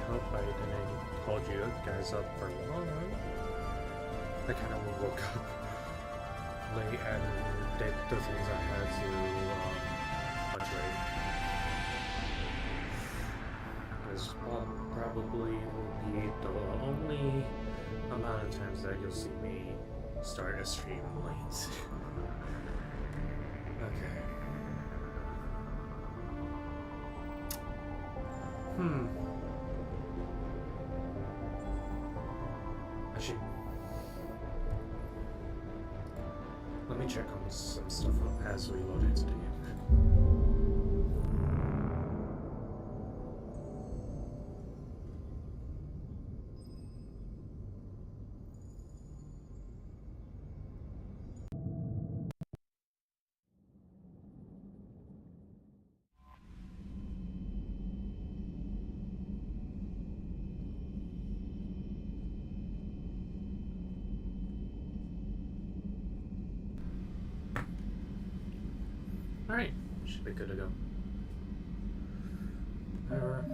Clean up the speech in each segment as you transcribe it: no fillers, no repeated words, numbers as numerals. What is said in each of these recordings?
Hope I didn't hold you guys up for long. I kind of woke up late and did the things I had to much late. This probably will be the only amount of times that you'll see me start a stream late. Okay. Actually, let me check on some stuff as we load into the game. Alright, should be good to go. Alright.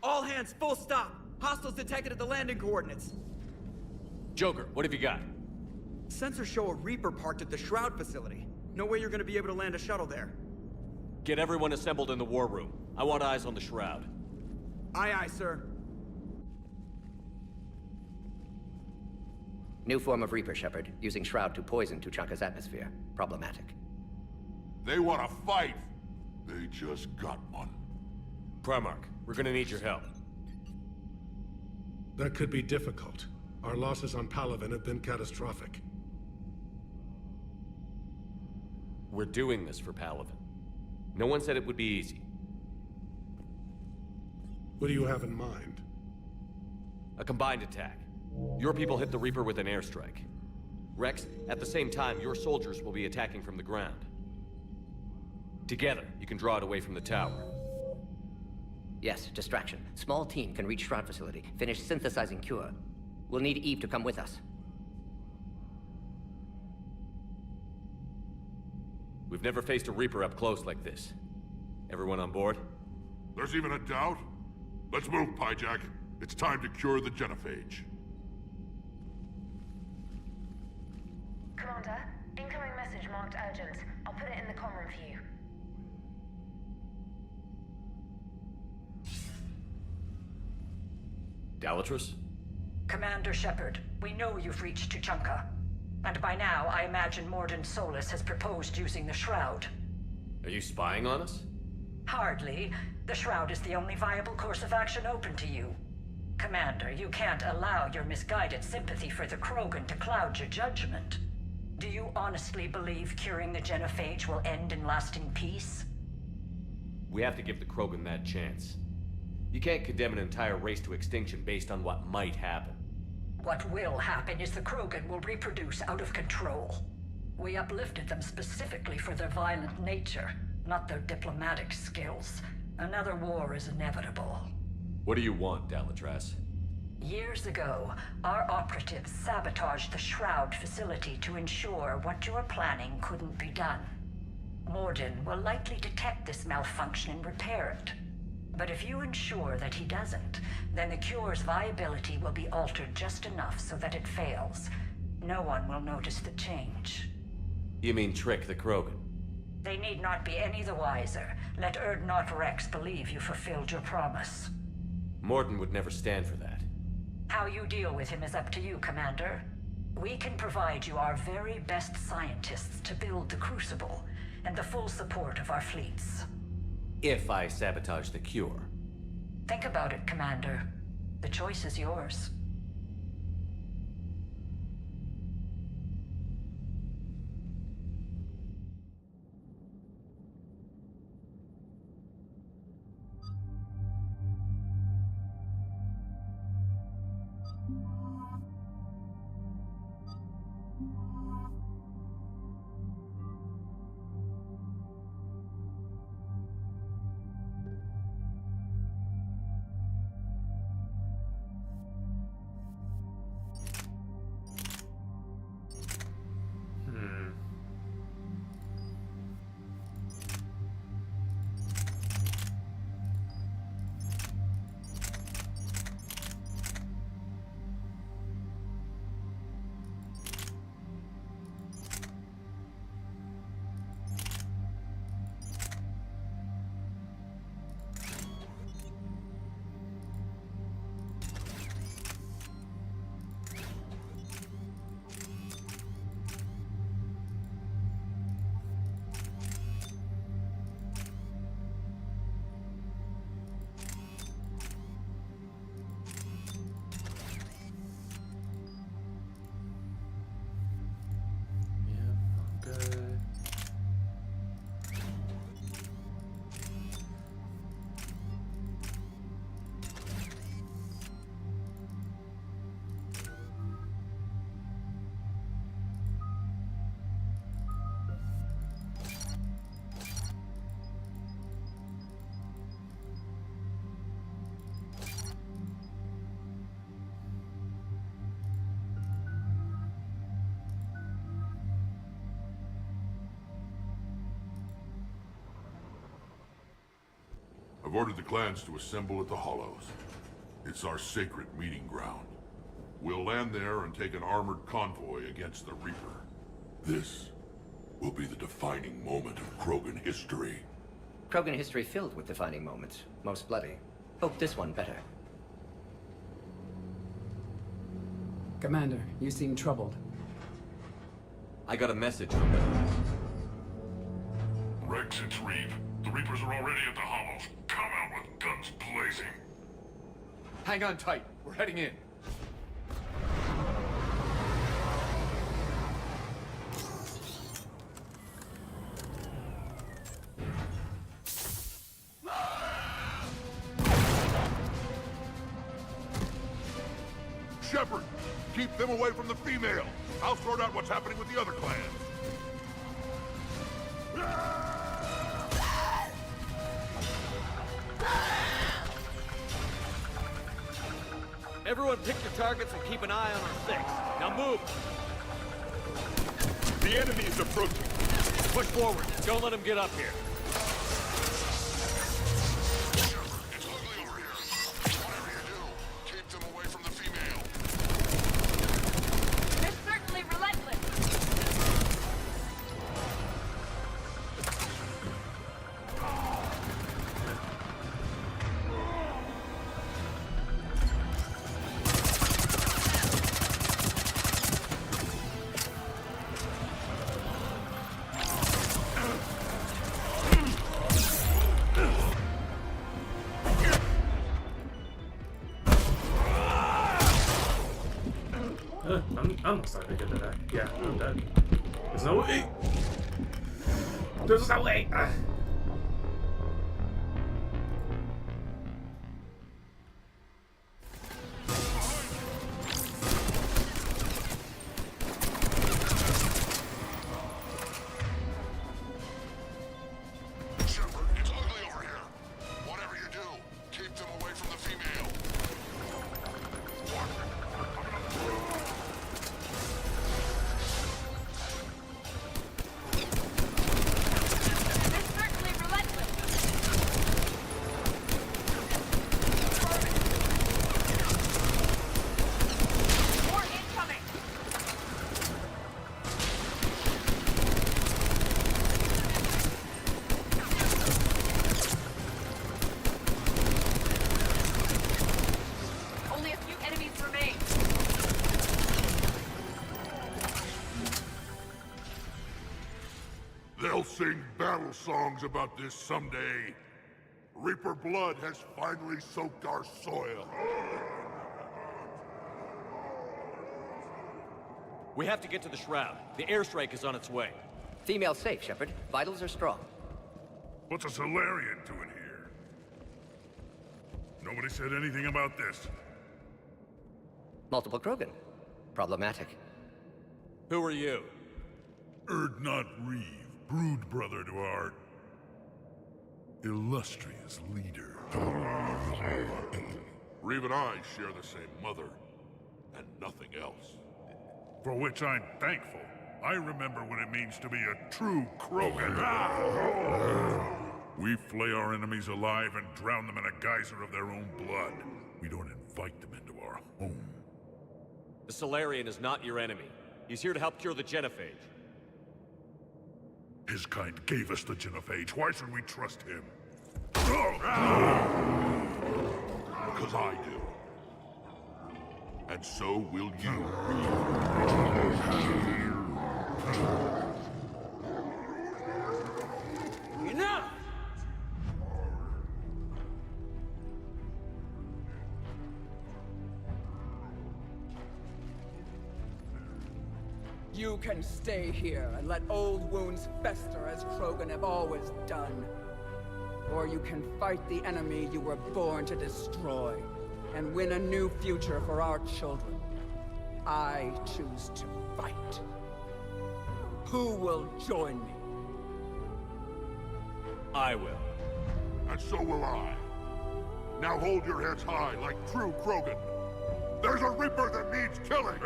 All hands, full stop! Hostiles detected at the landing coordinates. Joker, what have you got? Sensors show a Reaper parked at the Shroud facility. No way you're gonna be able to land a shuttle there. Get everyone assembled in the war room. I want eyes on the Shroud. Aye, aye, sir. New form of Reaper, Shepard, using Shroud to poison Tuchanka's atmosphere. Problematic. They want to fight. They just got one. Primarch, we're gonna need your help. That could be difficult. Our losses on Palaven have been catastrophic. We're doing this for Palaven. No one said it would be easy. What do you have in mind? A combined attack. Your people hit the Reaper with an airstrike. Rex, at the same time, your soldiers will be attacking from the ground. Together, you can draw it away from the tower. Yes, distraction. Small team can reach Shroud facility, finish synthesizing cure. We'll need Eve to come with us. We've never faced a Reaper up close like this. Everyone on board? There's even a doubt? Let's move, Pyjack. It's time to cure the Genophage. Commander, incoming message marked urgent. I'll put it in the comm room for you. Dalatrus? Commander Shepard, we know you've reached Tuchanka. And by now, I imagine Morden Solus has proposed using the Shroud. Are you spying on us? Hardly. The Shroud is the only viable course of action open to you. Commander, you can't allow your misguided sympathy for the Krogan to cloud your judgment. Do you honestly believe curing the Genophage will end in lasting peace? We have to give the Krogan that chance. You can't condemn an entire race to extinction based on what might happen. What will happen is the Krogan will reproduce out of control. We uplifted them specifically for their violent nature, not their diplomatic skills. Another war is inevitable. What do you want, Dalatrus? Years ago, our operatives sabotaged the Shroud facility to ensure what you were planning couldn't be done. Morden will likely detect this malfunction and repair it. But if you ensure that he doesn't, then the cure's viability will be altered just enough so that it fails. No one will notice the change. You mean trick the Krogan? They need not be any the wiser. Let Urdnot Rex believe you fulfilled your promise. Morden would never stand for that. How you deal with him is up to you, Commander. We can provide you our very best scientists to build the Crucible, and the full support of our fleets. If I sabotage the cure. Think about it, Commander. The choice is yours. I've ordered the clans to assemble at the Hollows. It's our sacred meeting ground. We'll land there and take an armored convoy against the Reaper. This will be the defining moment of Krogan history. Krogan history filled with defining moments. Most bloody. Hope this one better. Commander, you seem troubled. I got a message from them. Rex, it's Reeve. The Reapers are already at the Hollows. Come out with guns blazing. Hang on tight. We're heading in. Shepard, keep them away from the female. I'll sort out what's happening with the other clans. Everyone pick your targets and keep an eye on our six. Now move! The enemy is approaching. Push forward. Don't let him get up here. It's ugly over here. Whatever you do, keep them away from the female. They're certainly relentless. I'm not starting to get to that. Yeah, I'm dead. There's no way. There's no way. Shepard, it's ugly over here. Whatever you do, keep them away from the female. They're certainly relentless. More incoming. Only a few enemies remain. They'll sing battle songs about this someday. Reaper blood has finally soaked our soil. We have to get to the Shroud. The airstrike is on its way. Female safe, Shepard. Vitals are strong. What's a Solarian doing here? Nobody said anything about this. Multiple Krogan. Problematic. Who are you? Erdnot Reeve, brood brother to our illustrious leader. Reeve and I share the same mother, and nothing else. For which I'm thankful. I remember what it means to be a true Krogan. We flay our enemies alive and drown them in a geyser of their own blood. We don't invite them into our home. The Solarian is not your enemy. He's here to help cure the Genophage. His kind gave us the Genophage. Why should we trust him? Because I do. And so will you. Enough! You can stay here and let old wounds fester as Krogan have always done. Or you can fight the enemy you were born to destroy and win a new future for our children. I choose to fight. Who will join me? I will. And so will I. Now hold your heads high like true Krogan. There's a Reaper that needs killing!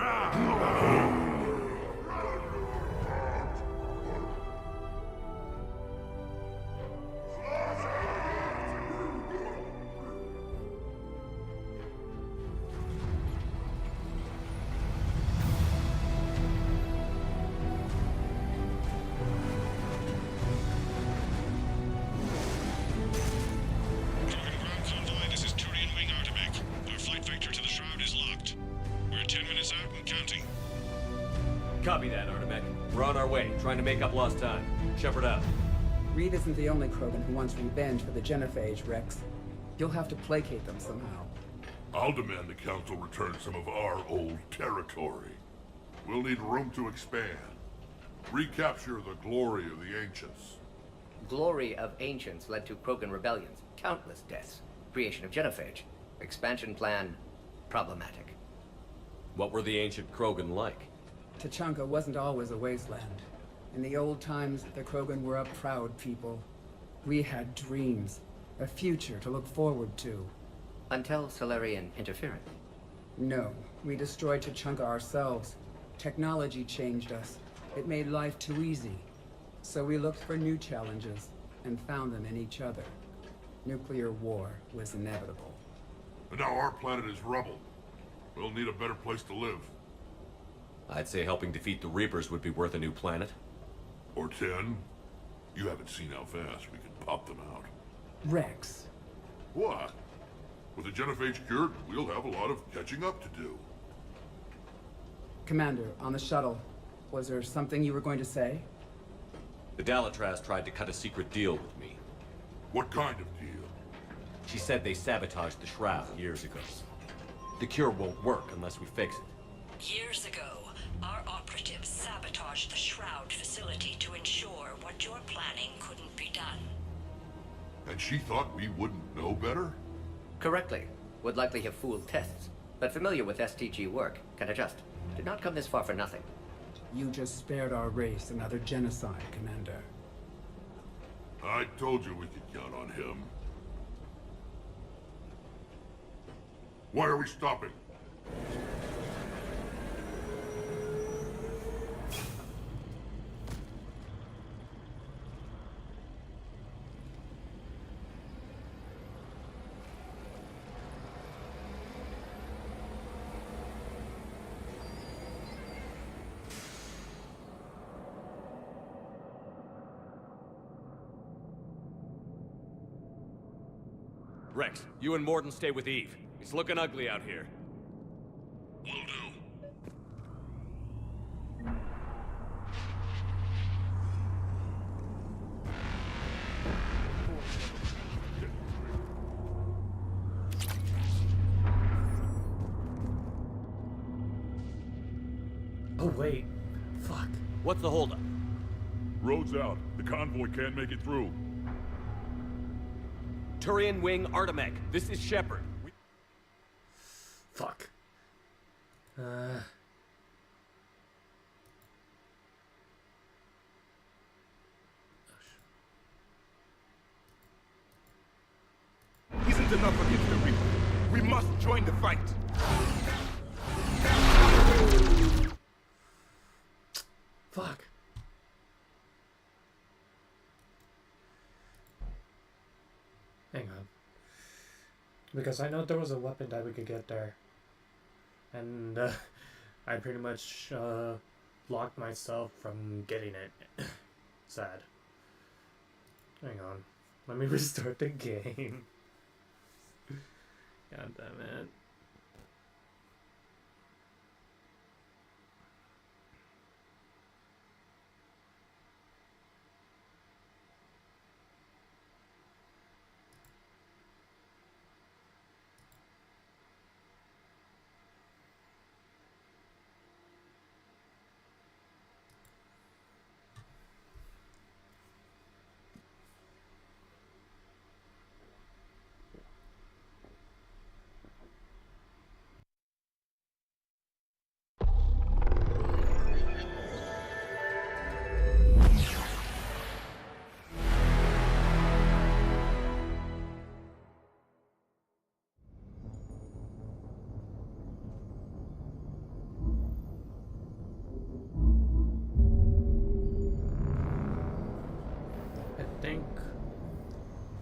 Copy that, Artemek. We're on our way, trying to make up lost time. Shepard out. Reed isn't the only Krogan who wants revenge for the Genophage, Rex. You'll have to placate them somehow. I'll demand the Council return some of our old territory. We'll need room to expand. Recapture the glory of the Ancients. Glory of Ancients led to Krogan rebellions, countless deaths, creation of Genophage. Expansion plan, problematic. What were the ancient Krogan like? Tachanka wasn't always a wasteland. In the old times, the Krogan were a proud people. We had dreams, a future to look forward to. Until Solarian interference. No, we destroyed Tachanka ourselves. Technology changed us. It made life too easy. So we looked for new challenges, and found them in each other. Nuclear war was inevitable. And now our planet is rubble. We'll need a better place to live. I'd say helping defeat the Reapers would be worth a new planet. Or 10. You haven't seen how fast we can pop them out. Rex. What? With the Genophage cured, we'll have a lot of catching up to do. Commander, on the shuttle, was there something you were going to say? The Dalatraz tried to cut a secret deal with me. What kind of deal? She said they sabotaged the Shroud years ago. The cure won't work unless we fix it. Years ago, our operatives sabotaged the Shroud facility to ensure what you're planning couldn't be done. And she thought we wouldn't know better? Correctly. Would likely have fooled tests, but familiar with STG work, can adjust. Did not come this far for nothing. You just spared our race another genocide, Commander. I told you we could count on him. Why are we stopping? Rex, you and Morden stay with Eve. It's looking ugly out here. Will do. Oh, wait. Fuck. What's the holdup? Road's out. The convoy can't make it through. Turian Wing Artemek, this is Shepard. Fuck. Isn't enough against the Reaper. We must join the fight. Fuck. Hang on. Because I know there was a weapon that we could get there. And I pretty much blocked myself from getting it. Sad. Hang on. Let me restart the game. God damn it.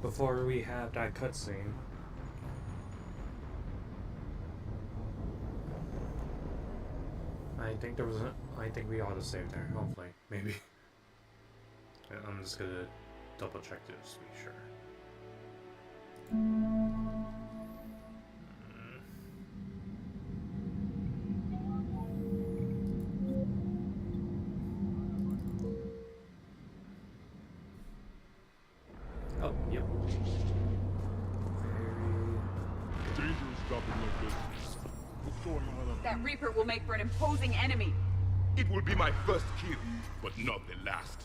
Before we have that cutscene, I think we ought to save there. Hopefully, maybe. I'm just gonna double check this to be sure. stopping like this? What's going on up That Reaper will make for an imposing enemy. It will be my first kill, but not the last.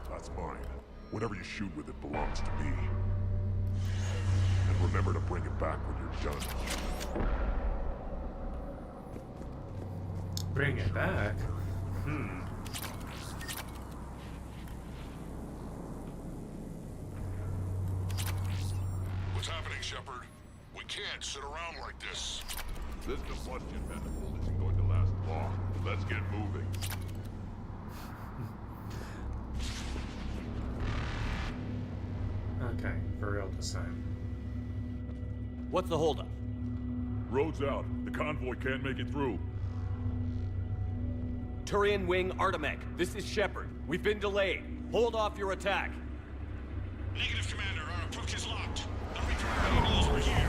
That's mine. Whatever you shoot with it belongs to me. And remember to bring it back when you're done. Bring it back? What's happening, Shepard? We can't sit around like this. This combustion manifold isn't going to last long. Let's get moving. Okay, for real this time. What's the holdup? Road's out. The convoy can't make it through. Turian Wing Artemec, this is Shepard. We've been delayed. Hold off your attack. Negative, Commander. Our approach is locked. The Reaper is over here.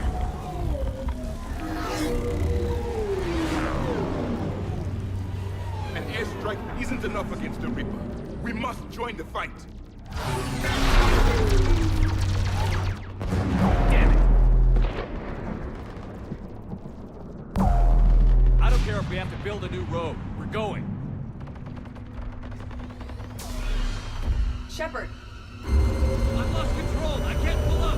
An airstrike isn't enough against the Reaper. We must join the fight. Damn it! I don't care if we have to build a new road. We're going. Shepard! I've lost control. I can't pull up.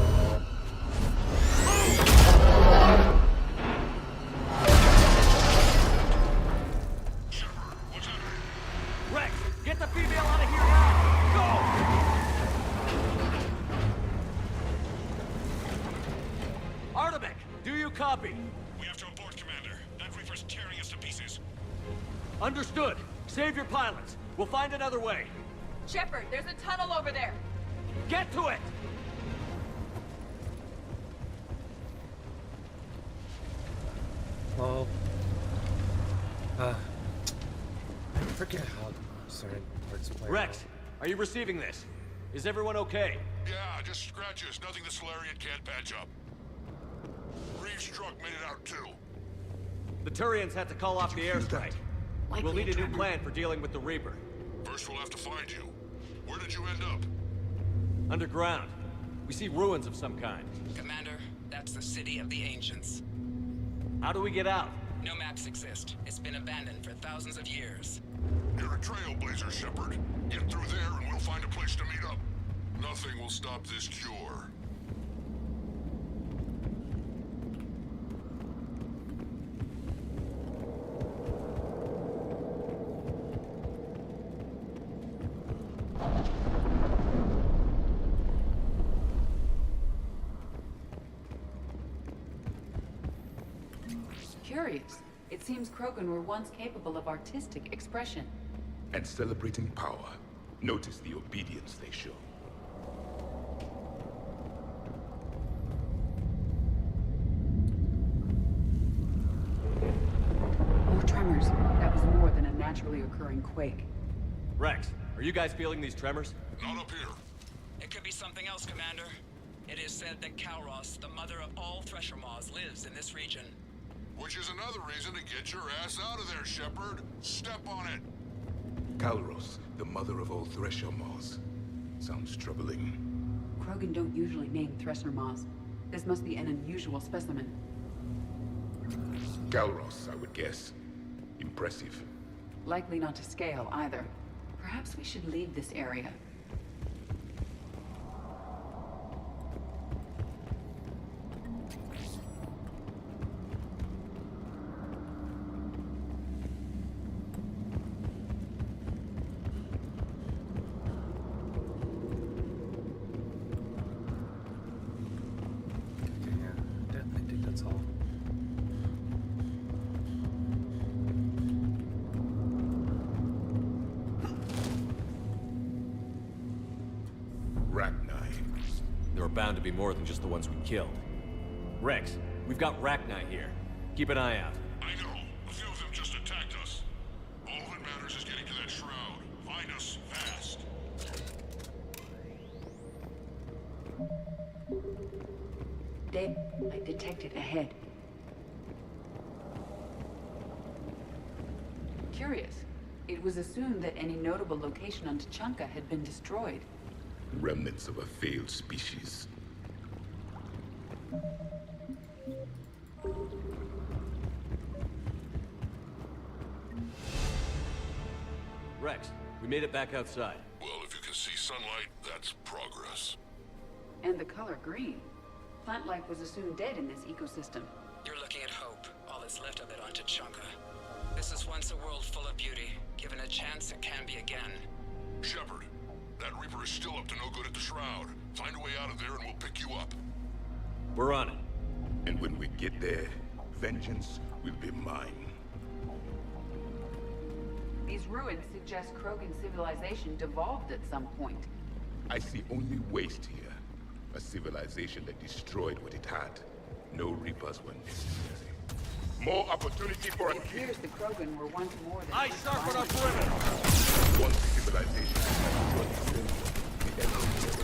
Shepard, what's happening? Rex, get the female out of here now. Go! Artemec, do you copy? We have to abort, Commander. That Reaper's tearing us to pieces. Understood. Save your pilots. We'll find another way. Shepard, there's a tunnel over there! Get to it! Well, I forget how certain parts play Rex, out. are you receiving this? Is everyone okay? Yeah, just scratches. Nothing the Solarian can't patch up. Reeves' truck made it out too. The Turians had to call off the airstrike. We'll need a new plan for dealing with the Reaper. First, we'll have to find you. Where did you end up? Underground. We see ruins of some kind. Commander, that's the city of the ancients. How do we get out? No maps exist. It's been abandoned for thousands of years. You're a trailblazer, Shepard. Get through there and we'll find a place to meet up. Nothing will stop this cure. Curious. It seems Krogan were once capable of artistic expression. And celebrating power. Notice the obedience they show. More tremors. That was more than a naturally occurring quake. Rex, are you guys feeling these tremors? Not up here. It could be something else, Commander. It is said that Kalros, the mother of all Thresher Maws, lives in this region. Which is another reason to get your ass out of there, Shepard. Step on it. Kalros, the mother of all Thresher Maws. Sounds troubling. Krogan don't usually name Thresher Maws. This must be an unusual specimen. Kalros, I would guess. Impressive. Likely not to scale, either. Perhaps we should leave this area. There are bound to be more than just the ones we killed. Rex, we've got Rachni here. Keep an eye out. I know. A few of them just attacked us. All that matters is getting to that shroud. Find us fast. Dave, I detected ahead. Curious. It was assumed that any notable location on Tuchanka had been destroyed. Remnants of a failed species. Rex, we made it back outside. Well, if you can see sunlight, that's progress. And the color green. Plant life was assumed dead in this ecosystem. You're looking at hope, all that's left of it on Tachanka. This is once a world full of beauty. Given a chance, it can be again. Shepard, that Reaper is still up to no good at the Shroud. Find a way out of there and we'll pick you up. We're on it. And when we get there, vengeance will be mine. These ruins suggest Krogan civilization devolved at some point. I see only waste here. A civilization that destroyed what it had. No Reapers were necessary. More opportunity for It appears the Krogan were once more than... Eyes sharp on our perimeter! Once civilization destroyed itself, the enemy never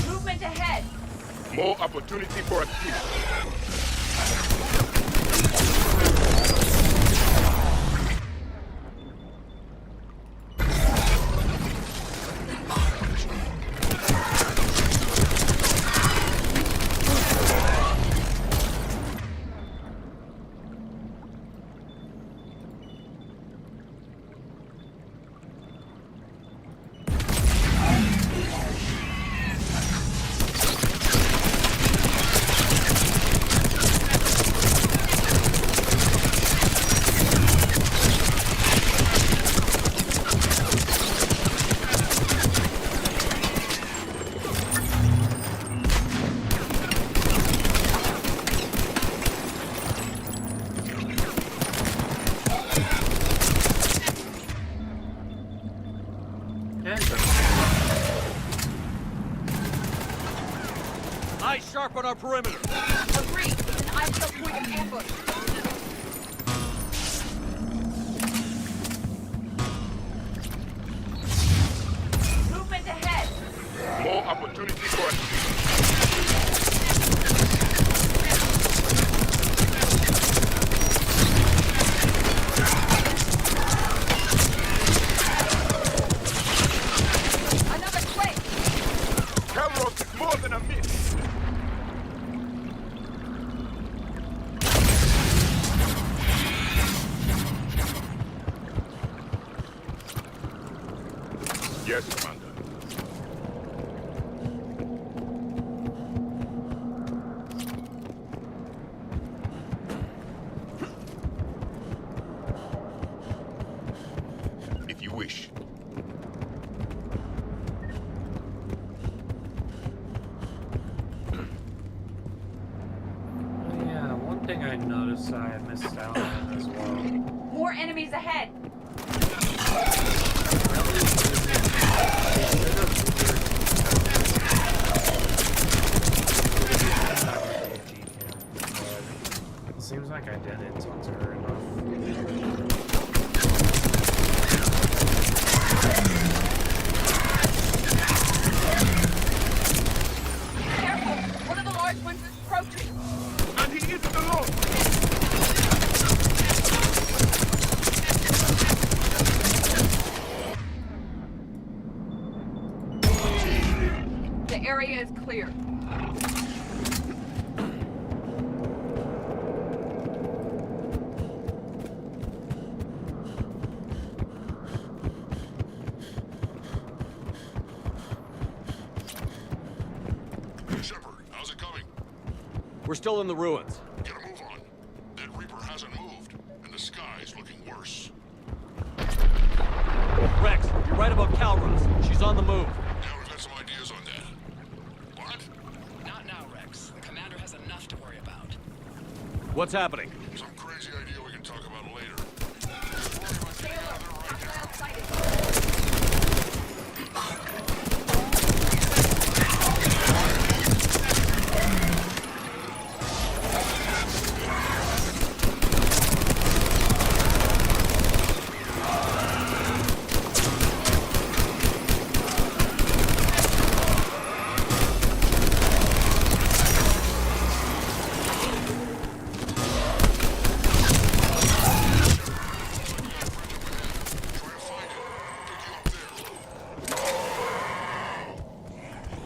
Movement ahead! more opportunity for a kill. Eyes sharp on our perimeter! Agreed! An ideal point of ambush! Movement ahead! More opportunity for a kill. Another quake! Calros is more than a miss. Yes, Commander. If you wish. Yeah, one thing I noticed I missed out on as well. More enemies ahead! It seems like I didn't talk to her enough. Careful! One of the large ones is approaching! And he isn't alone. The area is clear. Shepard, how's it coming? We're still in the ruins. Get a move on. That Reaper hasn't moved, and the sky's looking worse. Rex, you're right about Calros. She's on the move. Yeah, we've got some ideas on that. What? Not now, Rex. The commander has enough to worry about. What's happening? Some crazy idea we can talk about later.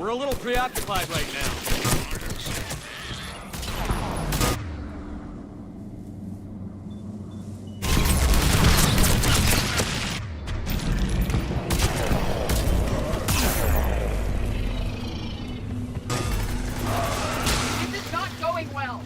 We're a little preoccupied right now. This is not going well.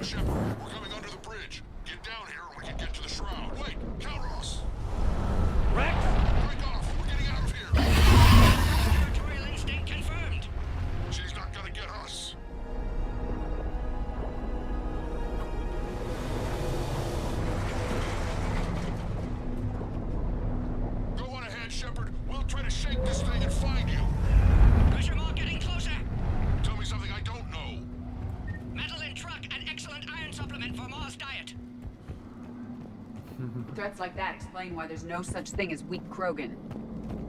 Shepard, we're coming under the bridge. Get down here and we can get to the shroud. Wait, Calros! Rex? Break off! We're getting out of here! Territorial instinct confirmed. She's not gonna get us. Go on ahead, Shepard. We'll try to shake this thing and find you. Pressure mark getting closer. Tell me something I don't know. Metal in truck and excellent iron supplement for Mars diet. Threats like that explain why there's no such thing as weak Krogan.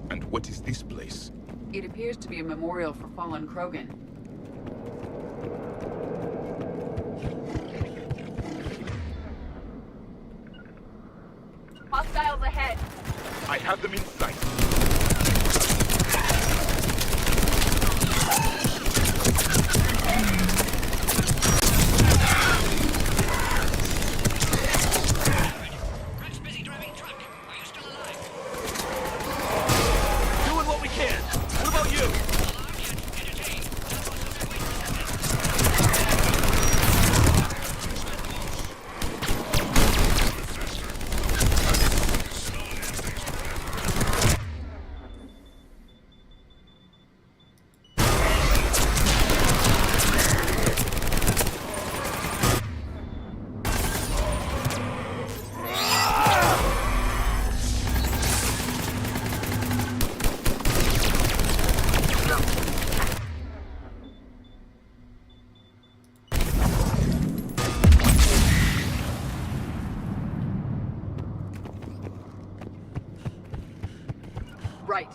And what is this place? It appears to be a memorial for fallen Krogan. Hostiles ahead! I have them in sight. Rex busy driving truck. Are you still alive? Doing what we can. What about you? Alarm yet? Entertained. Right.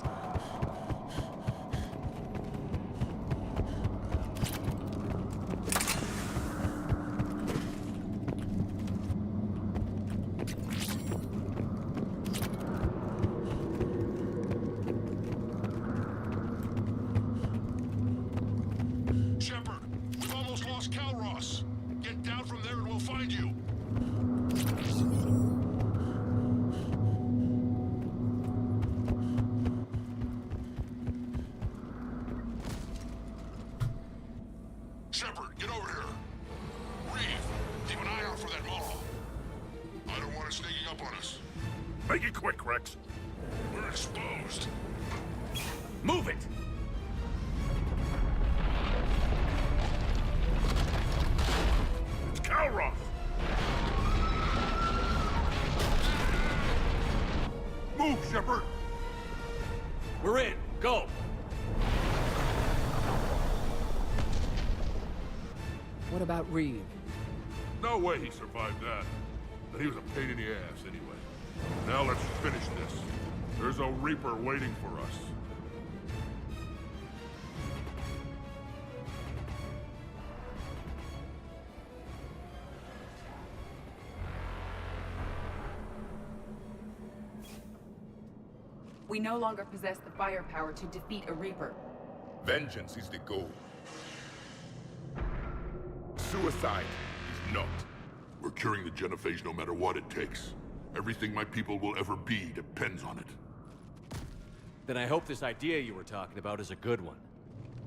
Shepard, we've almost lost Calros. Get down from there and we'll find you. Shepard, get over here. Reeve, keep an eye out for that mall. I don't want it sneaking up on us. Make it quick, Rex. We're exposed. Move it! It's Calros! Move, Shepard! We're in. Go! What about Reeve? No way he survived that. But he was a pain in the ass anyway. Now let's finish this. There's a Reaper waiting for us. We no longer possess the firepower to defeat a Reaper. Vengeance is the goal. Suicide is not. We're curing the Genophage no matter what it takes. Everything my people will ever be depends on it. Then I hope this idea you were talking about is a good one.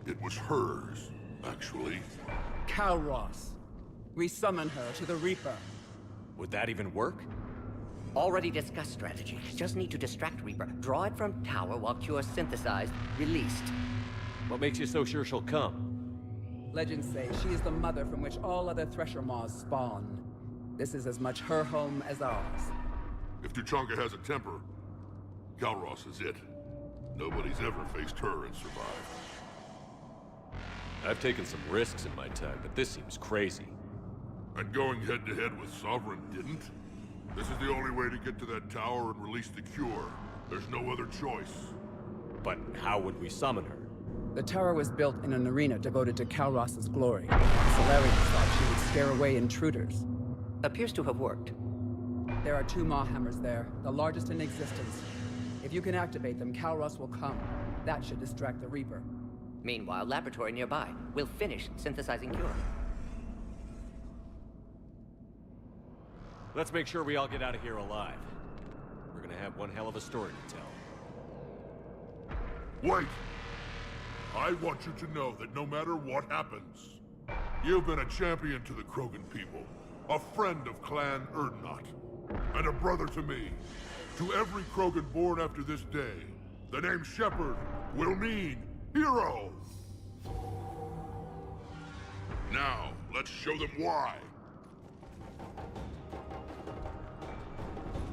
It was hers, actually. Calros. We summon her to the Reaper. Would that even work? Already discussed strategy. Just need to distract Reaper. Draw it from tower while Cure synthesized, released. What makes you so sure she'll come? Legends say she is the mother from which all other Thresher Maws spawn. This is as much her home as ours. If Tuchanka has a temper, Calros is it. Nobody's ever faced her and survived. I've taken some risks in my time, but this seems crazy. And going head-to-head with Sovereign didn't? This is the only way to get to that tower and release the cure. There's no other choice. But how would we summon her? The tower was built in an arena devoted to Calros' glory. Solarians thought she would scare away intruders. Appears to have worked. There are 2 Maw hammers there, the largest in existence. If you can activate them, Calros will come. That should distract the Reaper. Meanwhile, laboratory nearby. We'll finish synthesizing cure. Let's make sure we all get out of here alive. We're gonna have one hell of a story to tell. Wait! I want you to know that no matter what happens, you've been a champion to the Krogan people, a friend of Clan Erdnot, and a brother to me. To every Krogan born after this day, the name Shepard will mean hero! Now, let's show them why.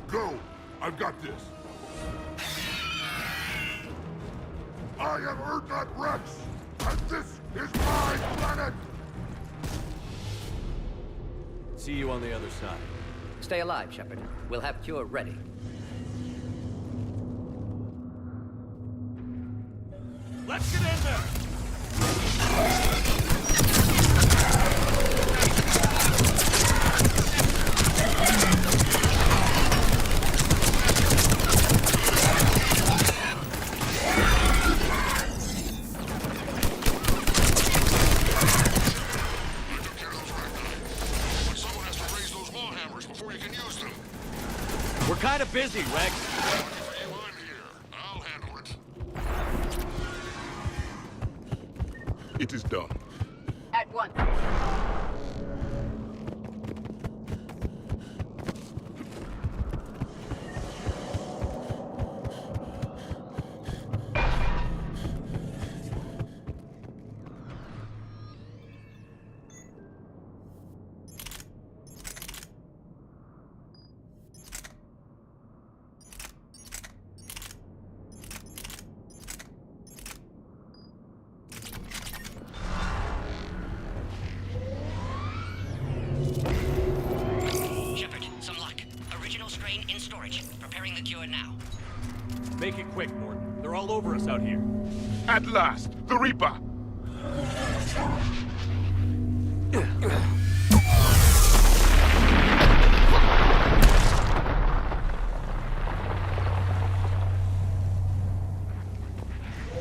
Go! I've got this! I am Erdnot Rex, and this is my planet! See you on the other side. Stay alive, Shepard. We'll have cure ready. Let's get in there! We're kind of busy, Rex. I'm here. I'll handle it. It is done. At once. Make it quick, Morton. They're all over us out here. At last, the Reaper!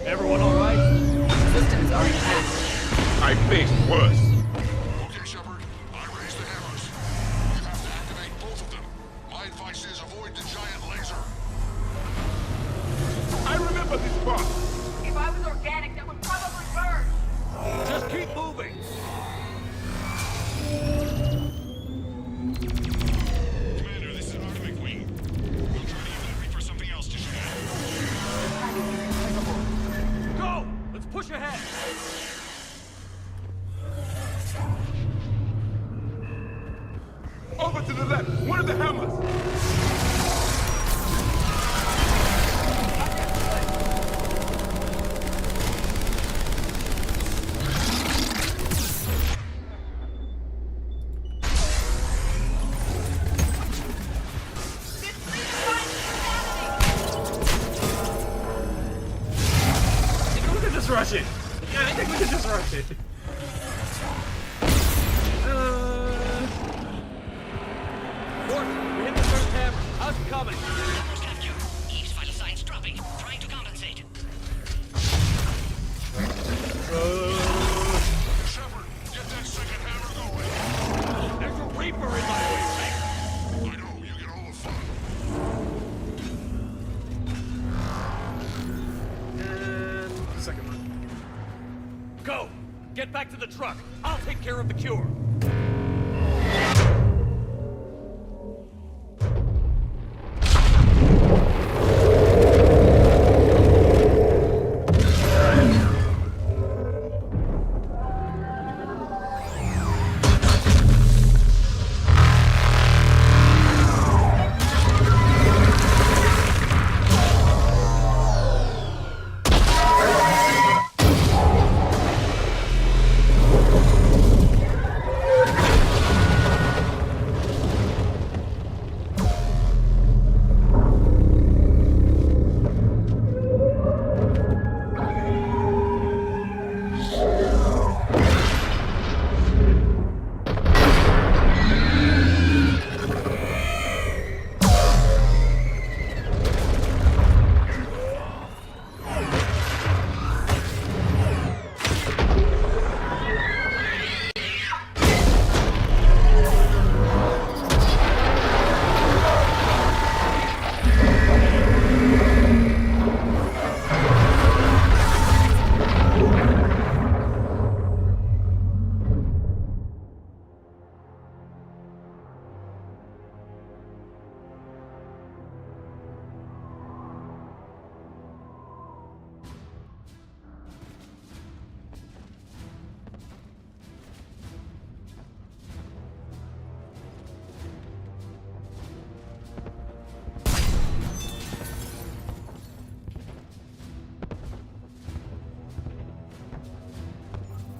Everyone all right? Systems are intact. I faced worse. Okay, Shepard. I raised the hammers. You have to activate both of them. My advice is avoid the giant laser. I remember this part. If I was organic, that would probably burn. Just keep moving! Commander, this is an Artemis Wing. We'll try to use that Reaper for something else to shoot at. Go! Let's push ahead! Over to the left. One of the hammers. Rush it! Yeah, I think we can just rush it. Morton, we hit the first hammer. How's it coming? Almost have cure. Eve's vital signs dropping. Trying to compensate. Shepard, get that second hammer going. There's a Reaper in my way, Rex. I know, you get all the fun. And the second one. Go! Get back to the truck. I'll take care of the cure.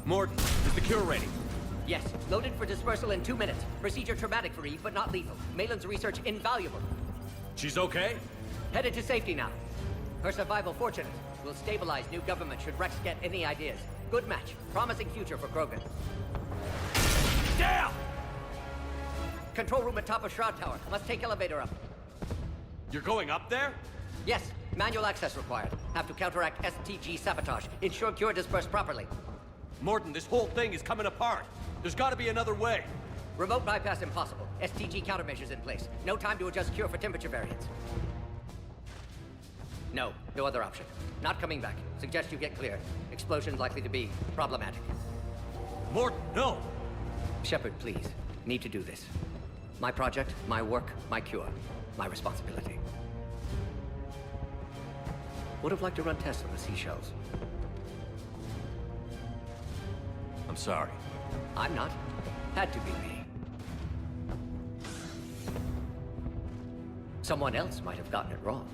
Morton, is the cure ready? Yes, loaded for dispersal in 2 minutes. Procedure traumatic for Eve, but not lethal. Malin's research invaluable. She's okay? Headed to safety now. Her survival fortunate. Will stabilize new government should Rex get any ideas. Good match. Promising future for Krogan. Down! Control room at top of Shroud Tower. Must take elevator up. You're going up there? Yes, manual access required. Have to counteract STG sabotage. Ensure cure dispersed properly. Morton, this whole thing is coming apart. There's gotta be another way. Remote bypass impossible. STG countermeasures in place. No time to adjust cure for temperature variance. No other option. Not coming back. Suggest you get cleared. Explosion's likely to be problematic. Morton, no! Shepard, please. Need to do this. My project, my work, my cure. My responsibility. Would have liked to run tests on the seashells. I'm sorry. I'm not. Had to be me. Someone else might have gotten it wrong.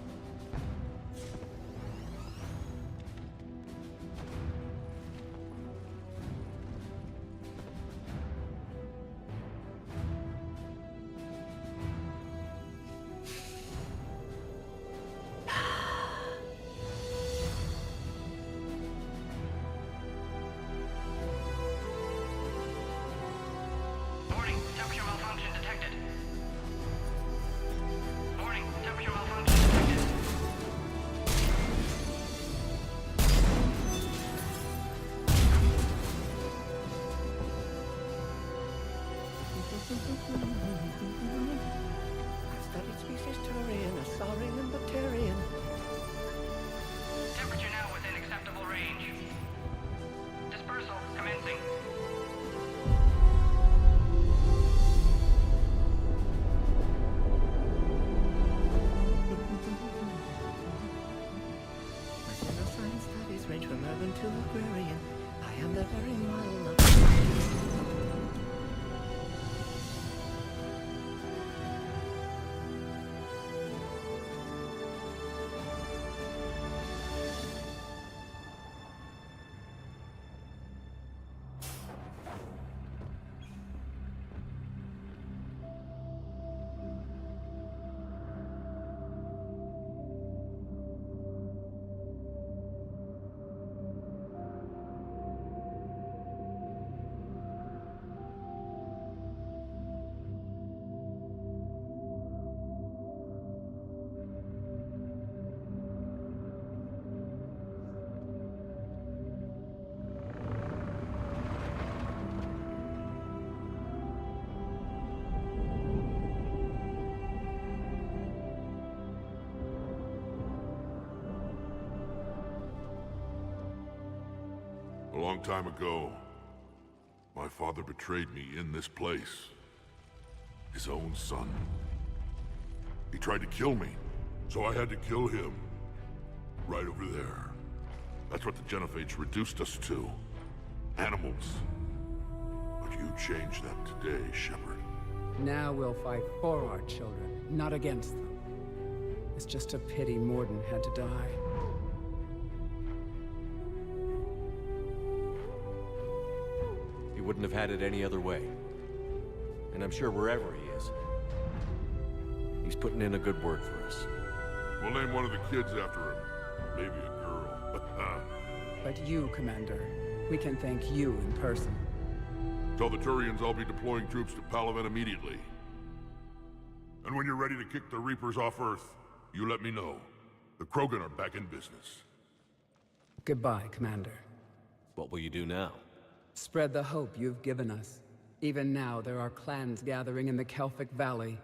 Studied species Turian, a saurian, Bacterian. Temperature now within acceptable range. Dispersal commencing. My science studies range from urban to agrarian. I am the very model of... A long time ago, my father betrayed me in this place. His own son. He tried to kill me, so I had to kill him. Right over there. That's what the Genophage reduced us to. Animals. But you changed that today, Shepard. Now we'll fight for our children, not against them. It's just a pity Morden had to die. He wouldn't have had it any other way. And I'm sure wherever he is, he's putting in a good word for us. We'll name one of the kids after him. Maybe a girl. But you, Commander, we can thank you in person. Tell the Turians I'll be deploying troops to Palaven immediately. And when you're ready to kick the Reapers off Earth, you let me know. The Krogan are back in business. Goodbye, Commander. What will you do now? Spread the hope you've given us. Even now, there are clans gathering in the Kelphic Valley.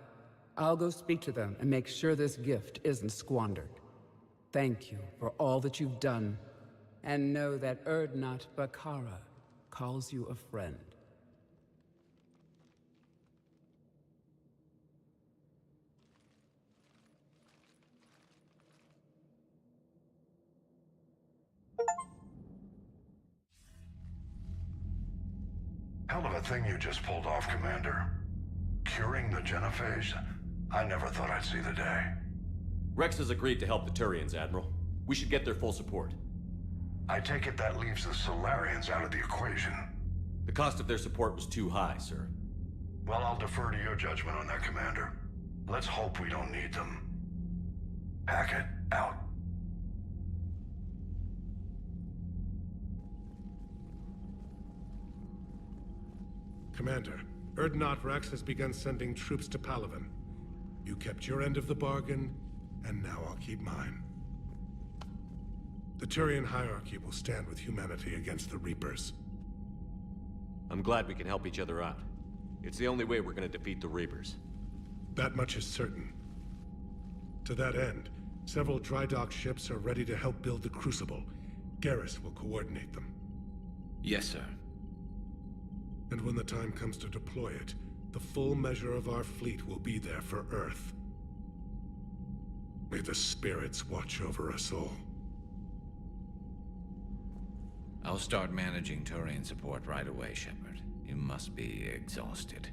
I'll go speak to them and make sure this gift isn't squandered. Thank you for all that you've done. And know that Erdnot Bakara calls you a friend. Hell of a thing you just pulled off, Commander. Curing the Genophage? I never thought I'd see the day. Rex has agreed to help the Turians, Admiral. We should get their full support. I take it that leaves the Solarians out of the equation. The cost of their support was too high, sir. Well, I'll defer to your judgment on that, Commander. Let's hope we don't need them. Hackett, out. Commander, Urdnot Rex has begun sending troops to Palaven. You kept your end of the bargain, and now I'll keep mine. The Turian hierarchy will stand with humanity against the Reapers. I'm glad we can help each other out. It's the only way we're gonna defeat the Reapers. That much is certain. To that end, several dry dock ships are ready to help build the Crucible. Garrus will coordinate them. Yes, sir. And when the time comes to deploy it, the full measure of our fleet will be there for Earth. May the spirits watch over us all. I'll start managing Turian support right away, Shepard. You must be exhausted.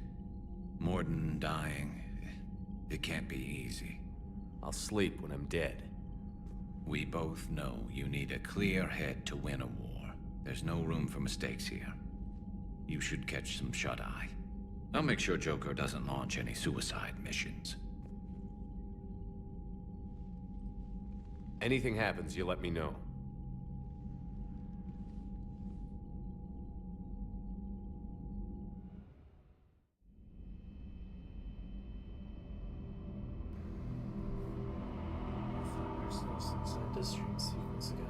Morden dying, it can't be easy. I'll sleep when I'm dead. We both know you need a clear head to win a war. There's no room for mistakes here. You should catch some shut-eye. I'll make sure Joker doesn't launch any suicide missions. Anything happens, you let me know. Inside this dream sequence again.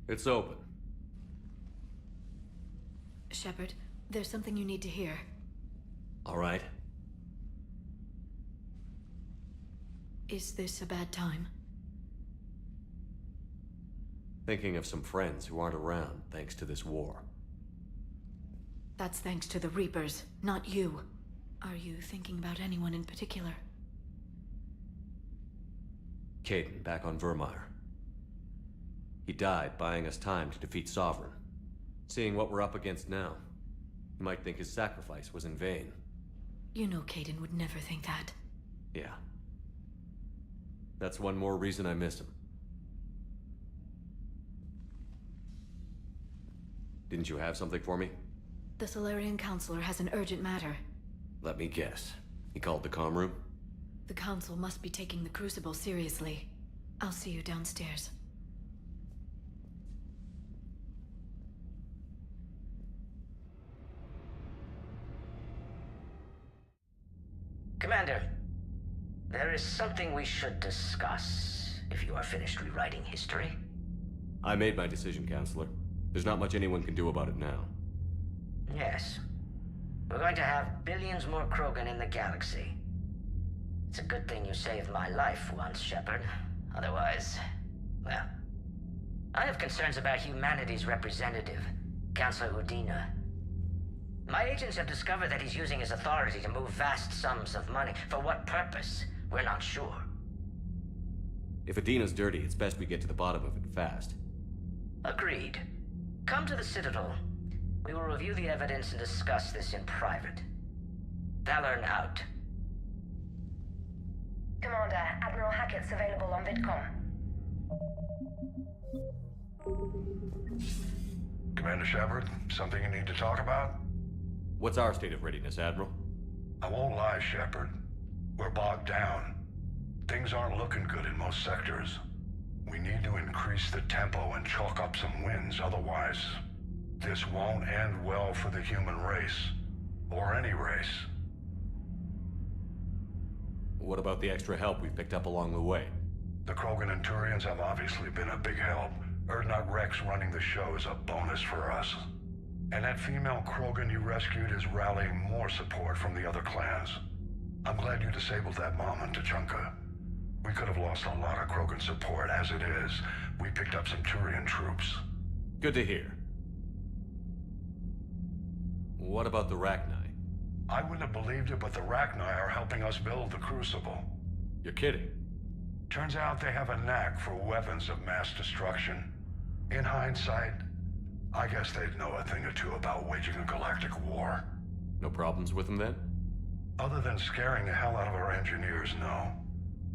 It's open. Shepard, there's something you need to hear. All right. Is this a bad time? Thinking of some friends who aren't around thanks to this war. That's thanks to the Reapers, not you. Are you thinking about anyone in particular? Caden, back on Vermeer. He died buying us time to defeat Sovereign. Seeing what we're up against now, you might think his sacrifice was in vain. You know Caden would never think that. Yeah. That's one more reason I miss him. Didn't you have something for me? The Solarian Counselor has an urgent matter. Let me guess. He called the comm room? The Council must be taking the Crucible seriously. I'll see you downstairs. Commander, there is something we should discuss, if you are finished rewriting history. I made my decision, Counselor. There's not much anyone can do about it now. Yes. We're going to have billions more Krogan in the galaxy. It's a good thing you saved my life once, Shepard. Otherwise, well, I have concerns about humanity's representative, Councillor Udina. My agents have discovered that he's using his authority to move vast sums of money. For what purpose? We're not sure. If Adina's dirty, it's best we get to the bottom of it fast. Agreed. Come to the Citadel. We will review the evidence and discuss this in private. Valorn out. Commander, Admiral Hackett's available on VidCom. Commander Shepard, something you need to talk about? What's our state of readiness, Admiral? I won't lie, Shepard. We're bogged down. Things aren't looking good in most sectors. We need to increase the tempo and chalk up some wins, otherwise this won't end well for the human race. Or any race. What about the extra help we picked up along the way? The Krogan and Turians have obviously been a big help. Urdnot Rex running the show is a bonus for us. And that female Krogan you rescued is rallying more support from the other clans. I'm glad you disabled that bomb on Tuchanka. We could have lost a lot of Krogan support. As it is, we picked up some Turian troops. Good to hear. What about the Rachni? I wouldn't have believed it, but the Rachni are helping us build the Crucible. You're kidding. Turns out they have a knack for weapons of mass destruction. In hindsight, I guess they'd know a thing or two about waging a galactic war. No problems with them then? Other than scaring the hell out of our engineers, no.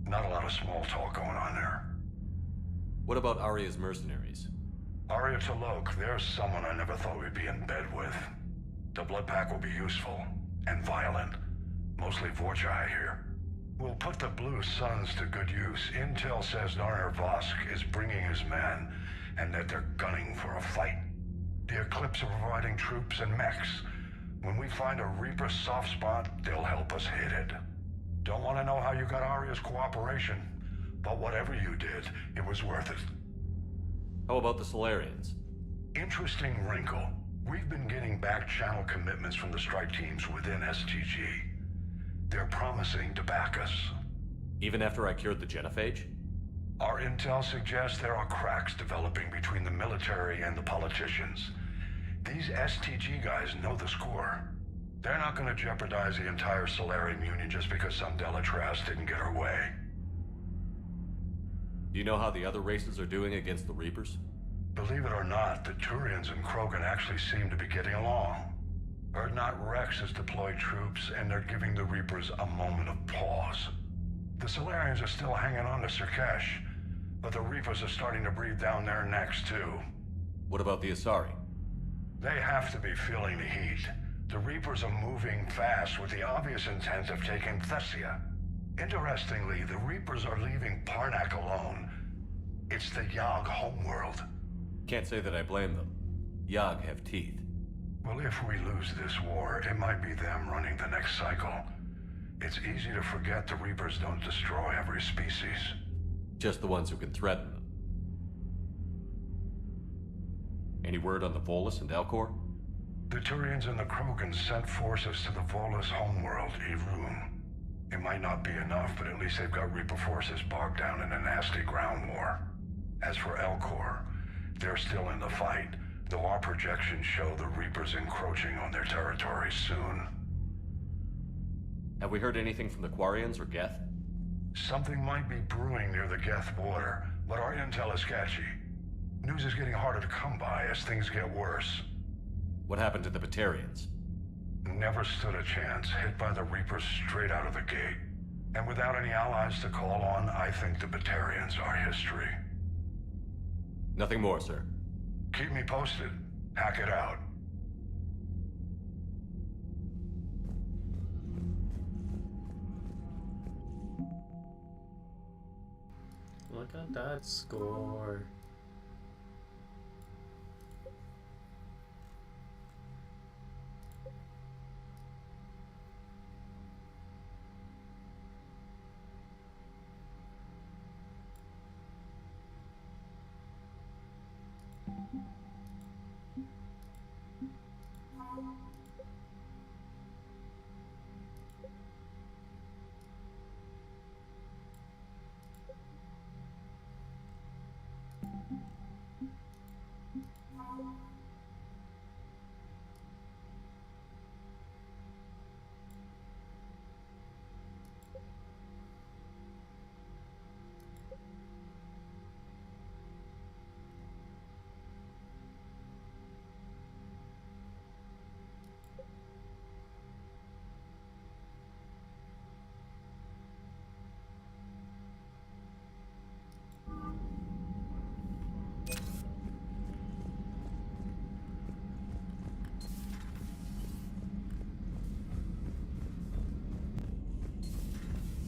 Not a lot of small talk going on there. What about Arya's mercenaries? Arya T'Loak, there's someone I never thought we'd be in bed with. The blood pack will be useful. And violent. Mostly Vorjai here. We'll put the Blue Suns to good use. Intel says Narner Vosk is bringing his men, and that they're gunning for a fight. The Eclipse are providing troops and mechs. When we find a Reaper soft spot, they'll help us hit it. Don't want to know how you got Arya's cooperation, but whatever you did, it was worth it. How about the Solarians? Interesting wrinkle. We've been getting back-channel commitments from the strike teams within STG. They're promising to back us. Even after I cured the Genophage? Our intel suggests there are cracks developing between the military and the politicians. These STG guys know the score. They're not going to jeopardize the entire Solarian Union just because some Delatras didn't get her way. Do you know how the other races are doing against the Reapers? Believe it or not, the Turians and Krogan actually seem to be getting along. Urdnot Rex has deployed troops, and they're giving the Reapers a moment of pause. The Solarians are still hanging on to Sirkesh, but the Reapers are starting to breathe down their necks too. What about the Asari? They have to be feeling the heat. The Reapers are moving fast with the obvious intent of taking Thessia. Interestingly, the Reapers are leaving Parnak alone. It's the Yogg homeworld. Can't say that I blame them. Yogg have teeth. Well, if we lose this war, it might be them running the next cycle. It's easy to forget the Reapers don't destroy every species. Just the ones who can threaten them. Any word on the Volus and Elcor? The Turians and the Krogan sent forces to the Volus homeworld, Irun. It might not be enough, but at least they've got Reaper forces bogged down in a nasty ground war. As for Elcor, they're still in the fight, though our projections show the Reapers encroaching on their territory soon. Have we heard anything from the Quarians or Geth? Something might be brewing near the Geth border, but our intel is sketchy. News is getting harder to come by as things get worse. What happened to the Batarians? Never stood a chance, hit by the Reapers straight out of the gate. And without any allies to call on, I think the Batarians are history. Nothing more, sir. Keep me posted. Hack it out. Look at that score.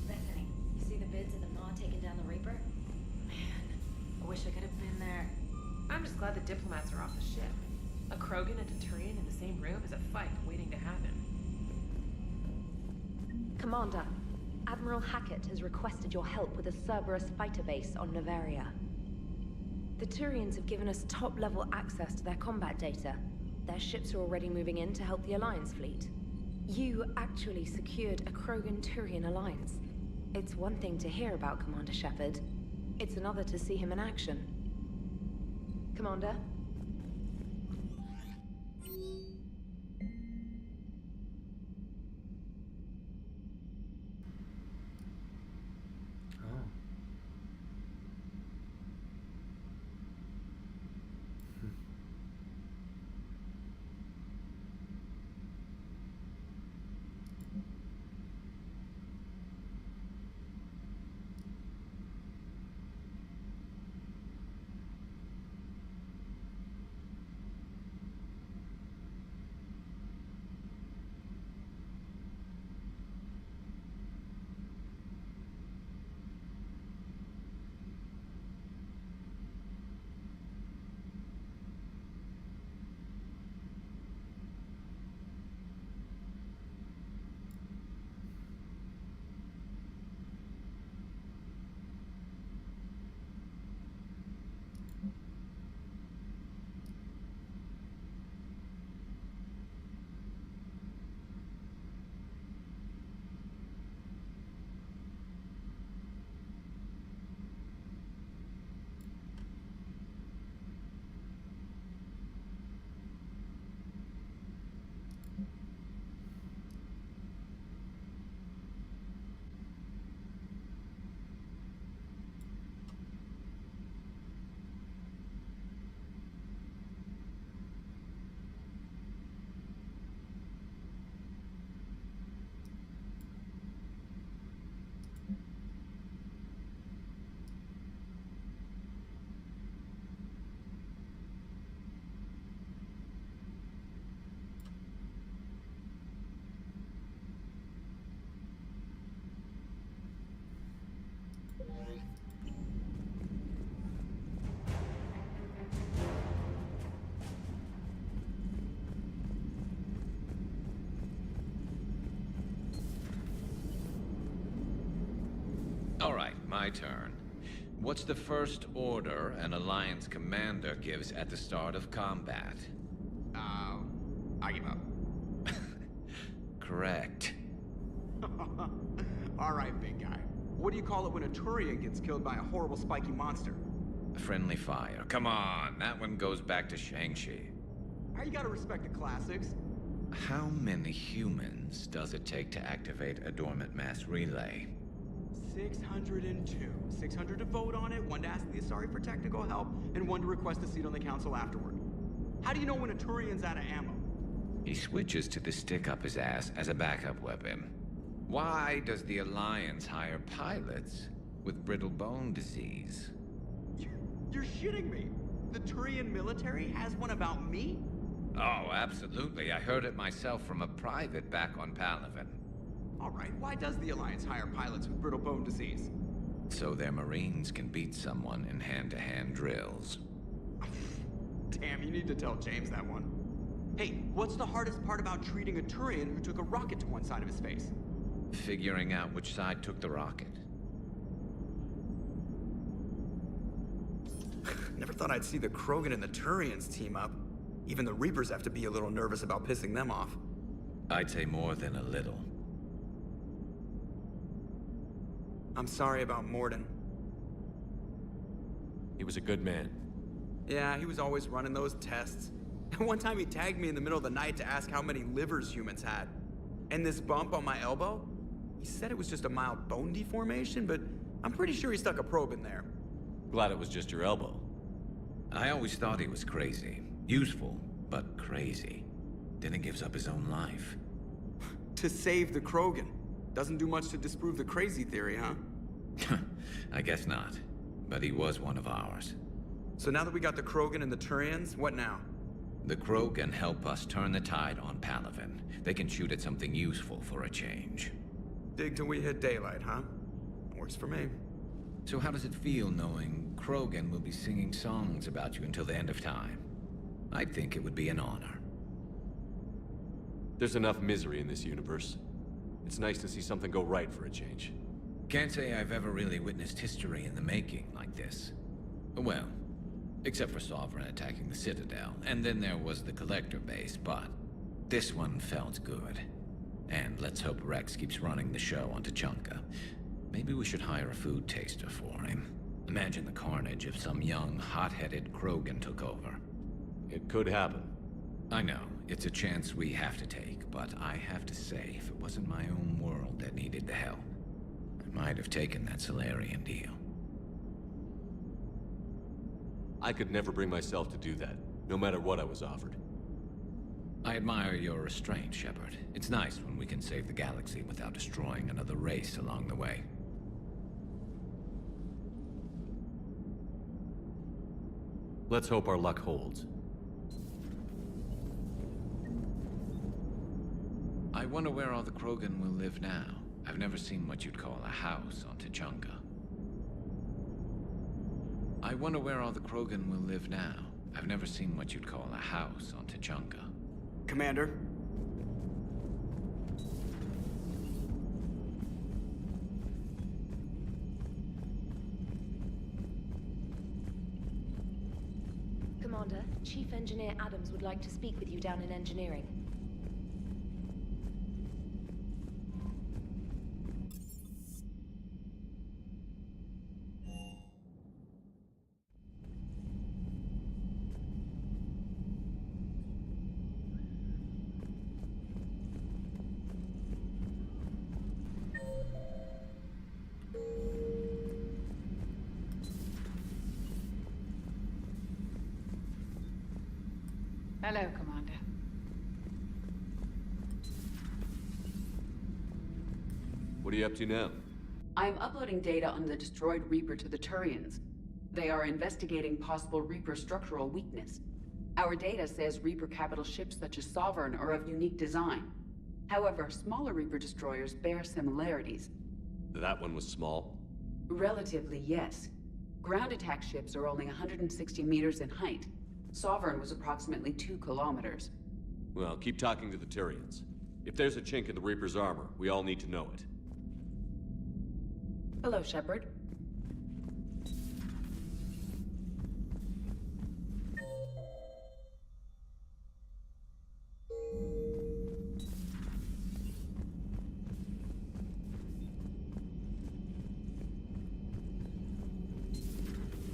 Bethany, you see the bids of the Maw taking down the Reaper? Man, I wish I could have been there. I'm just glad the diplomats are off the ship. A Krogan and a Turian in the same room is a fight waiting to happen. Commander, Admiral Hackett has requested your help with a Cerberus fighter base on Novaria. The Turians have given us top-level access to their combat data. Their ships are already moving in to help the Alliance fleet. You actually secured a Krogan-Turian alliance. It's one thing to hear about Commander Shepard. It's another to see him in action. Commander? All right, my turn. What's the first order an Alliance commander gives at the start of combat? I give up. Correct. Alright, big guy. What do you call it when a Turian gets killed by a horrible spiky monster? Friendly fire. Come on, that one goes back to Shang-Chi. You gotta respect the classics. How many humans does it take to activate a dormant mass relay? 602. 600 to vote on it, one to ask the Asari for technical help, and one to request a seat on the council afterward. How do you know when a Turian's out of ammo? He switches to the stick up his ass as a backup weapon. Why does the Alliance hire pilots with brittle bone disease? You're shitting me. The Turian military has one about me? Oh, absolutely. I heard it myself from a private back on Palaven. Alright, why does the Alliance hire pilots with brittle bone disease? So their Marines can beat someone in hand-to-hand drills. Damn, you need to tell James that one. Hey, what's the hardest part about treating a Turian who took a rocket to one side of his face? Figuring out which side took the rocket. Never thought I'd see the Krogan and the Turians team up. Even the Reapers have to be a little nervous about pissing them off. I'd say more than a little. I'm sorry about Morden. He was a good man. Yeah, he was always running those tests. And one time he tagged me in the middle of the night to ask how many livers humans had. And this bump on my elbow? He said it was just a mild bone deformation, but I'm pretty sure he stuck a probe in there. Glad it was just your elbow. I always thought he was crazy. Useful, but crazy. Then he gives up his own life. To save the Krogan. Doesn't do much to disprove the crazy theory, huh? I guess not. But he was one of ours. So now that we got the Krogan and the Turians, what now? The Krogan help us turn the tide on Palaven. They can shoot at something useful for a change. Dig till we hit daylight, huh? Works for me. So how does it feel knowing Krogan will be singing songs about you until the end of time? I'd think it would be an honor. There's enough misery in this universe. It's nice to see something go right for a change. Can't say I've ever really witnessed history in the making like this. Well, except for Sovereign attacking the Citadel, and then there was the Collector base, but this one felt good. And let's hope Rex keeps running the show on Tuchanka. Maybe we should hire a food taster for him. Imagine the carnage if some young, hot-headed Krogan took over. It could happen. I know, it's a chance we have to take, but I have to say, if it wasn't my own world that needed the help, I might have taken that Solarian deal. I could never bring myself to do that, no matter what I was offered. I admire your restraint, Shepard. It's nice when we can save the galaxy without destroying another race along the way. Let's hope our luck holds. I wonder where all the Krogan will live now. I've never seen what you'd call a house on Tuchanka. I wonder where all the Krogan will live now. I've never seen what you'd call a house on Tuchanka. Commander? Commander, Chief Engineer Adams would like to speak with you down in engineering. Hello, Commander. What are you up to now? I am uploading data on the destroyed Reaper to the Turians. They are investigating possible Reaper structural weakness. Our data says Reaper capital ships such as Sovereign are of unique design. However, smaller Reaper destroyers bear similarities. That one was small? Relatively, yes. Ground attack ships are only 160 meters in height. Sovereign was approximately 2 kilometers. Well, keep talking to the Tyrians. If there's a chink in the Reaper's armor, we all need to know it. Hello, Shepard.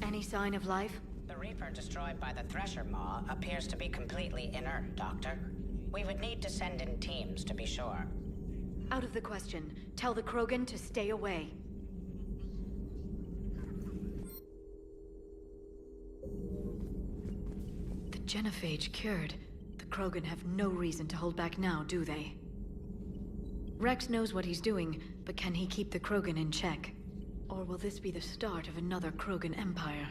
Any sign of life? The Reaper destroyed by the Thresher Maw appears to be completely inert, Doctor. We would need to send in teams to be sure. Out of the question. Tell the Krogan to stay away. The Genophage cured. The Krogan have no reason to hold back now, do they? Rex knows what he's doing, but can he keep the Krogan in check? Or will this be the start of another Krogan empire?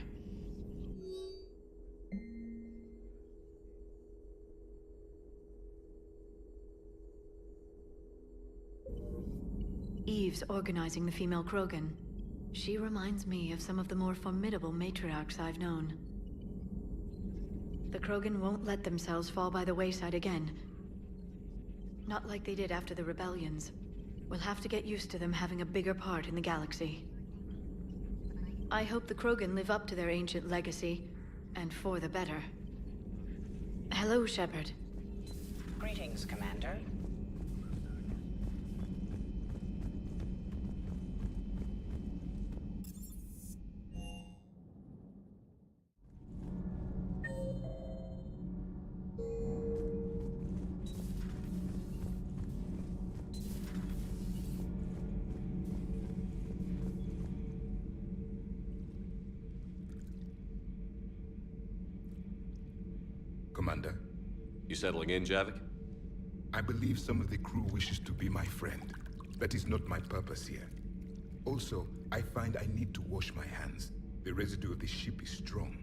Eve's organizing the female Krogan. She reminds me of some of the more formidable matriarchs I've known. The Krogan won't let themselves fall by the wayside again. Not like they did after the rebellions. We'll have to get used to them having a bigger part in the galaxy. I hope the Krogan live up to their ancient legacy, and for the better. Hello, Shepard. Greetings, Commander. Commander. You settling in, Javik? I believe some of the crew wishes to be my friend. That is not my purpose here. Also, I find I need to wash my hands. The residue of the ship is strong.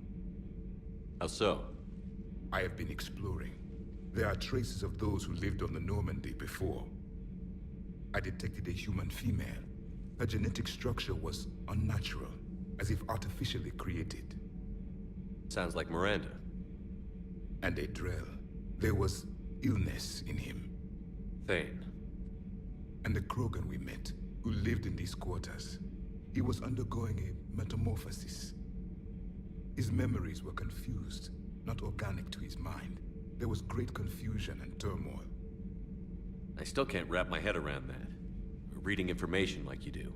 How so? I have been exploring. There are traces of those who lived on the Normandy before. I detected a human female. Her genetic structure was unnatural, as if artificially created. Sounds like Miranda. And a Drell. There was illness in him. Thane. And the Krogan we met, who lived in these quarters. He was undergoing a metamorphosis. His memories were confused, not organic to his mind. There was great confusion and turmoil. I still can't wrap my head around that. Reading information like you do.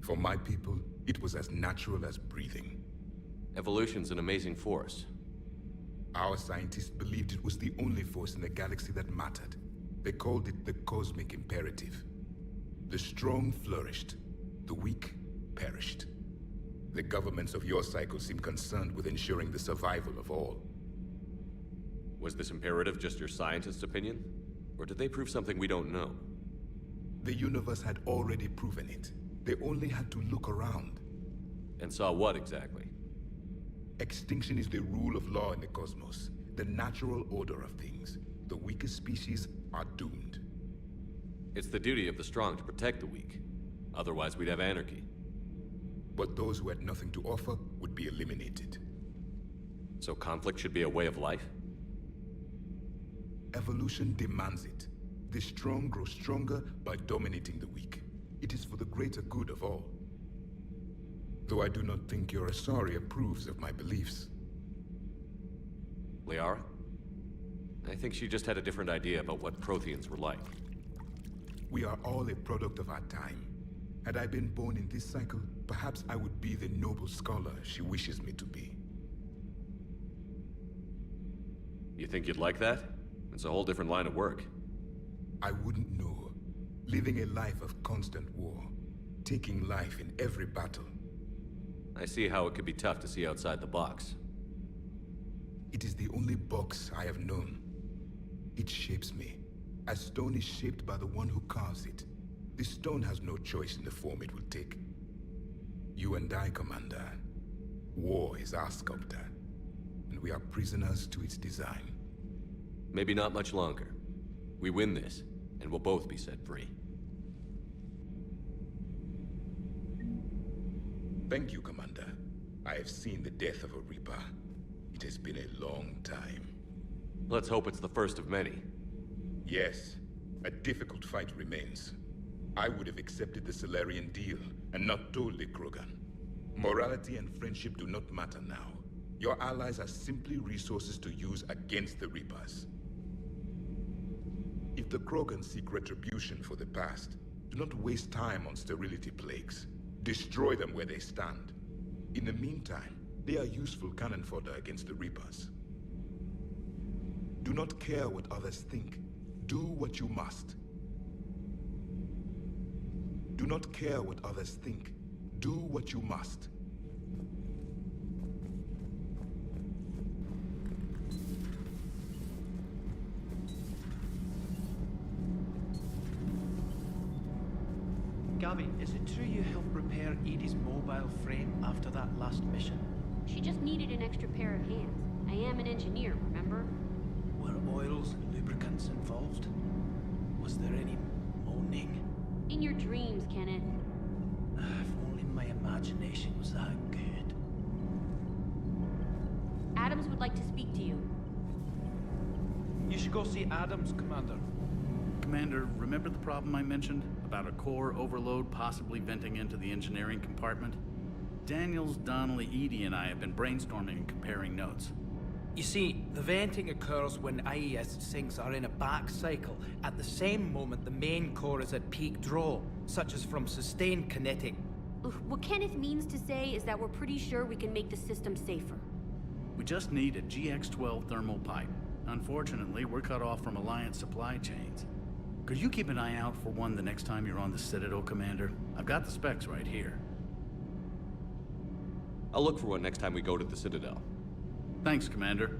For my people, it was as natural as breathing. Evolution's an amazing force. Our scientists believed it was the only force in the galaxy that mattered. They called it the cosmic imperative. The strong flourished, the weak perished. The governments of your cycle seem concerned with ensuring the survival of all. Was this imperative just your scientist's opinion? Or did they prove something we don't know? The universe had already proven it. They only had to look around. And saw what exactly? Extinction is the rule of law in the cosmos, the natural order of things. The weakest species are doomed. It's the duty of the strong to protect the weak. Otherwise, we'd have anarchy. But those who had nothing to offer would be eliminated. So conflict should be a way of life? Evolution demands it. The strong grow stronger by dominating the weak. It is for the greater good of all. Though I do not think your Asari approves of my beliefs. Liara? I think she just had a different idea about what Protheans were like. We are all a product of our time. Had I been born in this cycle, perhaps I would be the noble scholar she wishes me to be. You think you'd like that? It's a whole different line of work. I wouldn't know. Living a life of constant war. Taking life in every battle. I see how it could be tough to see outside the box. It is the only box I have known. It shapes me, as stone is shaped by the one who carves it. The stone has no choice in the form it will take. You and I, Commander. War is our sculptor, and we are prisoners to its design. Maybe not much longer. We win this, and we'll both be set free. Thank you, Commander. I have seen the death of a Reaper. It has been a long time. Let's hope it's the first of many. Yes, a difficult fight remains. I would have accepted the Solarian deal and not told the Krogan. Morality and friendship do not matter now. Your allies are simply resources to use against the Reapers. If the Krogan seek retribution for the past, do not waste time on sterility plagues. Destroy them where they stand. In the meantime, they are useful cannon fodder against the Reapers. Do not care what others think. Do what you must. Do not care what others think. Do what you must. Gabby, is it true you helped repair Edie's mobile frame after that last mission? She just needed an extra pair of hands. I am an engineer, remember? Were oils and lubricants involved? Was there any moaning? In your dreams, Kenneth. If only my imagination was that good. Adams would like to speak to you. You should go see Adams, Commander. Commander, remember the problem I mentioned? About a core overload possibly venting into the engineering compartment? Daniels, Donnelly, Edie, and I have been brainstorming and comparing notes. You see, the venting occurs when IES sinks are in a back cycle, at the same moment the main core is at peak draw, such as from sustained kinetic. What Kenneth means to say is that we're pretty sure we can make the system safer. We just need a GX-12 thermal pipe. Unfortunately, we're cut off from Alliance supply chains. Could you keep an eye out for one the next time you're on the Citadel, Commander? I've got the specs right here. I'll look for one next time we go to the Citadel. Thanks, Commander.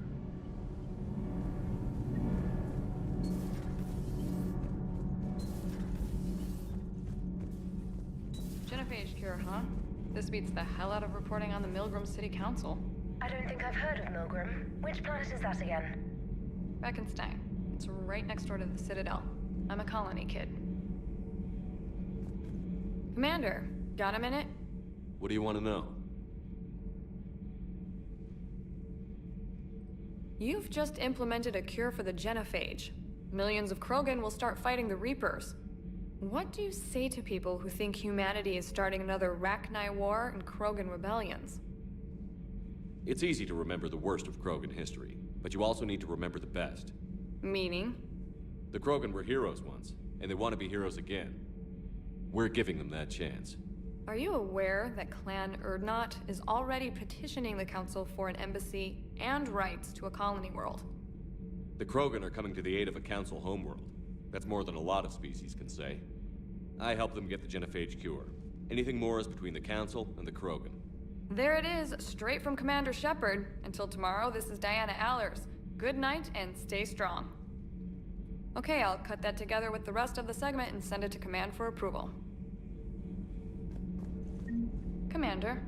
Genophage cure, huh? This beats the hell out of reporting on the Milgram City Council. I don't think I've heard of Milgram. Which planet is that again? Beckenstein. It's right next door to the Citadel. I'm a colony kid. Commander, got a minute? What do you want to know? You've just implemented a cure for the Genophage. Millions of Krogan will start fighting the Reapers. What do you say to people who think humanity is starting another Rachni War and Krogan rebellions? It's easy to remember the worst of Krogan history, but you also need to remember the best. Meaning? The Krogan were heroes once, and they want to be heroes again. We're giving them that chance. Are you aware that Clan Urdnot is already petitioning the Council for an embassy and rights to a colony world? The Krogan are coming to the aid of a Council homeworld. That's more than a lot of species can say. I helped them get the Genophage cure. Anything more is between the Council and the Krogan. There it is, straight from Commander Shepard. Until tomorrow, this is Diana Allers. Good night and stay strong. Okay, I'll cut that together with the rest of the segment and send it to Command for approval. Commander.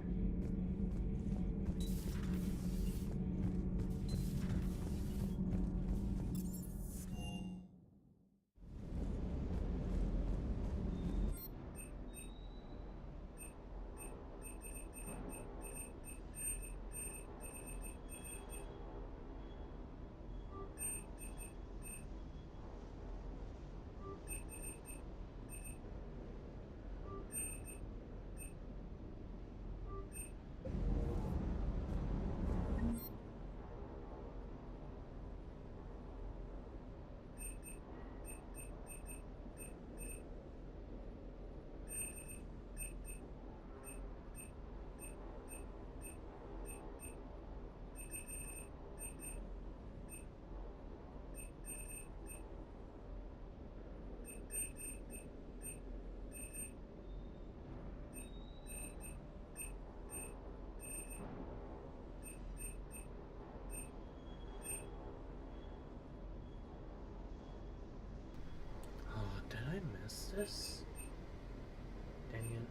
Did I miss this? Dang it.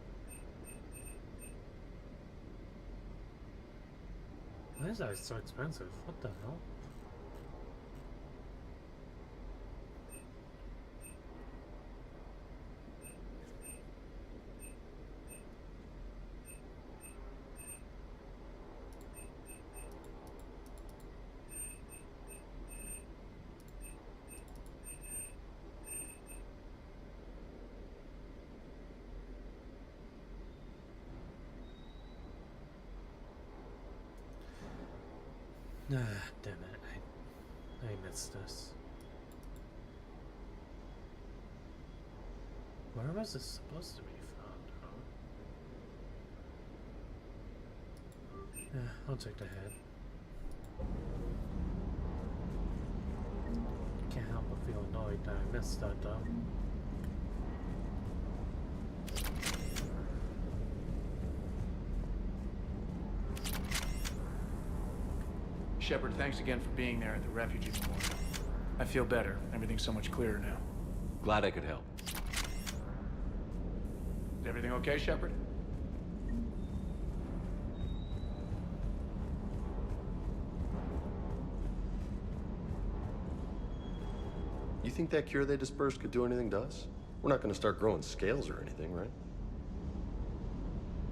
Why is that so expensive? What the hell? Ah, damn it. I missed this. Where was this supposed to be found, huh? Yeah, I'll take the head. Can't help but feel annoyed that I missed that, though. Shepard, thanks again for being there at the refugee memorial. I feel better. Everything's so much clearer now. Glad I could help. Is everything okay, Shepard? You think that cure they dispersed could do anything to us? We're not going to start growing scales or anything, right?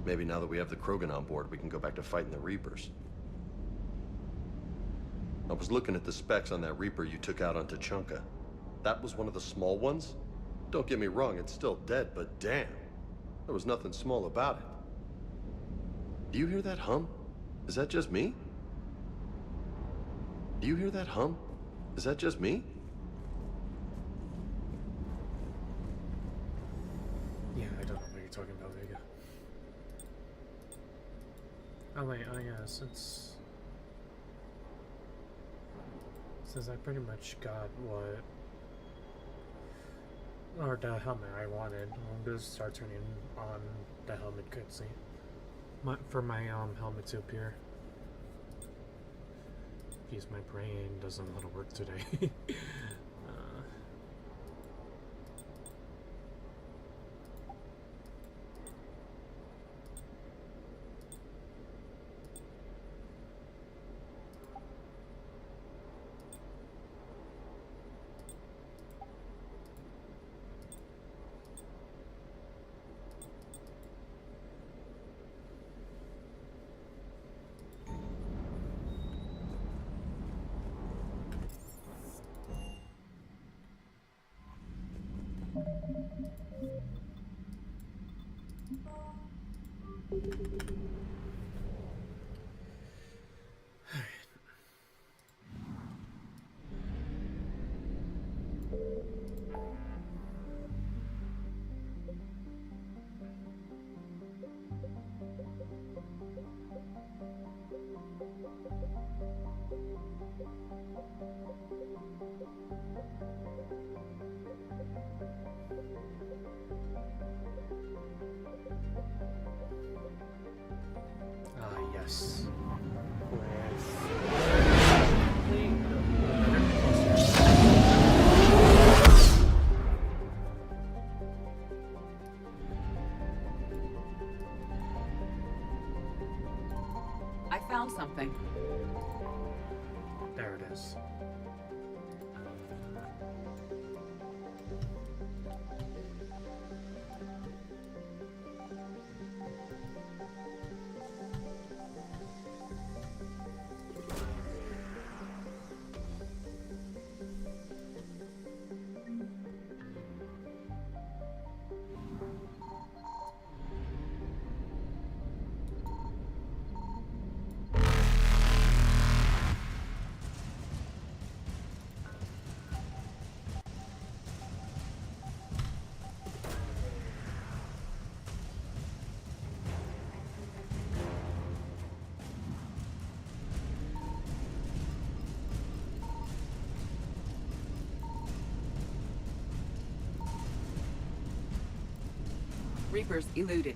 Maybe now that we have the Krogan on board, we can go back to fighting the Reapers. I was looking at the specs on that Reaper you took out on Tuchanka. That was one of the small ones? Don't get me wrong, it's still dead, but damn. There was nothing small about it. Do you hear that hum? Is that just me? Do you hear that hum? Is that just me? Yeah, I don't know what you're talking about, Vega. Oh wait, oh yeah, since I pretty much got what, or the helmet I wanted, I'm gonna start turning on the helmet cutscene. For my helmet to appear. Jeez, my brain doesn't want to work today. Ah, yes. I found something. There it is. Reapers eluded.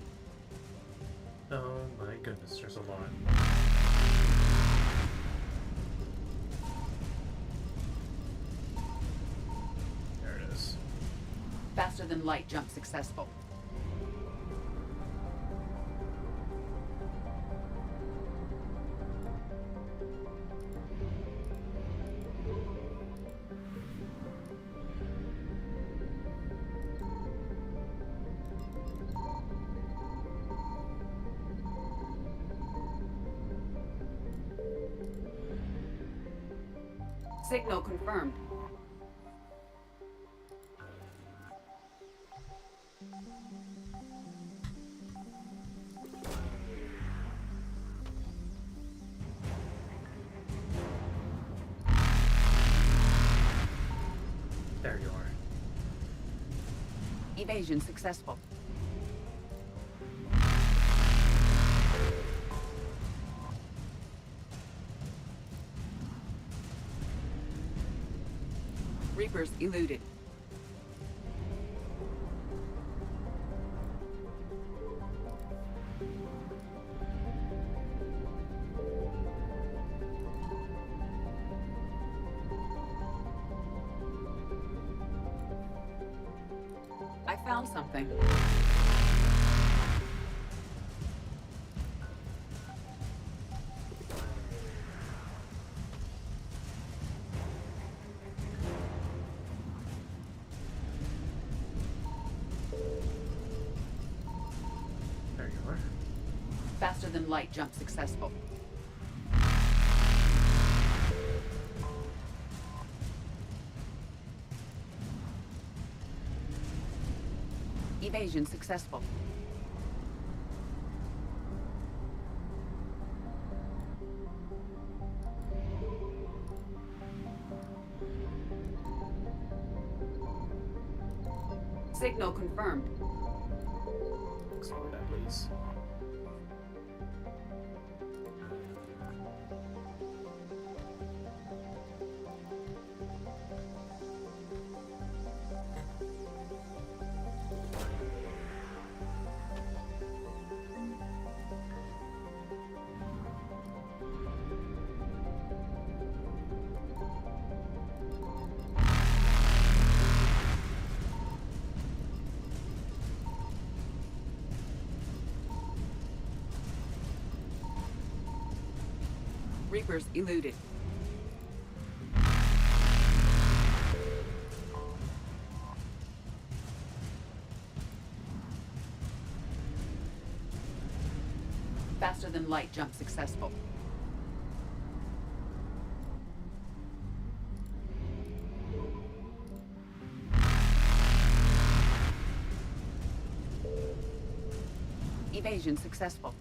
Oh my goodness, there's a lot. There it is. Faster than light jump successful. Signal confirmed. There you are. Evasion successful. Reapers eluded. I found something. There you are. Faster than light jump successful. Evasion successful. Signal confirmed. Explore that, please. Reapers eluded. Faster than light jump successful. Evasion successful.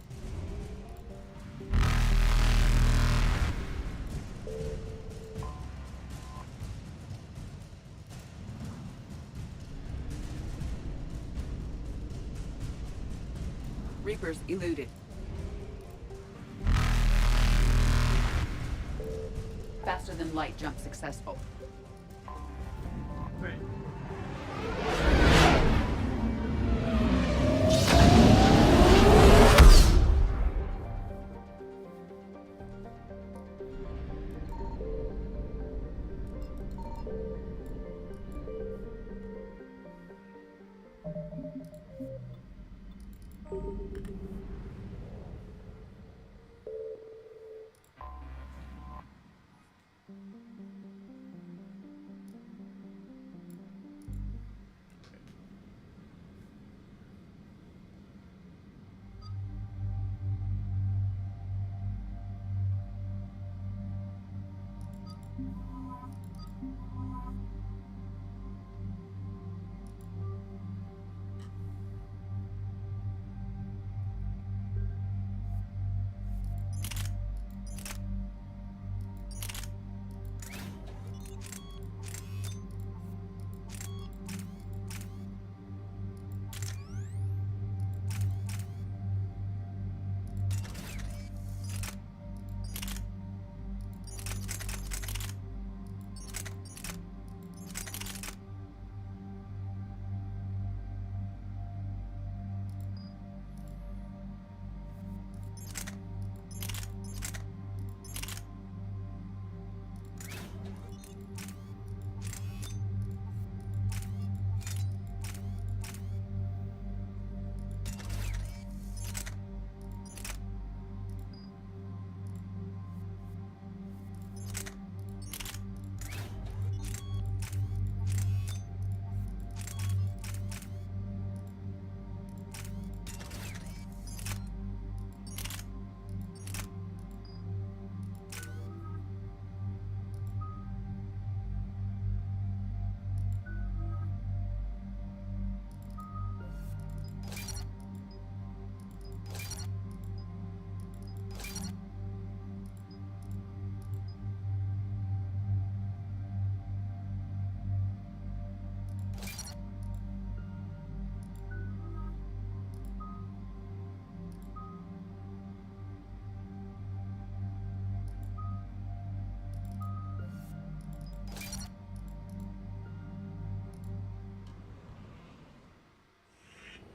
Reapers eluded. Faster than light jump successful. Great.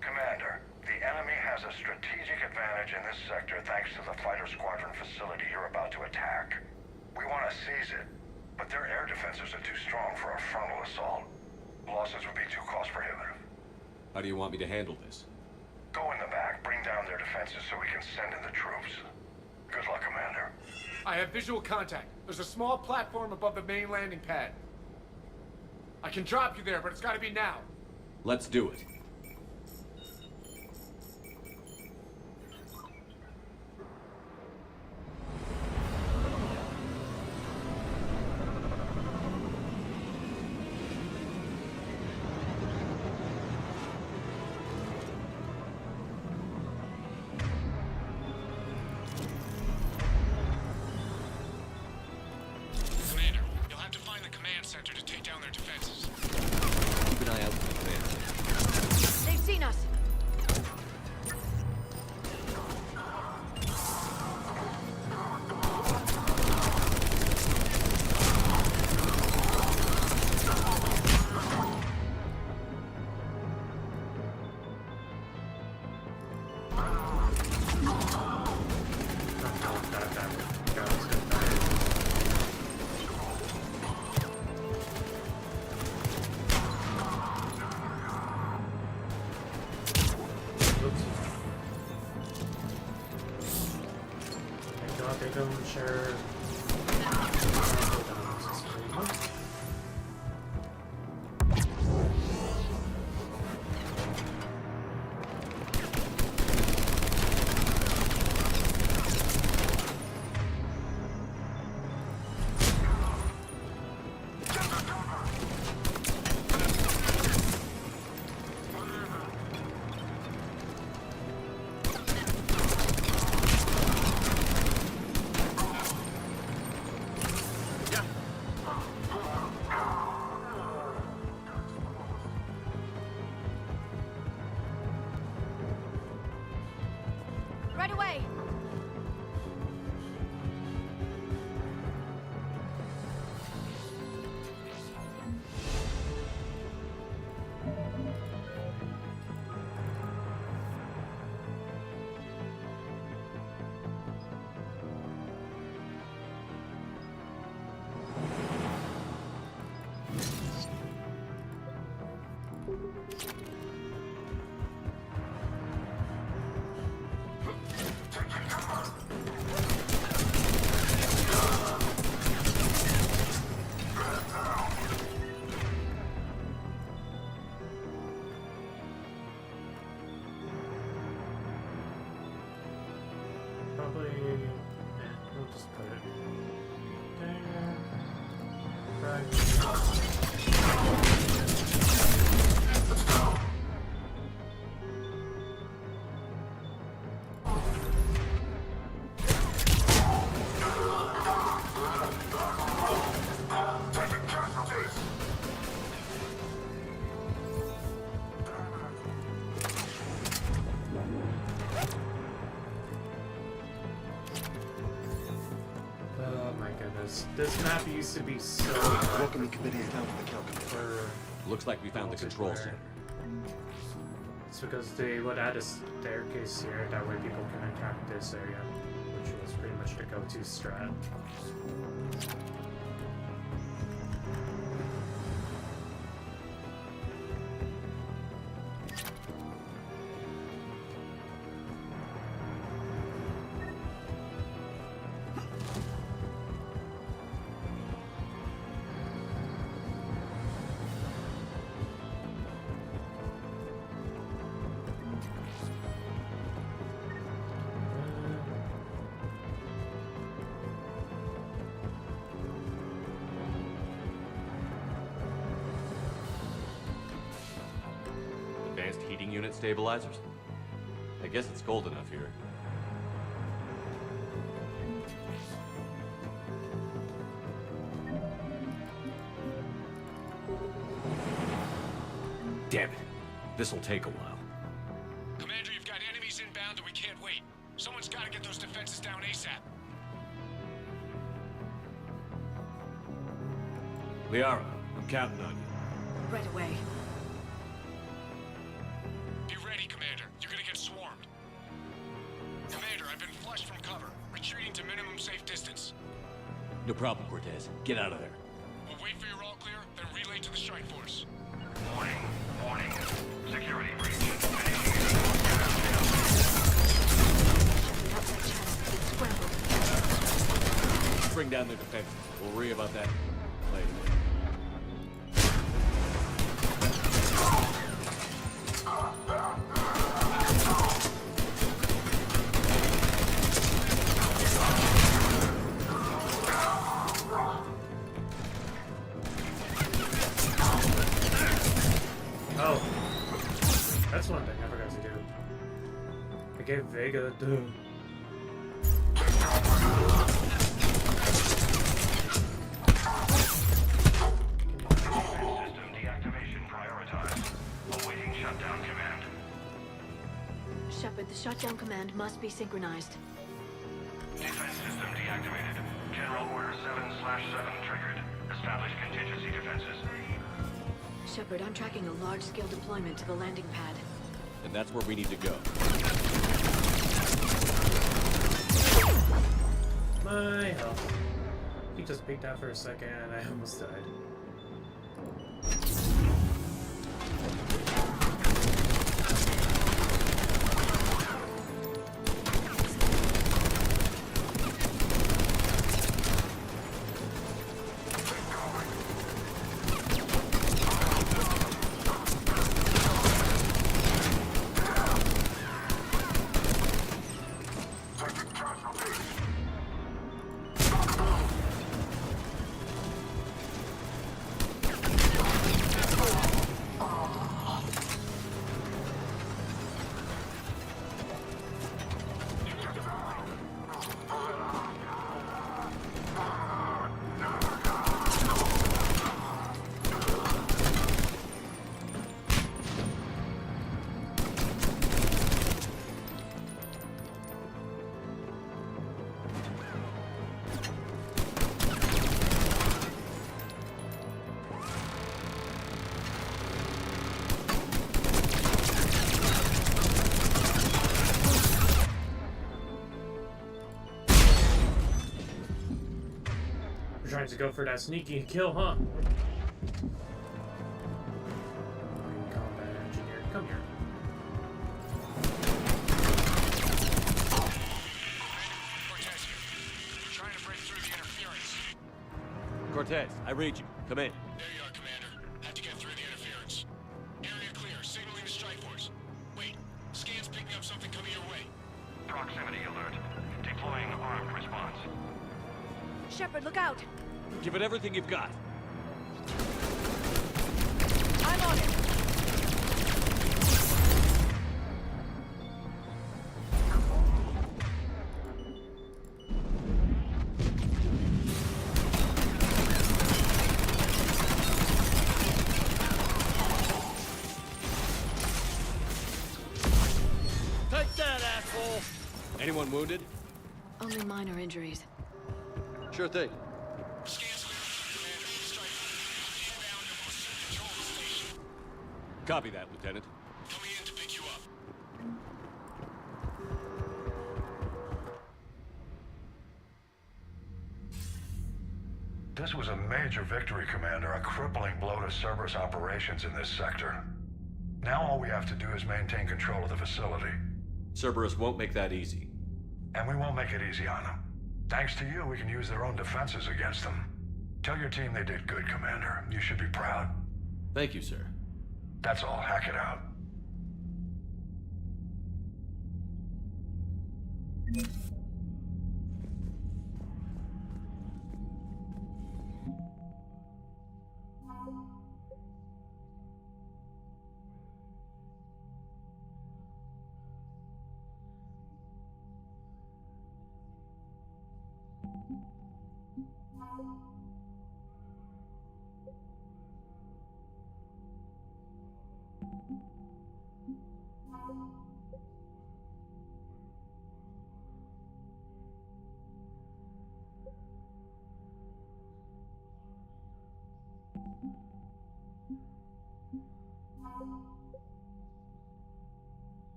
Commander, the enemy has a strategic advantage in this sector thanks to the fighter squadron facility you're about to attack. We want to seize it, but their air defenses are too strong for a frontal assault. Losses would be too cost prohibitive. How do you want me to handle this? Go in the back, bring down their defenses so we can send in the troops. Good luck, Commander. I have visual contact. There's a small platform above the main landing pad. I can drop you there, but it's gotta be now. Let's do it. Commander, you'll have to find the command center to take down their defenses. Keep an eye out for the command center. This map used to be so Welcome to committee account of the calculator. Looks like we found the control center. It's because they would add a staircase here, that way people can attack this area, which was pretty much the go-to strat. Advanced heating unit stabilizers? I guess it's cold enough here. Damn it. This'll take a while. Commander, you've got enemies inbound and we can't wait. Someone's got to get those defenses down ASAP. Liara, I'm counting on you. Right away. Be ready, Commander. You're gonna get swarmed. Commander, I've been flushed from cover. Retreating to minimum safe distance. No problem, Cortez. Get out of there. We'll wait for your all clear, then relay to the strike force. Warning. Security breach. Bring down their defenses. We'll worry about that later. Oh, that's one thing I forgot to do. I gave Vega the... System deactivation prioritized. Awaiting shutdown command. Shepard, the shutdown command must be synchronized. Defense system deactivated. General Order 7/7 triggered. Establish contingency defenses. Shepard, I'm tracking a large-scale deployment to the landing pad. And that's where we need to go. My health. He just peeked out for a second and I almost died. Trying to go for that sneaky kill, huh? Combat engineer, come here. Cortez here. We're trying to break through the interference. Cortez, I read you. Come in. There you are, Commander. Had to get through the interference. Area clear. Signaling the strike force. Wait. Scan's picking up something coming your way. Proximity alert. Deploying armed response. Shepard, look out! Give it everything you've got. I'm on it! Take that, asshole! Anyone wounded? Only minor injuries. Sure thing. Copy that, Lieutenant. This was a major victory, Commander. A crippling blow to Cerberus operations in this sector. Now all we have to do is maintain control of the facility. Cerberus won't make that easy. And we won't make it easy on them. Thanks to you, we can use their own defenses against them. Tell your team they did good, Commander. You should be proud. Thank you, sir. That's all. Hack it out.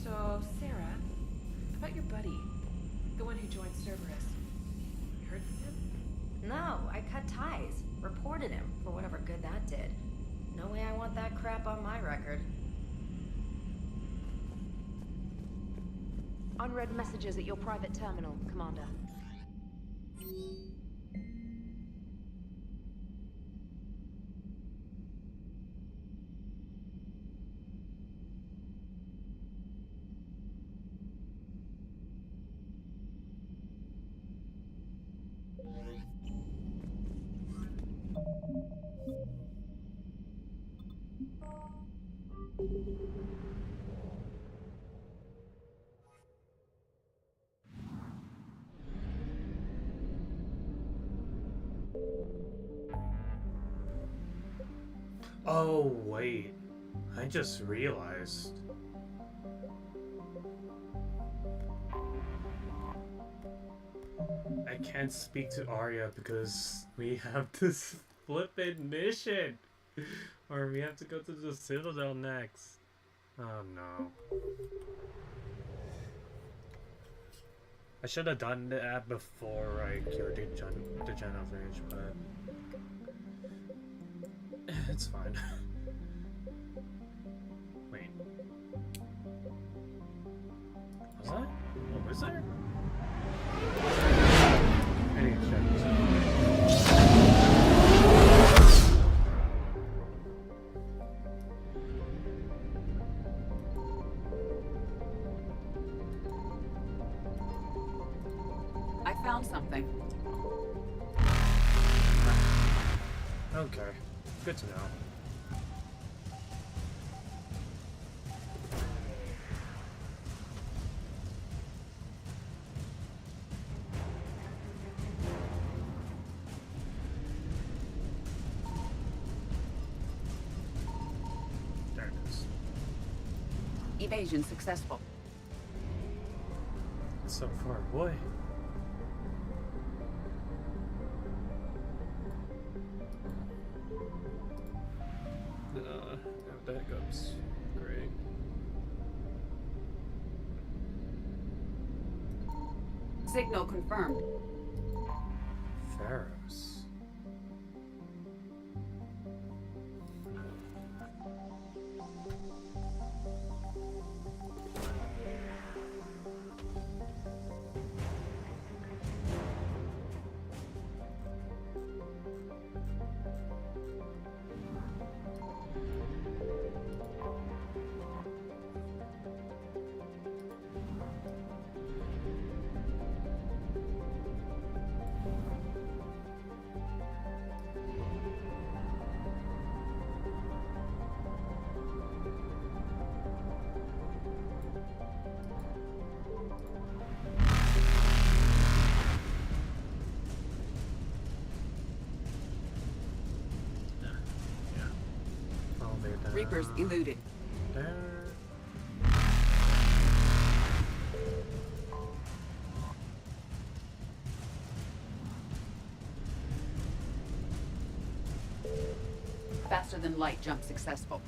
So, Sarah, about your buddy, the one who joined Cerberus. You heard from him? No, I cut ties. Reported him for whatever good that did. No way I want that crap on my record. Unread messages at your private terminal, Commander. Oh, wait. I just realized. I can't speak to Arya because we have this flippin' mission. Or we have to go to the Citadel next. Oh no. I should have done that before I cured the Genophage, but it's fine. Wait. Was that? What was there? I need to check this out. I found something. Okay. Good to know. There it is. Evasion successful. It's so far away. No backups. Great. Signal confirmed. Pharaohs. Reapers eluded. There. Faster than light jump successful.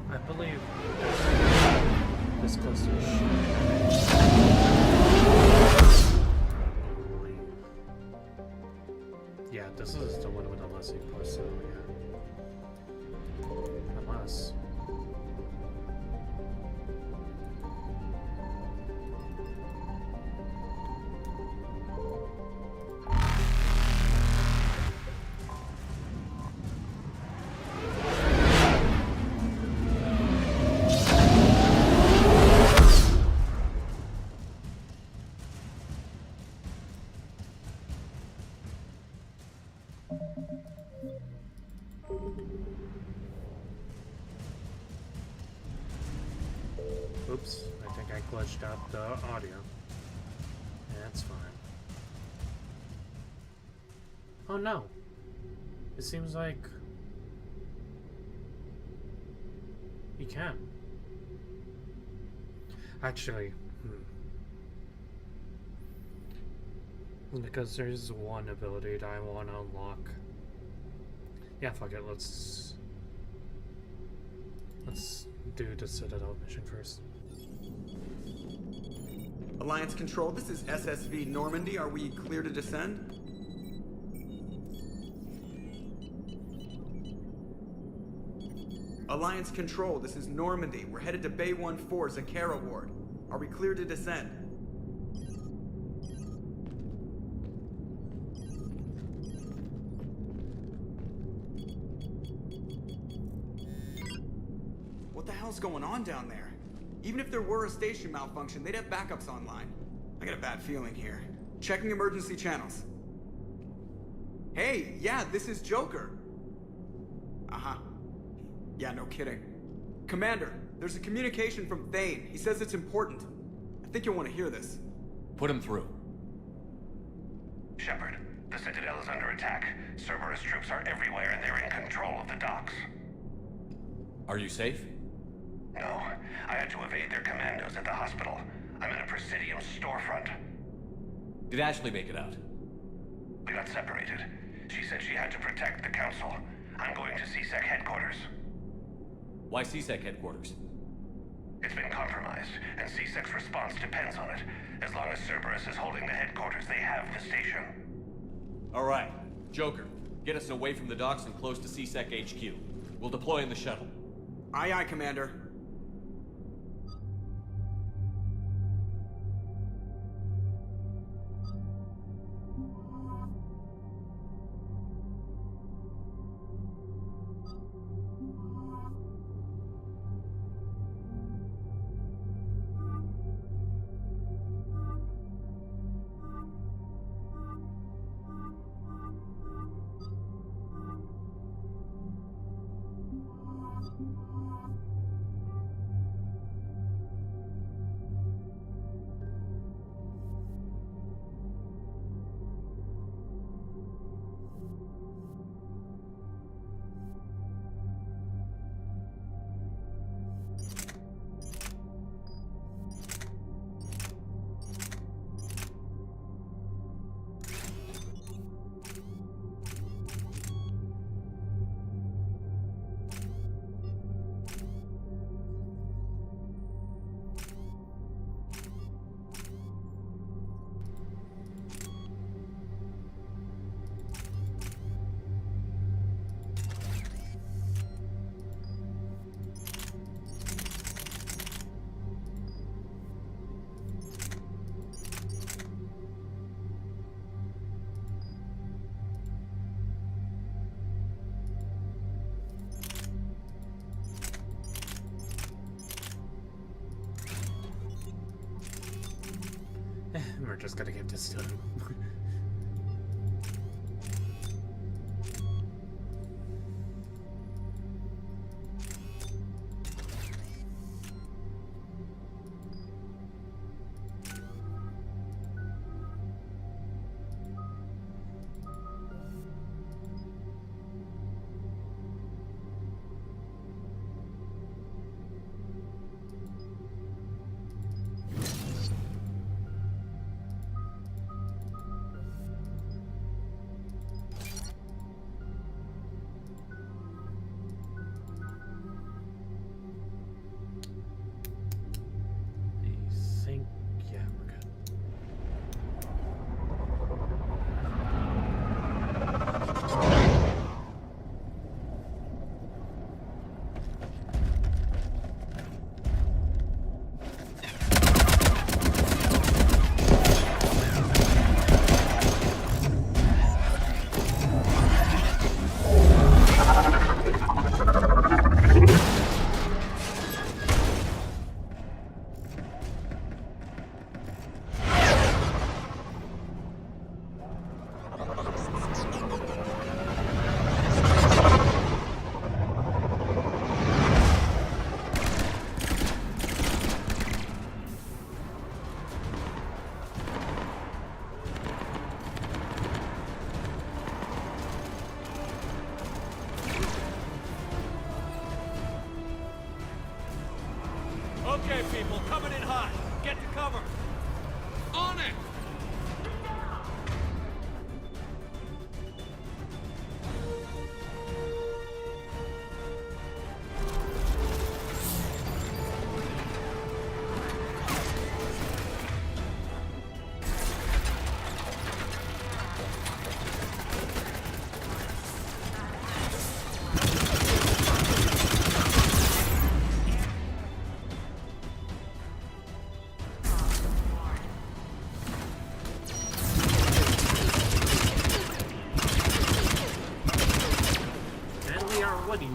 I believe this close to yeah, this is the one with the Leslie plus, so yeah. Unless. Oops, I think I glitched out the audio. That's fine. Oh no. It seems like you can. Actually, because there's one ability that I want to unlock. Yeah, fuck it, let's do the Citadel mission first. Alliance Control, this is SSV Normandy. Are we clear to descend? Alliance Control, this is Normandy. We're headed to Bay 1-4, Zakara Ward. Are we clear to descend? What the hell's going on down there? Even if there were a station malfunction, they'd have backups online. I got a bad feeling here. Checking emergency channels. Hey, yeah, this is Joker. Uh-huh. Yeah, no kidding. Commander, there's a communication from Thane. He says it's important. I think you'll want to hear this. Put him through. Shepard, the Citadel is under attack. Cerberus troops are everywhere and they're in control of the docks. Are you safe? No, I had to evade their commandos at the hospital. I'm in a Presidium storefront. Did Ashley make it out? We got separated. She said she had to protect the Council. I'm going to CSEC headquarters. Why CSEC headquarters? It's been compromised, and CSEC's response depends on it. As long as Cerberus is holding the headquarters, they have the station. Alright, Joker, get us away from the docks and close to CSEC HQ. We'll deploy in the shuttle. Aye, aye, Commander. We're just gonna give this to him.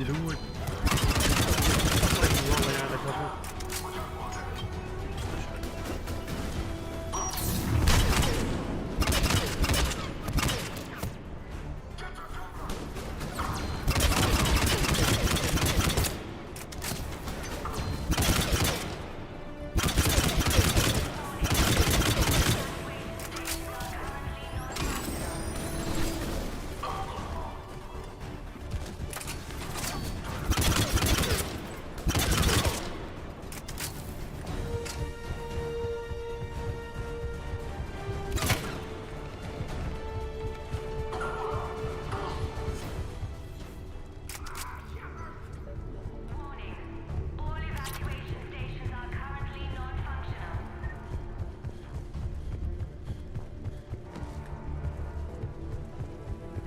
you doing? Like rolling out a couple.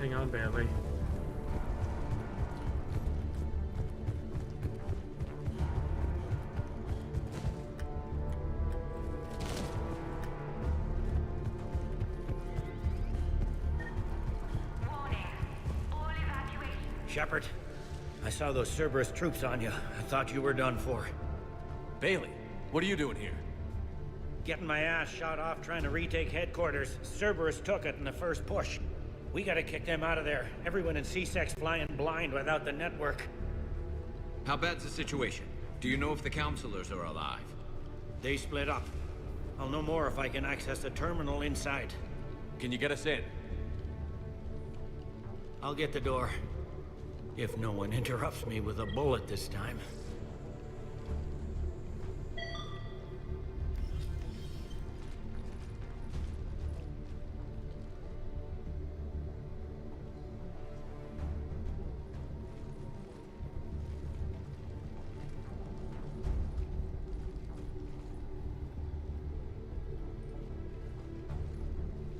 Hang on, Bailey. Shepard, I saw those Cerberus troops on you. I thought you were done for. Bailey, what are you doing here? Getting my ass shot off trying to retake headquarters. Cerberus took it in the first push. We gotta kick them out of there. Everyone in C-Sec's flying blind without the network. How bad's the situation? Do you know if the counselors are alive? They split up. I'll know more if I can access the terminal inside. Can you get us in? I'll get the door. If no one interrupts me with a bullet this time.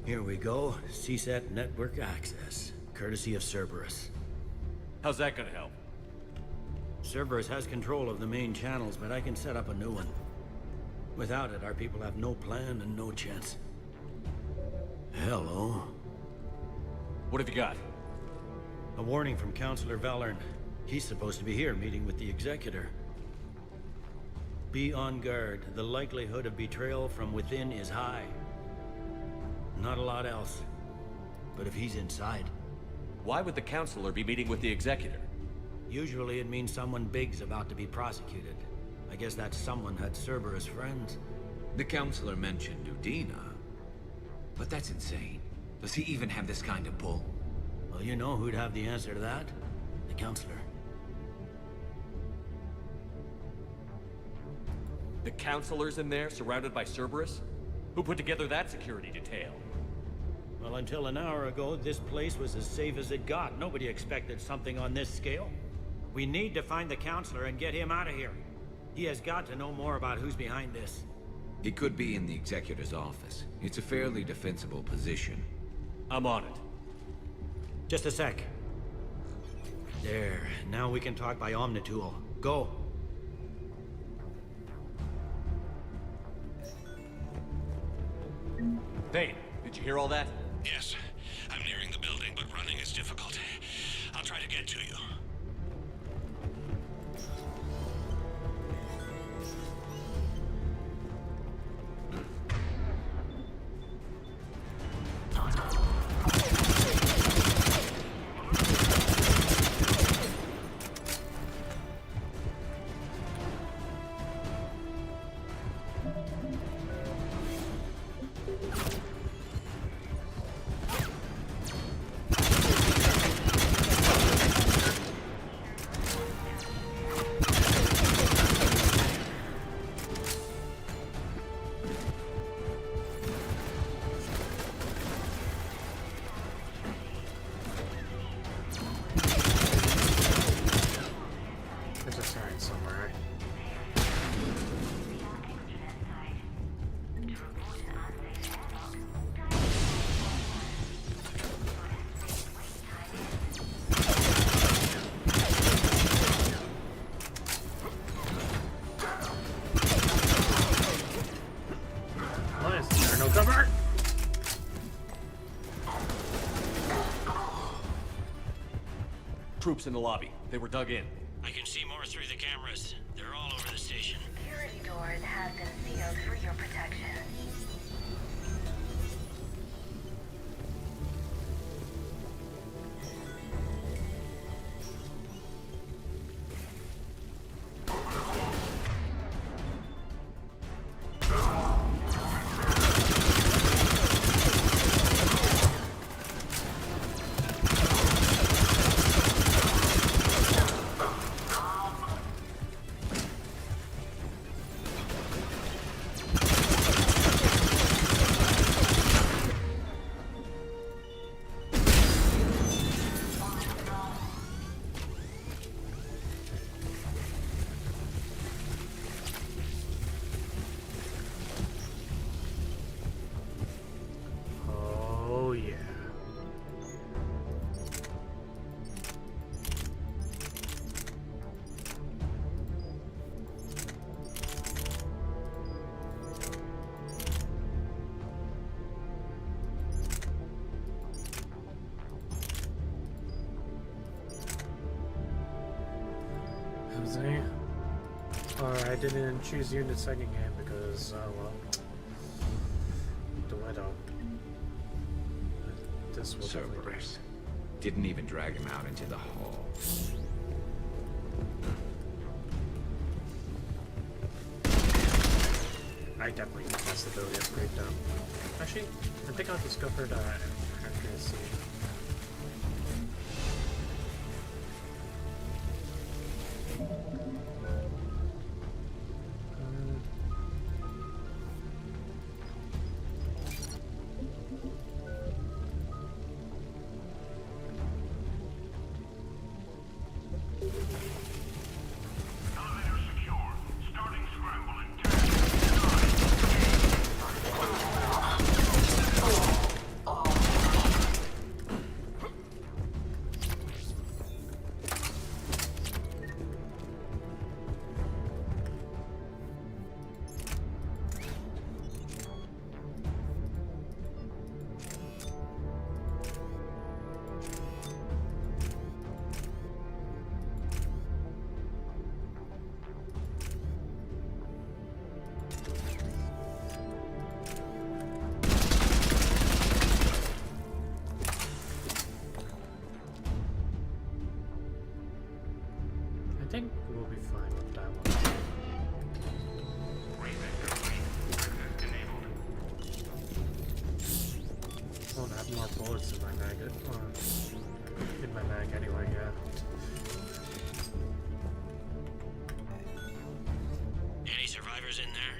Here we go. CSAT network access, courtesy of Cerberus. How's that gonna help? Cerberus has control of the main channels, but I can set up a new one. Without it, our people have no plan and no chance. Hello. What have you got? A warning from Counselor Valern. He's supposed to be here meeting with the Executor. Be on guard. The likelihood of betrayal from within is high. Not a lot else. But if he's inside... Why would the Counselor be meeting with the Executor? Usually it means someone big's about to be prosecuted. I guess that someone had Cerberus friends. The Counselor mentioned Udina. But that's insane. Does he even have this kind of pull? Well, you know who'd have the answer to that? The Counselor. The Counselor's in there, surrounded by Cerberus? Who put together that security detail? Well, until an hour ago, this place was as safe as it got. Nobody expected something on this scale. We need to find the Counselor and get him out of here. He has got to know more about who's behind this. He could be in the Executor's office. It's a fairly defensible position. I'm on it. Just a sec. There. Now we can talk by Omnitool. Go. Thane, did you hear all that? Yes. I'm nearing the building, but running is difficult. I'll try to get to you. Troops in the lobby. They were dug in. I can see more through the cameras. They're all over the station. Security doors have been sealed for your protection. Oh yeah. See? Or I didn't choose you in the second game because, well, the weather. This will definitely do. Cerberus. Didn't even drag him out into the hall. I definitely need this ability upgrade though. Actually, I think I discovered accuracy. I think we'll be fine with that one. I don't have more bullets in my mag. In my mag anyway, yeah. Any survivors in there?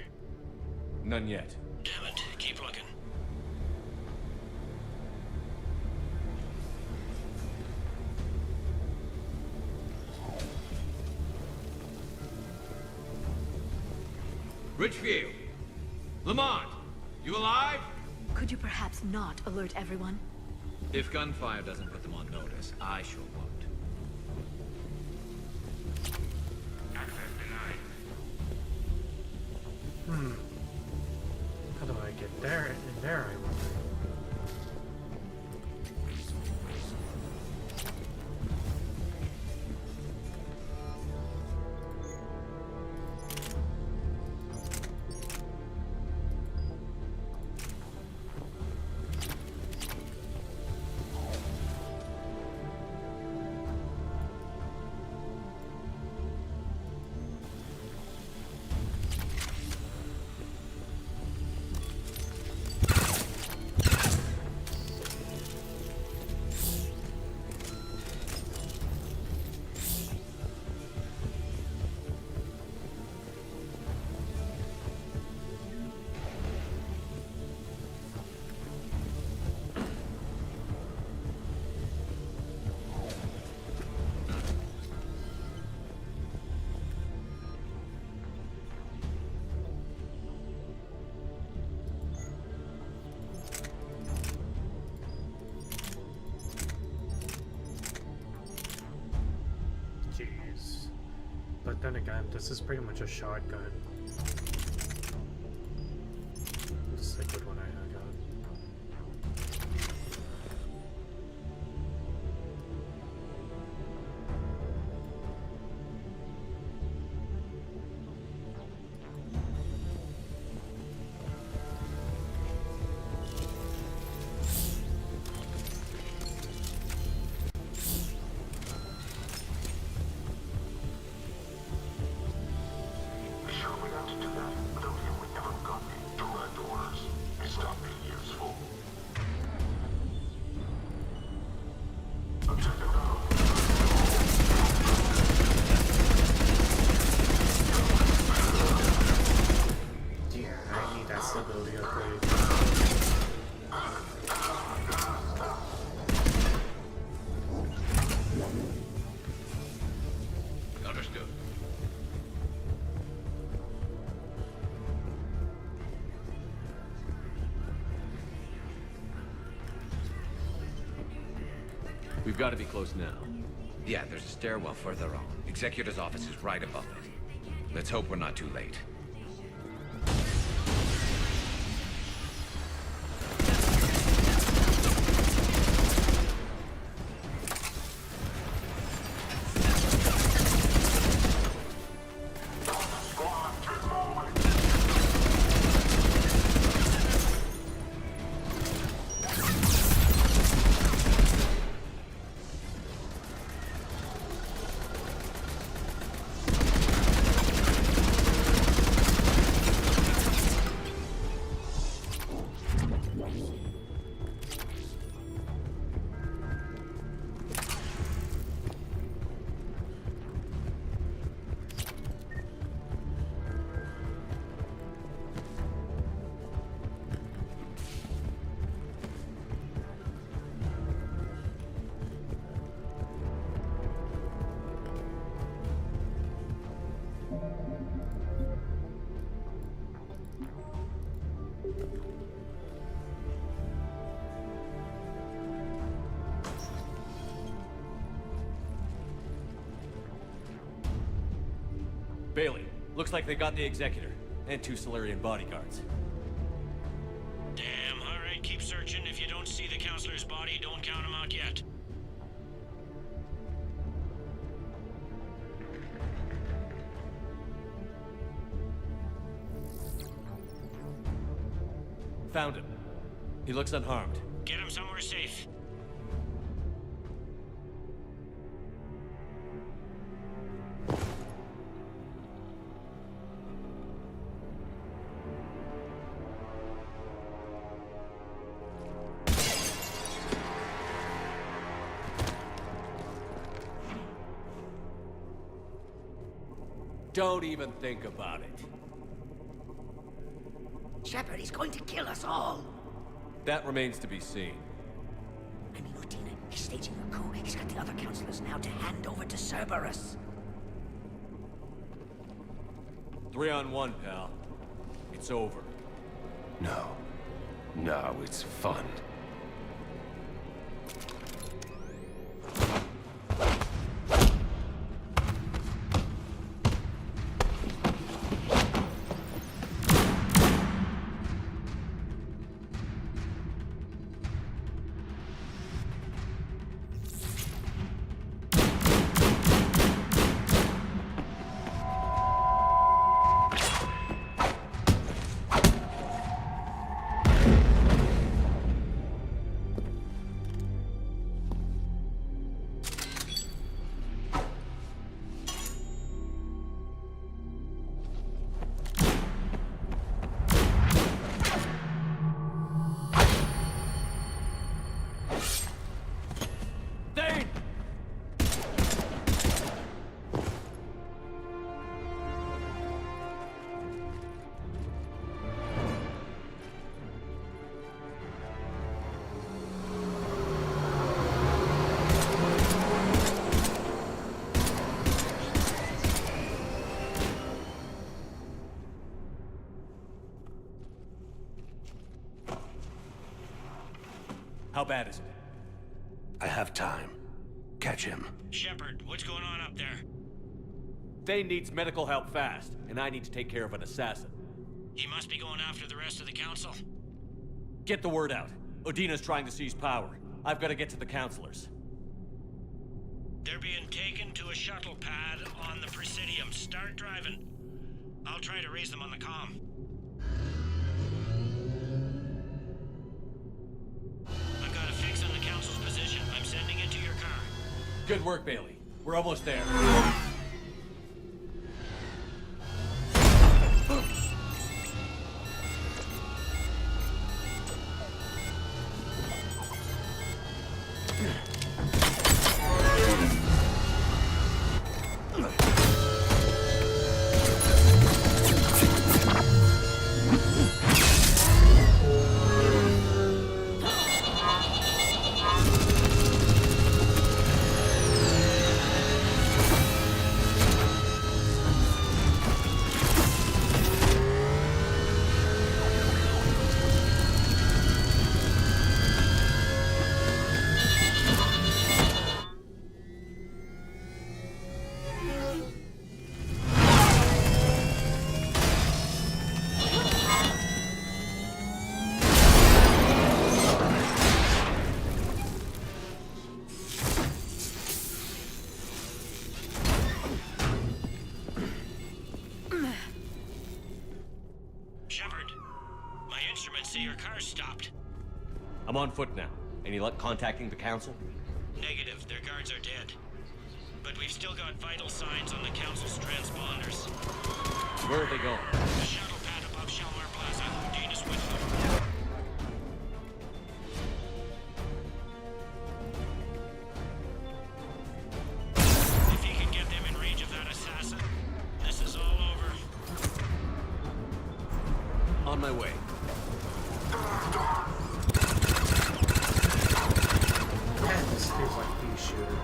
None yet. Damn it. Keep looking. Richfield! Lamont! You alive? Could you perhaps not alert everyone? If gunfire doesn't put them on notice, I sure won't. How do I get there? In there, I wonder. But then again, this is pretty much a shotgun. It's a good one I got. We've got to be close now. Yeah, there's a stairwell further on. Executor's office is right above it. Let's hope we're not too late. Bailey, looks like they got the Executor, and 2 Solarian bodyguards. Damn, alright, keep searching. If you don't see the counselor's body, don't count him out yet. Found him. He looks unharmed. Get him somewhere safe. Don't even think about it. Shepard, he's going to kill us all. That remains to be seen. I mean, Udina, he's staging a coup. He's got the other counselors now to hand over to Cerberus. 3-on-1, pal. It's over. No. No, it's fun. How bad is it? I have time. Catch him. Shepard, what's going on up there? Thane needs medical help fast, and I need to take care of an assassin. He must be going after the rest of the council. Get the word out. Udina's trying to seize power. I've got to get to the counselors. They're being taken to a shuttle pad on the Presidium. Start driving. I'll try to raise them on the comm. I've got a fix on the council's position. I'm sending it to your car. Good work, Bailey. We're almost there. cars stopped. I'm on foot now. Any luck contacting the council? Negative. Their guards are dead. But we've still got vital signs on the council's transponders. Where are they going? The shuttle pad above Shalmar Plaza. Udina's with them. If he can get them in range of that assassin, this is all over. On my way. Man, this feels like a shooter.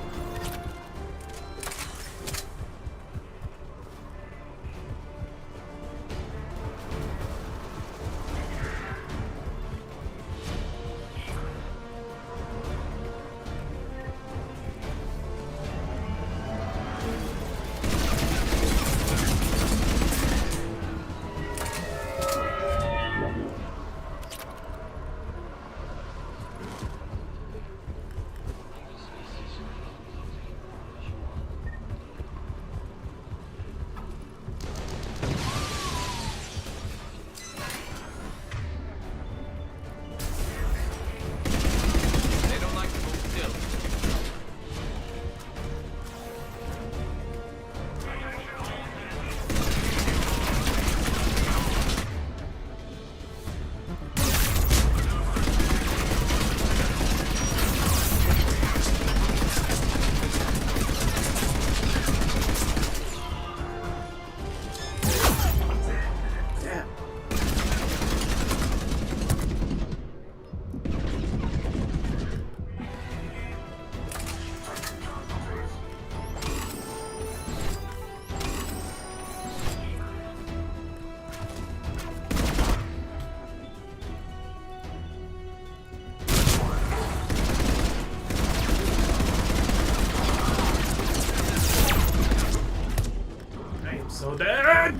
So dead!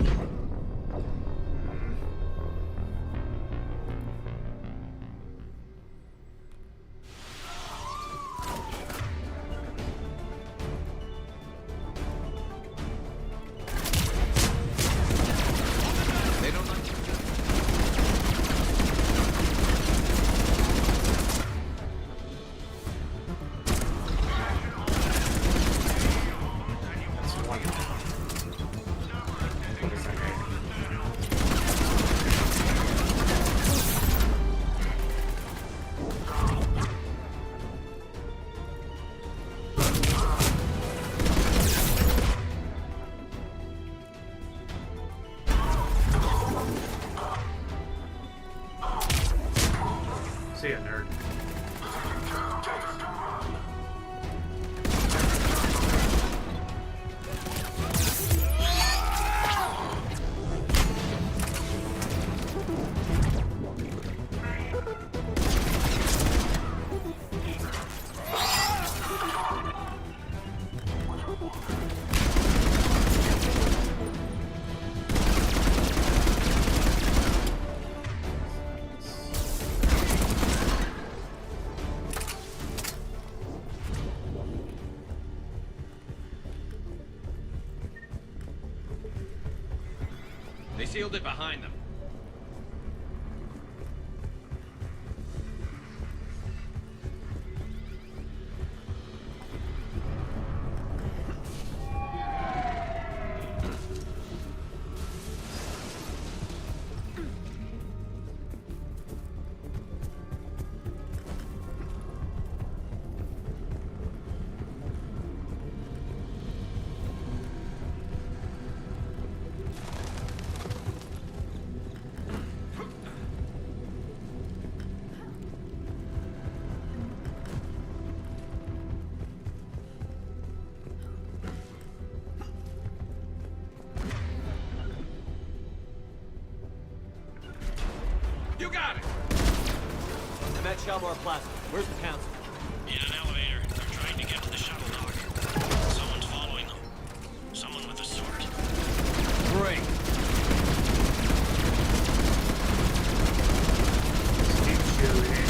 See ya, nerd. They sealed it behind them. You got it! I'm at Shalmar Plaza. Where's the council? In an elevator. They're trying to get to the shuttle dock. Someone's following them. Someone with a sword. Great. Keep shooting.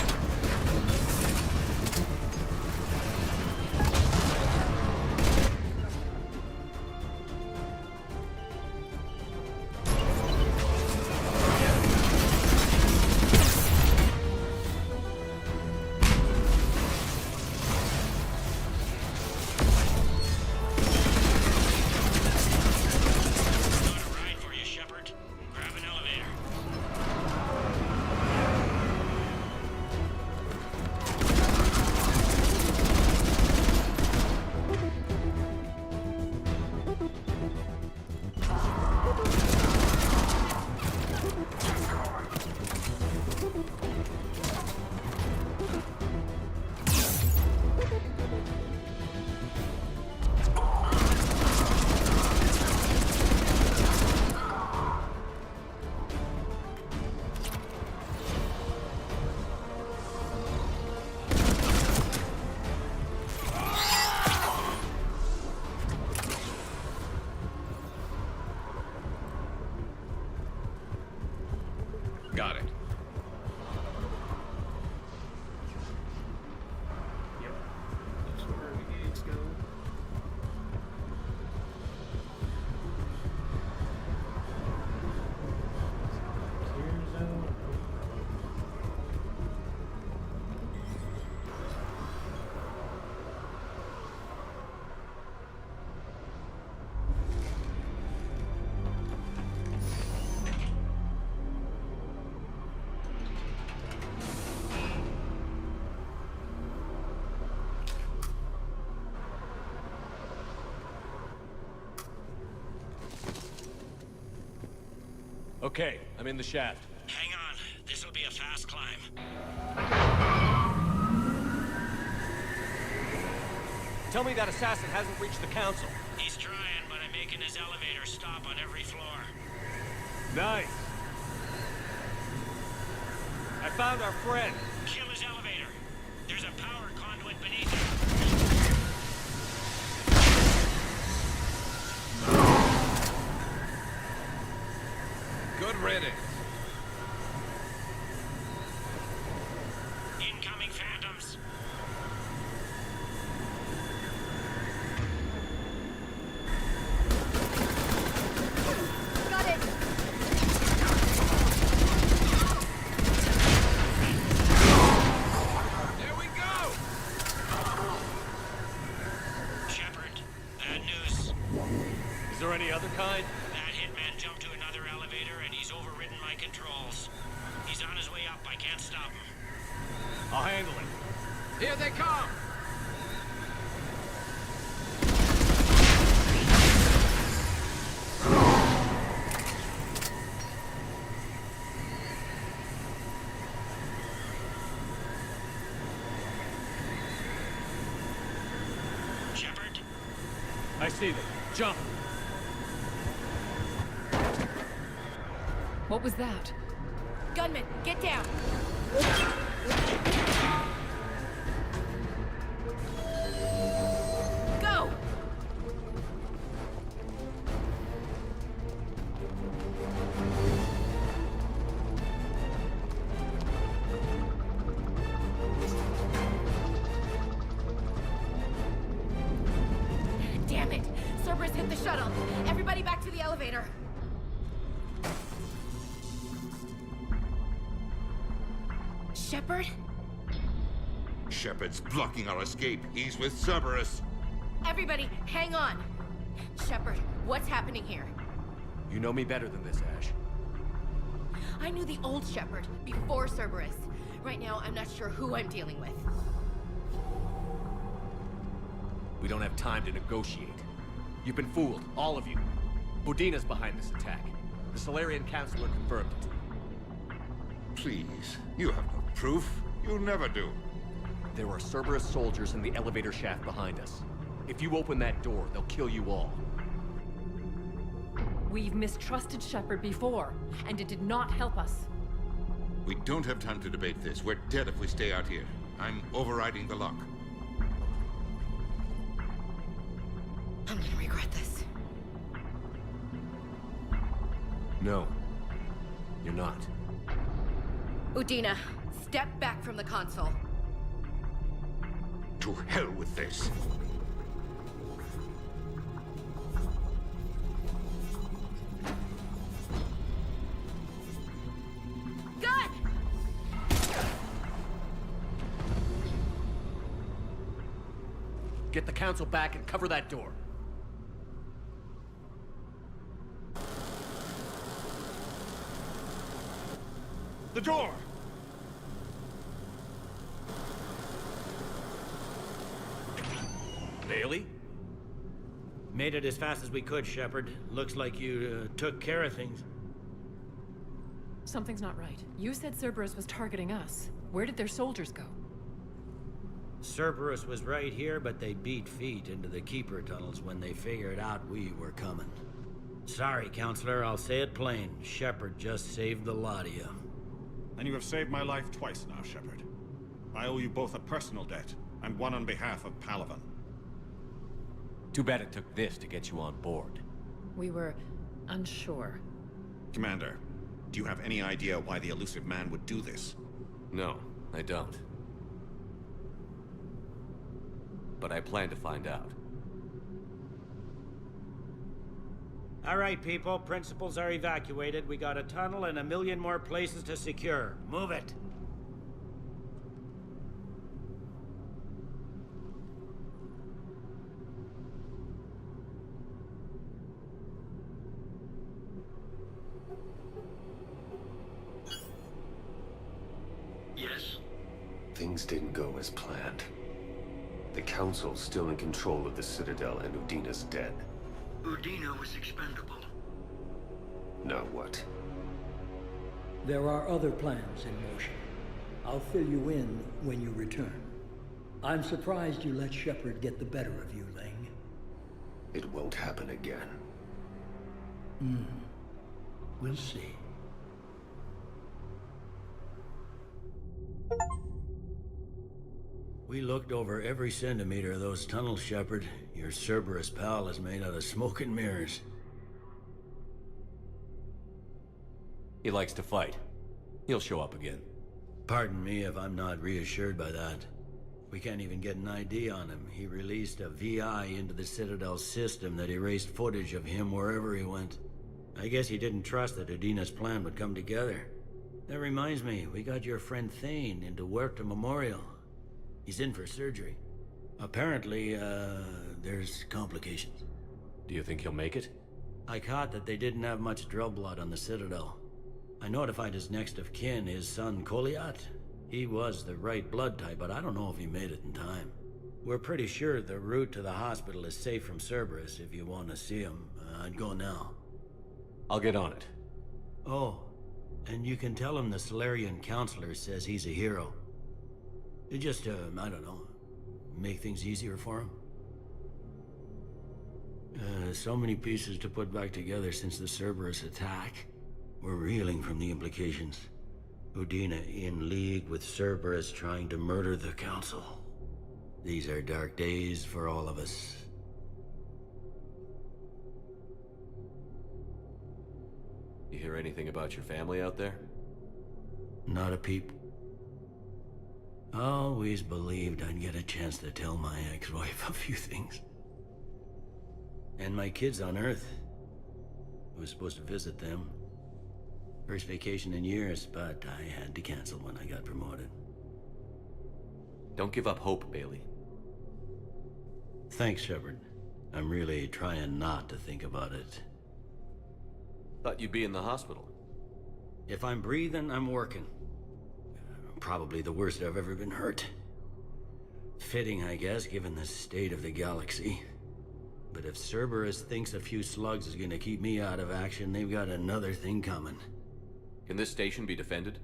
Okay, I'm in the shaft. Hang on. This'll be a fast climb. Tell me that assassin hasn't reached the council. He's trying, but I'm making his elevator stop on every floor. Nice. I found our friend. Kill his elevator. There's a power conduit beneath it. Good riddance. Incoming phantoms. Got it! There we go! Shepard, bad news. Is there any other kind? That hitman jumped to another elevator and he's overridden my controls. He's on his way up. I can't stop him. I'll handle it. Here they come! Shepard? I see them. Jump! What was that? Gunman, get down! Go! Damn it! Cerberus hit the shuttle! Everybody back to the elevator! Shepard? Shepard's blocking our escape. He's with Cerberus. Everybody, hang on! Shepard, what's happening here? You know me better than this, Ash. I knew the old Shepard before Cerberus. Right now, I'm not sure who I'm dealing with. We don't have time to negotiate. You've been fooled, all of you. Udina's behind this attack. The Solarian Councilor confirmed it. Please, you have no proof. You never do. There are Cerberus soldiers in the elevator shaft behind us. If you open that door, they'll kill you all. We've mistrusted Shepard before, and it did not help us. We don't have time to debate this. We're dead if we stay out here. I'm overriding the lock. I'm gonna regret this. No. You're not. Udina, step back from the console. To hell with this. Gun! Get the council back and cover that door. The door! Bailey? Made it as fast as we could, Shepard. Looks like you took care of things. Something's not right. You said Cerberus was targeting us. Where did their soldiers go? Cerberus was right here, but they beat feet into the Keeper tunnels when they figured out we were coming. Sorry, Counselor, I'll say it plain. Shepard just saved the lot of you. And you have saved my life twice now, Shepard. I owe you both a personal debt, and one on behalf of Palaven. Too bad it took this to get you on board. We were unsure. Commander, do you have any idea why the elusive man would do this? No, I don't. But I plan to find out. All right, people. Principals are evacuated. We got a tunnel and 1 million more places to secure. Move it. Yes? Things didn't go as planned. The Council's still in control of the Citadel and Udina's dead. Udina was expendable. Now what? There are other plans in motion. I'll fill you in when you return. I'm surprised you let Shepard get the better of you, Ling. It won't happen again. We'll see. We looked over every centimeter of those tunnels, Shepard. Your Cerberus pal is made out of smoke and mirrors. He likes to fight. He'll show up again. Pardon me if I'm not reassured by that. We can't even get an ID on him. He released a VI into the Citadel system that erased footage of him wherever he went. I guess he didn't trust that Udina's plan would come together. That reminds me, we got your friend Thane into Huerta Memorial. He's in for surgery. Apparently, there's complications. Do you think he'll make it? I caught that they didn't have much drill blood on the Citadel. I notified his next of kin, his son Koliat. He was the right blood type, but I don't know if he made it in time. We're pretty sure the route to the hospital is safe from Cerberus. If you want to see him, I'd go now. I'll get on it. Oh, and you can tell him the Solarian counselor says he's a hero. It just, I don't know, make things easier for him. So many pieces to put back together since the Cerberus attack. We're reeling from the implications. Udina in league with Cerberus trying to murder the Council. These are dark days for all of us. You hear anything about your family out there? Not a peep. Always believed I'd get a chance to tell my ex-wife a few things. And my kids on Earth. I was supposed to visit them. First vacation in years, but I had to cancel when I got promoted. Don't give up hope, Bailey. Thanks, Shepard. I'm really trying not to think about it. Thought you'd be in the hospital. If I'm breathing, I'm working. Probably the worst I've ever been hurt. Fitting, I guess, given the state of the galaxy. But if Cerberus thinks a few slugs is gonna keep me out of action, they've got another thing coming. Can this station be defended?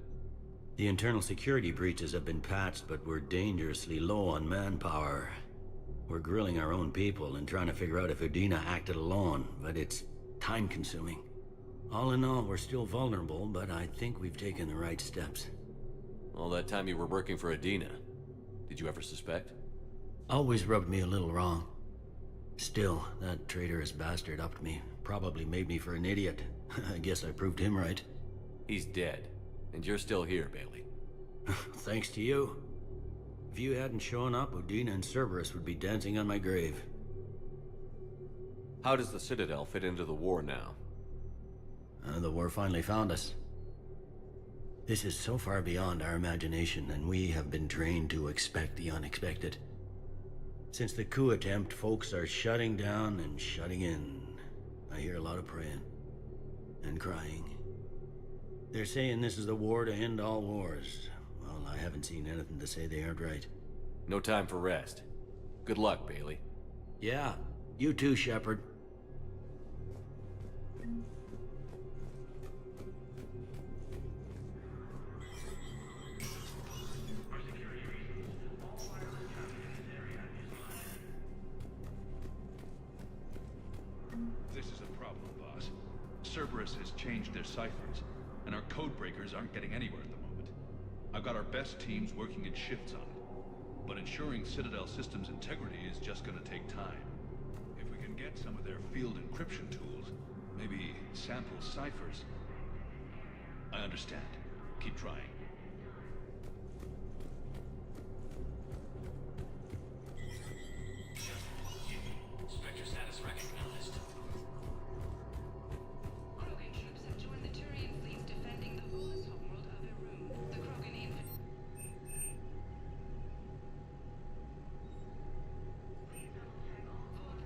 The internal security breaches have been patched, but we're dangerously low on manpower. We're grilling our own people and trying to figure out if Udina acted alone, but it's time-consuming. All in all, we're still vulnerable, but I think we've taken the right steps. All that time you were working for Udina, did you ever suspect? Always rubbed me a little wrong. Still, that traitorous bastard upped me. Probably made me for an idiot. I guess I proved him right. He's dead, and you're still here, Bailey. Thanks to you. If you hadn't shown up, Udina and Cerberus would be dancing on my grave. How does the Citadel fit into the war now? The war finally found us. This is so far beyond our imagination, and we have been trained to expect the unexpected. Since the coup attempt, folks are shutting down and shutting in. I hear a lot of praying. And crying. They're saying this is the war to end all wars. Well, I haven't seen anything to say they aren't right. No time for rest. Good luck, Bailey. Yeah, you too, Shepard. This is a problem, boss. Cerberus has changed their ciphers, and our codebreakers aren't getting anywhere at the moment. I've got our best teams working in shifts on it, but ensuring Citadel systems integrity is just gonna take time. If we can get some of their field encryption tools, maybe sample ciphers. I understand. Keep trying. Spectre status recognized. Krogan troops have joined the Turian fleets defending the lawless homeworld of Irun. The Krogan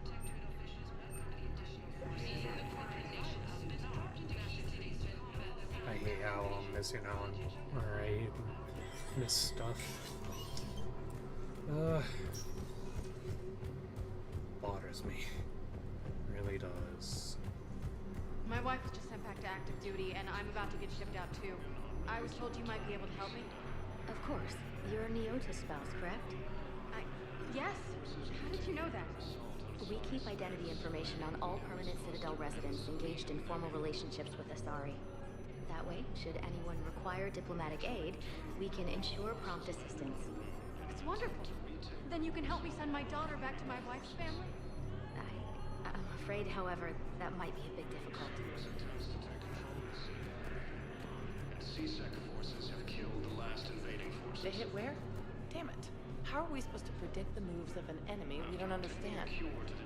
Protectorate officials welcome the additional forces in the Krogan nation of Benar to conduct today's combat. I hate how I'm missing out on this stuff. Bothers me. Really does. My wife was just sent back to active duty, and I'm about to get shipped out too. I was told you might be able to help me. Of course. You're Neota's spouse, correct? Yes. How did you know that? We keep identity information on all permanent Citadel residents engaged in formal relationships with Asari. That way, should anyone require diplomatic aid, we can ensure prompt assistance. It's wonderful. Then you can help me send my daughter back to my wife's family? I'm afraid, however, that might be a bit difficult. CSEC forces have killed the last invading forces. They hit where? Damn it. How are we supposed to predict the moves of an enemy we don't understand?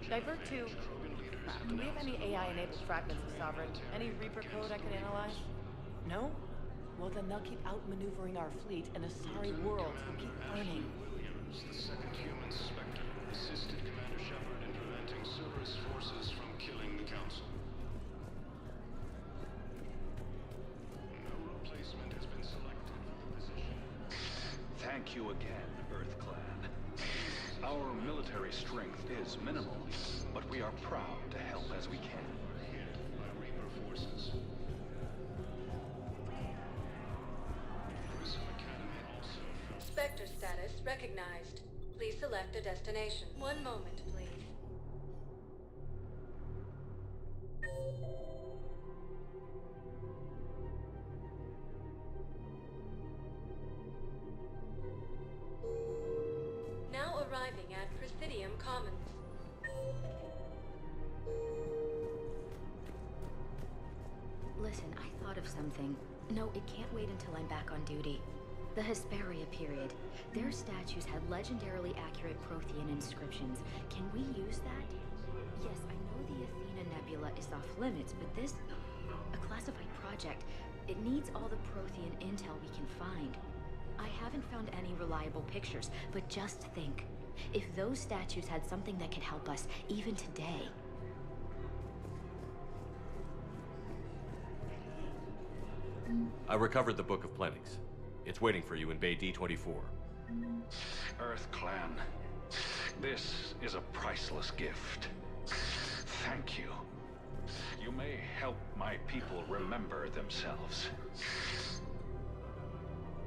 Divert to... Do we have any AI-enabled fragments of Sovereign? Any Reaper code I can analyze? No? Well, then they'll keep outmaneuvering our fleet, and Asari worlds will keep burning. Williams, the second human Spectre, assisted Commander Shepard in preventing Cerberus forces from killing the Council. No replacement has been selected for the position. Thank you again, Earth Clan. Our military strength is minimal, but we are proud to help as we can. Hit by Reaper forces. Spectre status recognized. Please select a destination. One moment, please. Now arriving at Presidium Commons. Listen, I thought of something. No, it can't wait until I'm back on duty. The Hesperia period. Their statues had legendarily accurate Prothean inscriptions. Can we use that? Yes, I know the Athena Nebula is off limits, but this... a classified project. It needs all the Prothean intel we can find. I haven't found any reliable pictures, but just think. If those statues had something that could help us, even today... I recovered the Book of Plenties. It's waiting for you in Bay D24. Earth Clan, this is a priceless gift. Thank you. You may help my people remember themselves.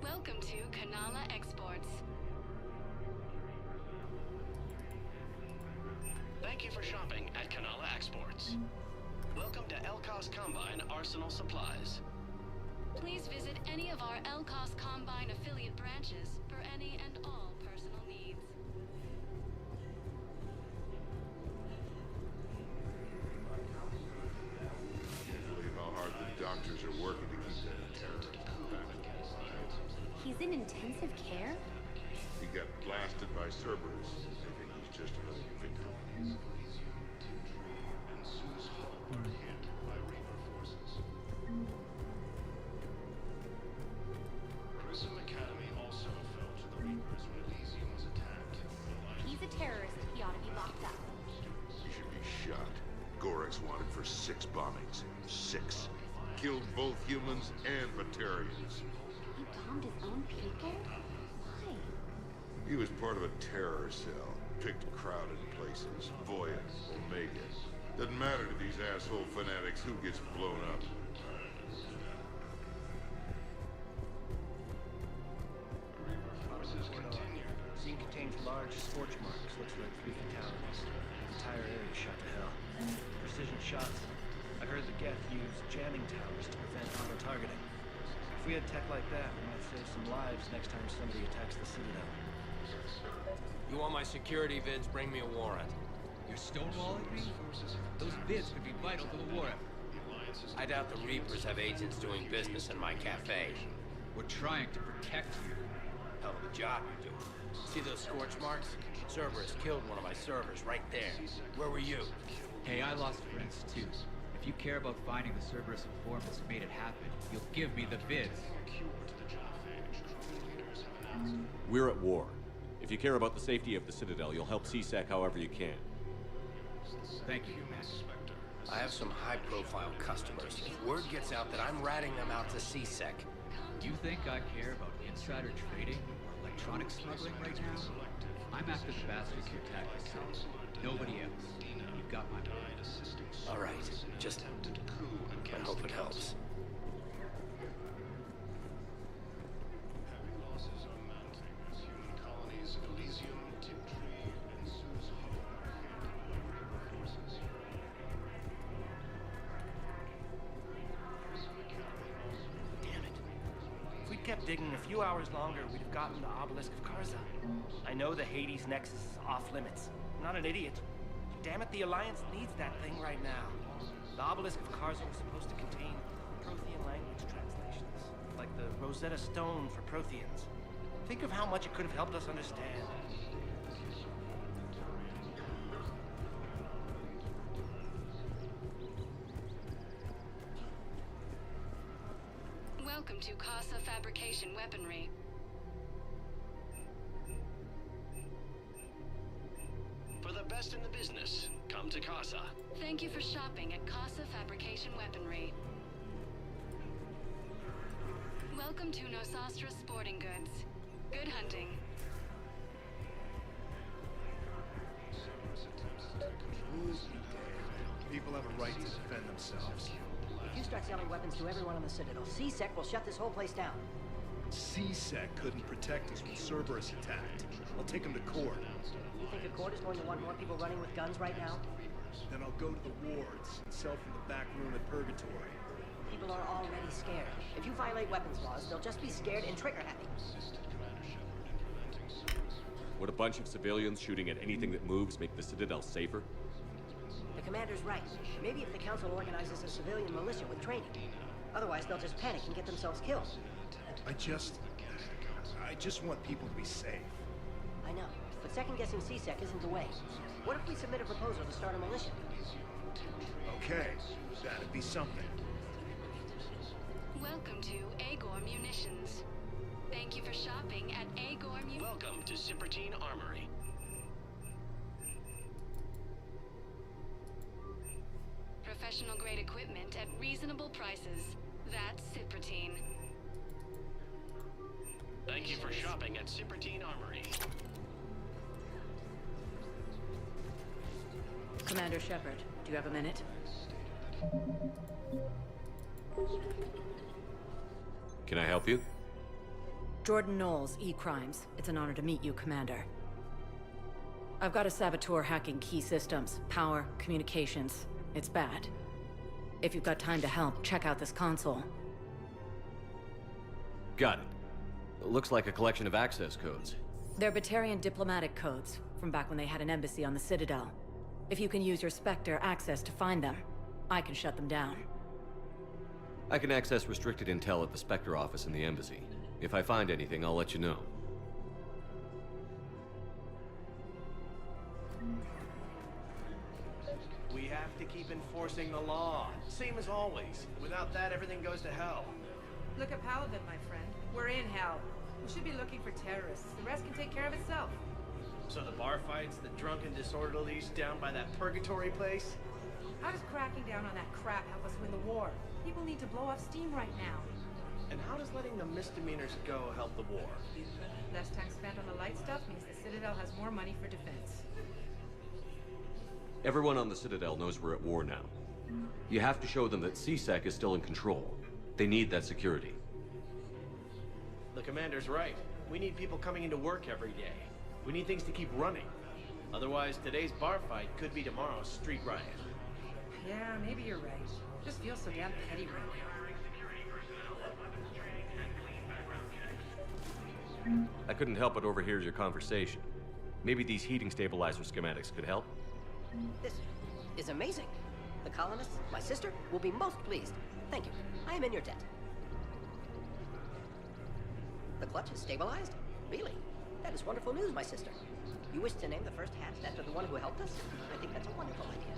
Welcome to Kanala Exports. Thank you for shopping at Kanala Exports. Welcome to Elkos Combine Arsenal Supplies. Please visit any of our Elkos Combine affiliate branches for any and all personal needs. Can't believe how hard the doctors are working to keep that terrorist back. He's in intensive care? He got blasted by Cerberus. I think he's just another victim. And Zeus Hope were hit by Reaper forces. Prism Academy also fell to the Reapers when Elysium was attacked. He's a terrorist. He ought to be locked up. He should be shot. Gorex wanted for 6 bombings. 6. Killed both humans and Batarians. He bombed his own people? Why? He was part of a terror cell. Picked crowded places. Voya, Omega. Doesn't matter to these asshole fanatics who gets blown up. Scene contains large scorch marks. Looks like 3 fatalities. The entire area shot to hell. Precision shots. I heard the Geth use jamming towers to prevent auto-targeting. If we had tech like that, we might save some lives next time somebody attacks the Citadel. You want my security vids? Bring me a warrant. You're stonewalling me? Those vids could be vital to the war effort. I doubt the Reapers have agents doing business in my cafe. We're trying to protect you. Hell of a job you're doing. See those scorch marks? Cerberus killed one of my servers right there. Where were you? Hey, I lost friends too. If you care about finding the Cerberus informants who made it happen, you'll give me the vids. We're at war. If you care about the safety of the Citadel, you'll help CSEC however you can. Thank you, man. I have some high-profile customers. If word gets out that I'm ratting them out to CSEC... You think I care about insider trading or electronic smuggling right now? I'm after the bastards who attacked the city. Nobody else. You've got my word. All right, just... I hope it helps. digging a few hours longer, we'd have gotten the obelisk of Karza. I know the Hades Nexus is off limits. I'm not an idiot. Damn it, the Alliance needs that thing right now. The obelisk of Karza was supposed to contain Prothean language translations, like the Rosetta Stone for Protheans. Think of how much it could have helped us understand. Welcome to Casa Fabrication Weaponry. For the best in the business, come to Casa. Thank you for shopping at Casa Fabrication Weaponry. Welcome to Nosastra Sporting Goods. Good hunting. People have a right to defend themselves. If you start selling weapons to everyone on the Citadel, C-Sec will shut this whole place down. C-Sec couldn't protect us when Cerberus attacked. I'll take him to court. You think a court is going to want more people running with guns right now? Then I'll go to the wards and sell from the back room at Purgatory. People are already scared. If you violate weapons laws, they'll just be scared and trigger-happy. Would a bunch of civilians shooting at anything that moves make the Citadel safer? The commander's right. Maybe if the Council organizes a civilian militia with training. Otherwise, they'll just panic and get themselves killed. I just want people to be safe. I know, but second-guessing C-Sec isn't the way. What if we submit a proposal to start a militia? Okay, that'd be something. Welcome to Agor Munitions. Thank you for shopping at Agor Munitions. Welcome to Cyprotine Armory. Professional-grade equipment at reasonable prices. That's Cyprotine. Thank you for shopping at Cyprotine Armory. Commander Shepard, do you have a minute? Can I help you? Jordan Knowles, E-Crimes. It's an honor to meet you, Commander. I've got a saboteur hacking key systems, power, communications. It's bad. If you've got time to help, check out this console. Got it. Looks like a collection of access codes. They're Batarian diplomatic codes, from back when they had an embassy on the Citadel. If you can use your Spectre access to find them, I can shut them down. I can access restricted intel at the Spectre office in the embassy. If I find anything, I'll let you know. We have to keep enforcing the law. Same as always. Without that, everything goes to hell. Look at Paladin, my friend. We're in hell. We should be looking for terrorists. The rest can take care of itself. So the bar fights, the drunken disorderlies down by that purgatory place? How does cracking down on that crap help us win the war? People need to blow off steam right now. And how does letting the misdemeanors go help the war? Less time spent on the light stuff means the Citadel has more money for defense. Everyone on the Citadel knows we're at war now. You have to show them that C-Sec is still in control. They need that security. The commander's right. We need people coming into work every day. We need things to keep running. Otherwise, today's bar fight could be tomorrow's street riot. Yeah, maybe you're right. Just feels so damn petty right now. I couldn't help but overhear your conversation. Maybe these heating stabilizer schematics could help? This is amazing. The colonists, my sister, will be most pleased. Thank you. I am in your debt. The clutch is stabilized? Really? That is wonderful news, my sister. You wish to name the first hatch after the one who helped us? I think that's a wonderful idea.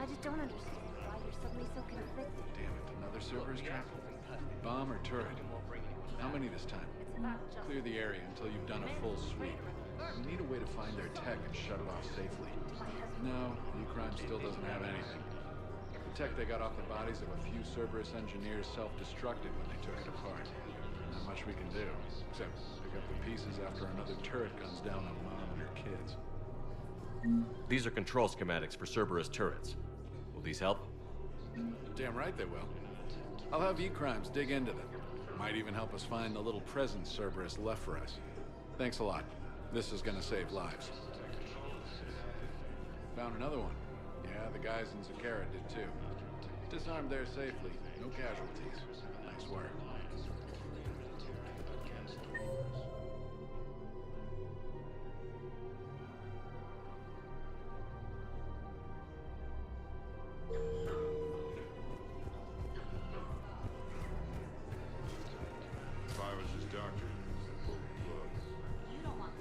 I just don't understand why you're suddenly so conflicted. Damn it, another Cerberus trap? Bomb or turret? How many this time? Clear the area until you've done a full sweep. We need a way to find their tech and shut it off safely. No, E-Crime still doesn't have anything. The tech they got off the bodies of a few Cerberus engineers self-destructed when they took it apart. Not much we can do, except pick up the pieces after another turret guns down on Mom and her kids. These are control schematics for Cerberus turrets. Will these help? Damn right they will. I'll have E-Crimes dig into them. Might even help us find the little present Cerberus left for us. Thanks a lot. This is gonna save lives. Found another one. Yeah, the guys in Zakara did too. Disarmed there safely. No casualties. Nice work. If I was his doctor, I'd pull the plug. You don't want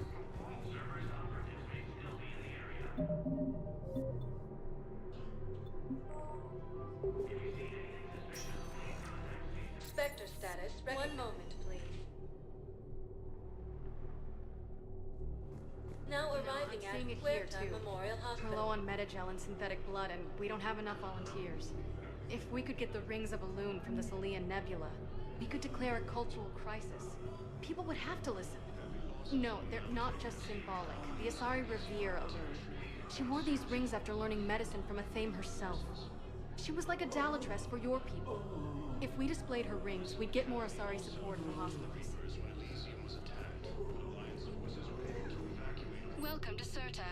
Spectre status. One moment, please. Now arriving at seeing it here Huerta too. Memorial We're Hospital. low on metagel and synthetic blood, and we don't have enough volunteers. If we could get the rings of Elune from the Salian Nebula, we could declare a cultural crisis. People would have to listen. No, they're not just symbolic. The Asari revere Elune. She wore these rings after learning medicine from Athame herself. She was like a Dalatress for your people. If we displayed her rings, we'd get more Asari support in the hospitals. Welcome to Serta.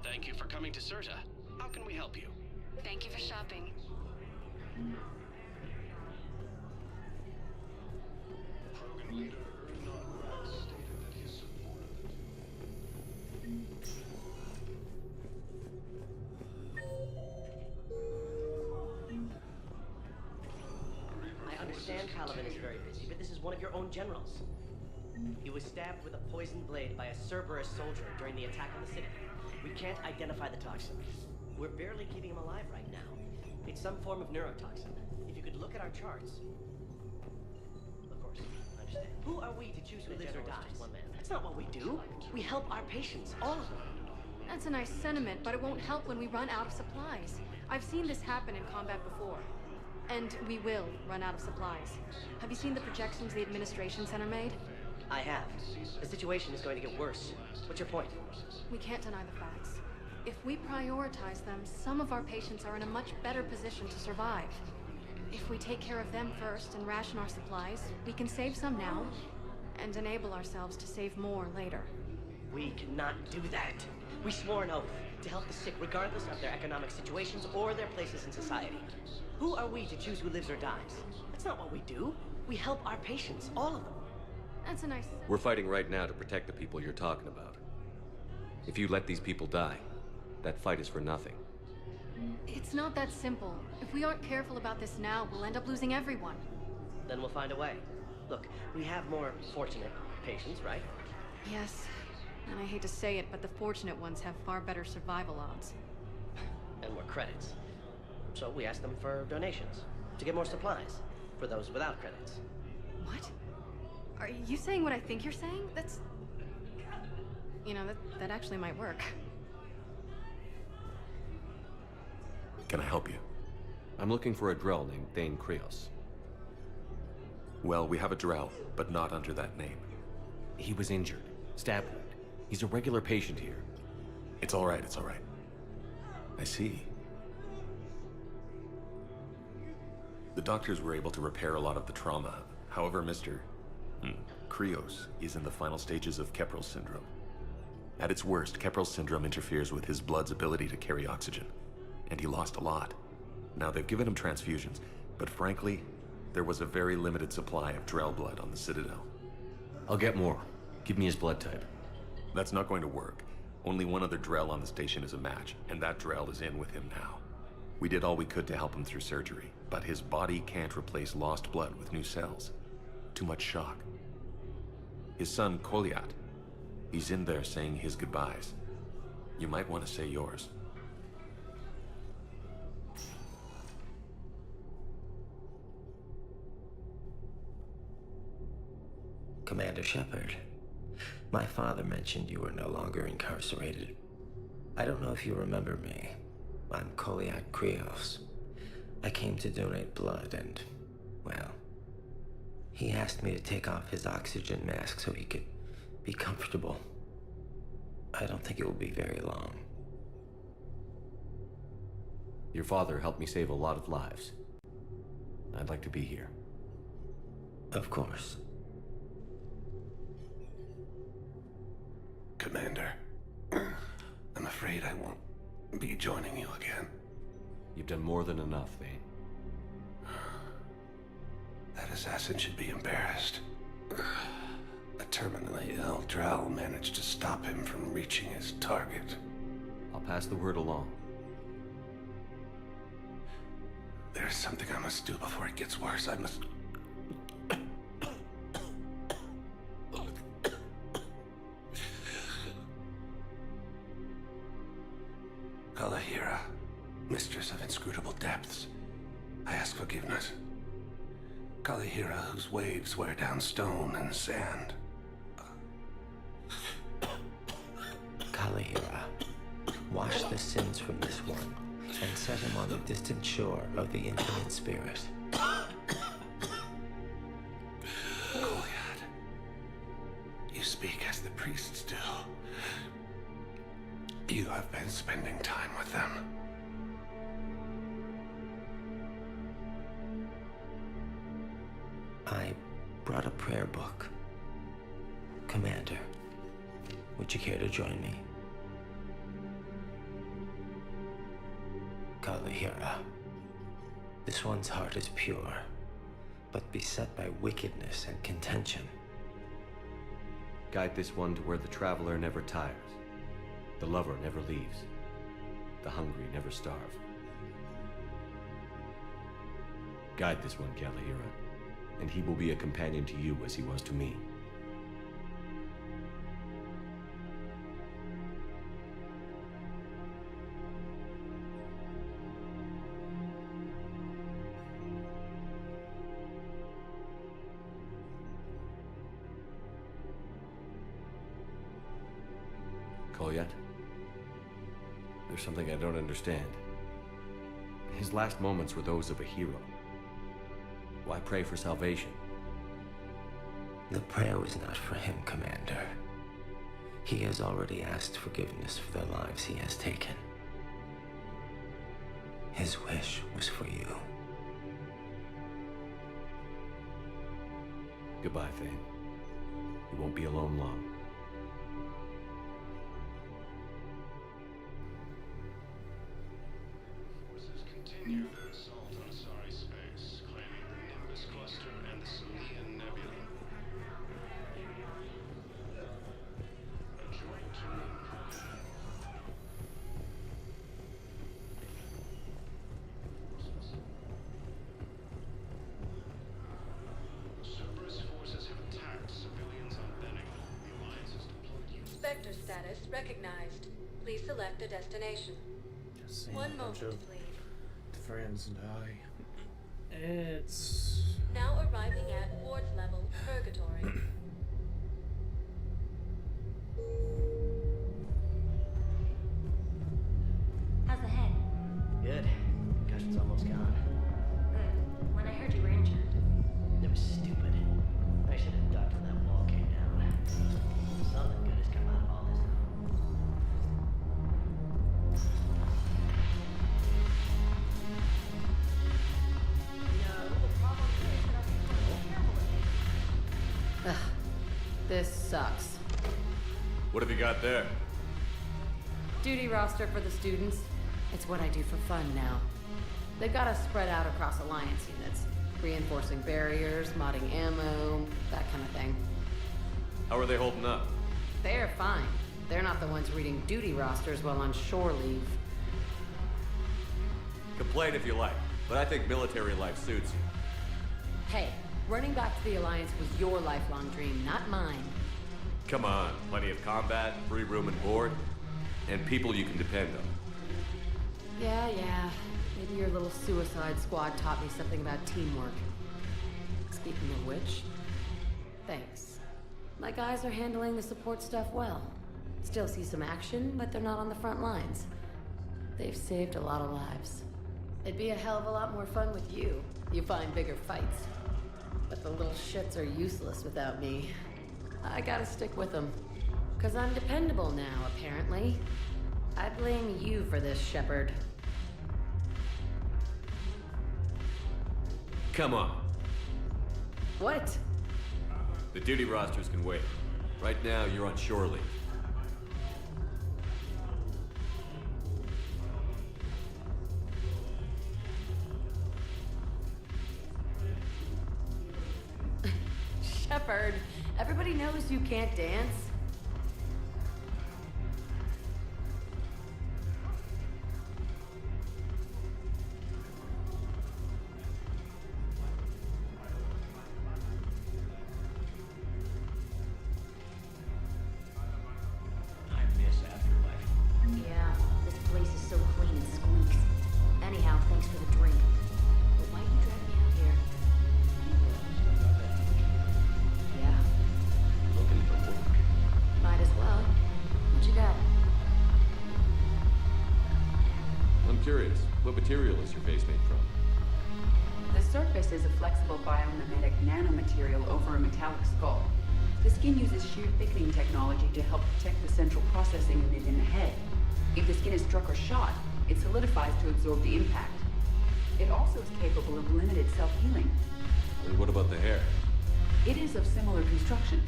Thank you for coming to Serta. How can we help you? Thank you for shopping. Krogan leader Rex stated that he supported I understand Caliban is very busy, but this is one of your own generals. He was stabbed with a poisoned blade by a Cerberus soldier during the attack on the city. We can't identify the toxin. We're barely keeping him alive right now. It's some form of neurotoxin. If you could look at our charts. Of course, I understand. Who are we to choose who lives or dies? One man. That's not what we do. We help our patients, all of them. That's a nice sentiment, but it won't help when we run out of supplies. I've seen this happen in combat before. And we will run out of supplies. Have you seen the projections the administration center made? I have. The situation is going to get worse. What's your point? We can't deny the facts. If we prioritize them, some of our patients are in a much better position to survive. If we take care of them first and ration our supplies, we can save some now, and enable ourselves to save more later. We cannot do that. We swore an oath to help the sick regardless of their economic situations or their places in society. Who are we to choose who lives or dies? That's not what we do. We help our patients, all of them. That's a nice... We're fighting right now to protect the people you're talking about. If you let these people die, that fight is for nothing. It's not that simple. If we aren't careful about this now, we'll end up losing everyone. Then we'll find a way. Look, we have more fortunate patients, right? Yes, and I hate to say it, but the fortunate ones have far better survival odds. And more credits. So we ask them for donations, to get more supplies, for those without credits. What? Are you saying what I think you're saying? That's... You know, that actually might work. Can I help you? I'm looking for a Drell named Thane Krios. Well, we have a Drell, but not under that name. He was injured. Stab wound. He's a regular patient here. It's all right, it's all right. I see. The doctors were able to repair a lot of the trauma. However, Mr. Krios is in the final stages of Keprel's syndrome. At its worst, Keprel's syndrome interferes with his blood's ability to carry oxygen, and he lost a lot. Now, they've given him transfusions, but frankly, there was a very limited supply of Drell blood on the Citadel. I'll get more. Give me his blood type. That's not going to work. Only one other Drell on the station is a match, and that Drell is in with him now. We did all we could to help him through surgery, but his body can't replace lost blood with new cells. Too much shock. His son, Koliat, he's in there saying his goodbyes. You might want to say yours. Commander Shepard, my father mentioned you were no longer incarcerated. I don't know if you remember me. I'm Koliak Krios. I came to donate blood and, well, he asked me to take off his oxygen mask so he could be comfortable. I don't think it will be very long. Your father helped me save a lot of lives. I'd like to be here. Of course. Commander. afraid I won't be joining you again. You've done more than enough, Vane. That assassin should be embarrassed. A terminally ill Drow managed to stop him from reaching his target. I'll pass the word along. There's something I must do before it gets worse. I must... Kalahira, mistress of inscrutable depths, I ask forgiveness. Kalahira, whose waves wear down stone and sand. Kalahira, wash the sins from this one and set him on the distant shore of the infinite spirit. Goliath, you speak as the priests do. You have been spending time with them. I brought a prayer book. Commander, would you care to join me? Kalahira, this one's heart is pure, but beset by wickedness and contention. Guide this one to where the traveler never tires, the lover never leaves, the hungry never starve. Guide this one, Kalahira, and he will be a companion to you as he was to me. Kolyat? There's something I don't understand. His last moments were those of a hero. Why pray for salvation? The prayer was not for him, Commander. He has already asked forgiveness for the lives he has taken. His wish was for you. Goodbye, Thane. You won't be alone long. Forces continue their assault on Asari space, claiming the Nimbus cluster and the Salian Nebula. A joint terrain project. Cerberus forces have attacked civilians on Benning. The Alliance has deployed Spectre status recognized. Please select a destination. Just One a bunch moment, of please. friends die. It's... Now arriving at Ward's level, Purgatory. How's the head? Good. Concussion's almost gone. Good. When I heard you were injured. It was stupid. I should have ducked when that wall came down. Something good has come out of all this. Ugh, this sucks. What have you got there? Duty roster for the students. It's what I do for fun now. They've got us spread out across Alliance units. Reinforcing barriers, modding ammo, that kind of thing. How are they holding up? They're fine. They're not the ones reading duty rosters while on shore leave. Complain if you like, but I think military life suits you. Hey, running back to the Alliance was your lifelong dream, not mine. Come on, plenty of combat, free room and board, and people you can depend on. Yeah. Maybe your little suicide squad taught me something about teamwork. Speaking of which, thanks. My guys are handling the support stuff well. Still see some action, but they're not on the front lines. They've saved a lot of lives. It'd be a hell of a lot more fun with you. You find bigger fights. But the little shits are useless without me. I gotta stick with them. 'Cause I'm dependable now, apparently. I blame you for this, Shepard. Come on. What? The duty rosters can wait. Right now, you're on shore leave. Shepard, everybody knows you can't dance. I miss Afterlife. Yeah, this place is so clean it squeaks. Anyhow, thanks for the drink. But why'd you drag me out here? Yeah, Looking for work. might as well. What you got? I'm curious, what material is your face made from? The surface is a flexible biomimetic nanomaterial over a metallic skull. The skin uses shear thickening technology to help protect the central processing unit in the head. If the skin is struck or shot, it solidifies to absorb the impact. It also is capable of limited self-healing. And what about the hair? It is of similar construction.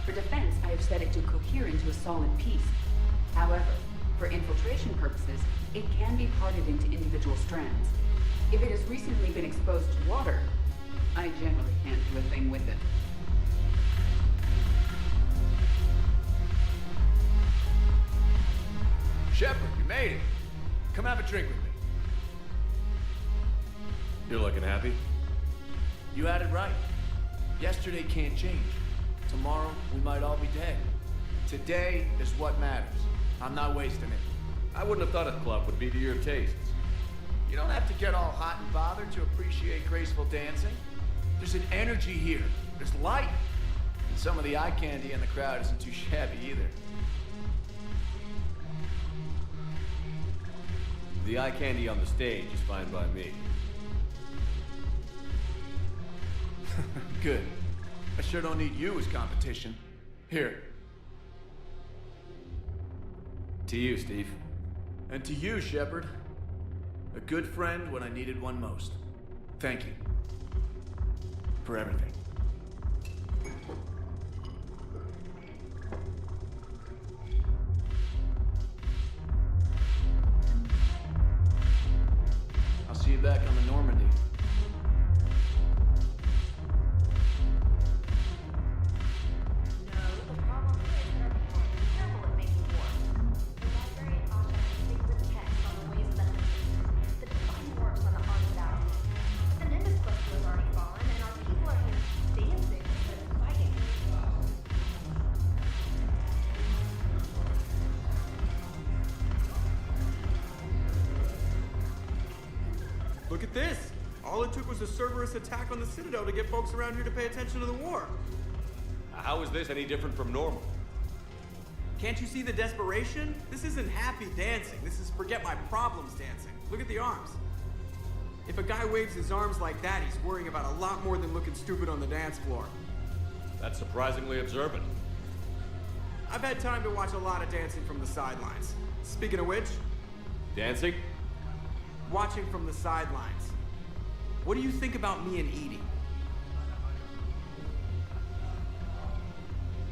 For defense, I have set it to cohere into a solid piece. However, for infiltration purposes, it can be parted into individual strands. If it has recently been exposed to water, I generally can't do a thing with it. Shepard, you made it. Come have a drink with me. You're looking happy? You had it right. Yesterday can't change. Tomorrow, we might all be dead. Today is what matters. I'm not wasting it. I wouldn't have thought a club would be to your tastes. You don't have to get all hot and bothered to appreciate graceful dancing. There's an energy here. There's light. And some of the eye candy in the crowd isn't too shabby either. The eye candy on the stage is fine by me. Good. I sure don't need you as competition. Here. To you, Steve. And to you, Shepard. A good friend when I needed one most. Thank you. For everything. I'll see you back on the Normandy. Look at this! All it took was a Cerberus attack on the Citadel to get folks around here to pay attention to the war. How is this any different from normal? Can't you see the desperation? This isn't happy dancing. This is forget my problems dancing. Look at the arms. If a guy waves his arms like that, he's worrying about a lot more than looking stupid on the dance floor. That's surprisingly observant. I've had time to watch a lot of dancing from the sidelines. Speaking of which... Dancing? Watching from the sidelines. What do you think about me and Edie?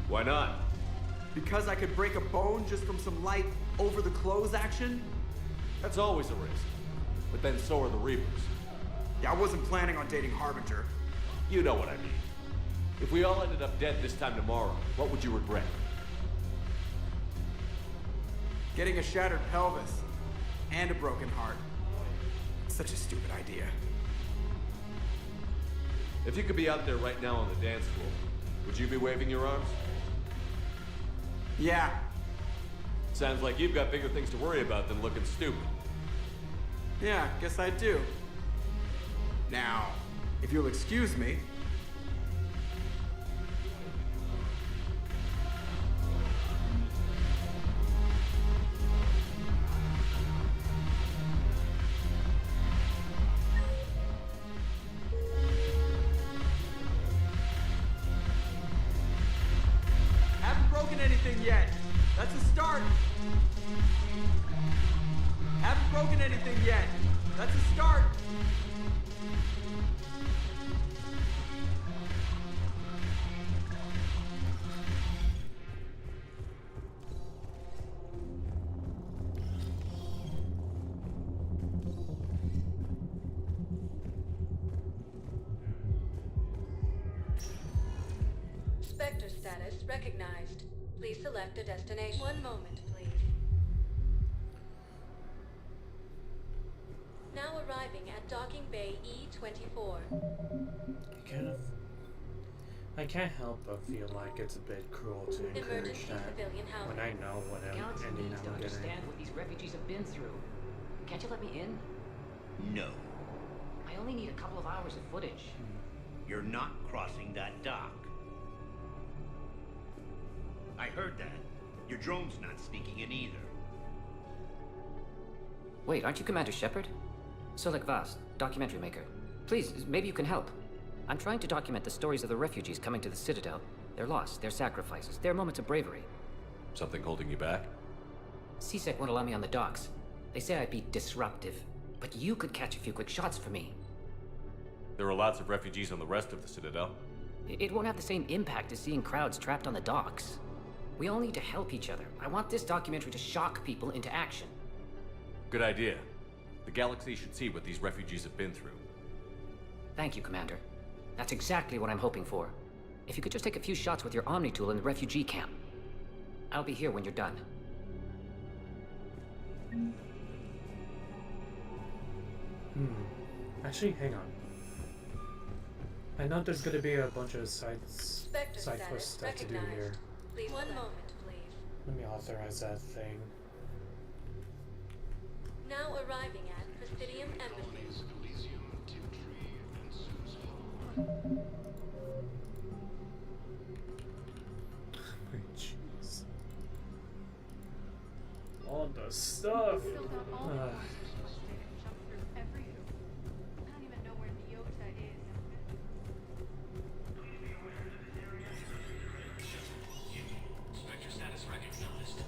Why not? Because I could break a bone just from some light over-the-clothes action? That's always a risk. But then so are the Reapers. Yeah, I wasn't planning on dating Harbinger. You know what I mean. If we all ended up dead this time tomorrow, what would you regret? Getting a shattered pelvis. And a broken heart. Such a stupid idea. If you could be out there right now on the dance floor, would you be waving your arms? Yeah. Sounds like you've got bigger things to worry about than looking stupid. Yeah, guess I do. Now, if you'll excuse me... Haven't broken anything yet. That's a start. Haven't broken anything yet. That's a start. Spectre status recognized. Please select a destination. One moment, please. Now arriving at Docking Bay E24. I can't help but feel like it's a bit cruel to encourage that when I know what ending I'm getting. Understand what these refugees have been through. Can't you let me in? No. I only need a couple of hours of footage. You're not crossing that dock. I heard that. Your drone's not speaking in either. Wait, aren't you Commander Shepard? Solik Vast, documentary maker. Please, maybe you can help. I'm trying to document the stories of the refugees coming to the Citadel. Their loss, their sacrifices, their moments of bravery. Something holding you back? CSEC won't allow me on the docks. They say I'd be disruptive. But you could catch a few quick shots for me. There are lots of refugees on the rest of the Citadel. It won't have the same impact as seeing crowds trapped on the docks. We all need to help each other. I want this documentary to shock people into action. Good idea. The galaxy should see what these refugees have been through. Thank you, Commander. That's exactly what I'm hoping for. If you could just take a few shots with your Omni tool in the refugee camp. I'll be here when you're done. Actually, hang on. I know there's gonna be a bunch of side quest stuff to do here. Please, one moment, please. Let me authorize that thing. Now arriving at Presidium Embassy. Jeez. All the stuff. Spectre status recognized.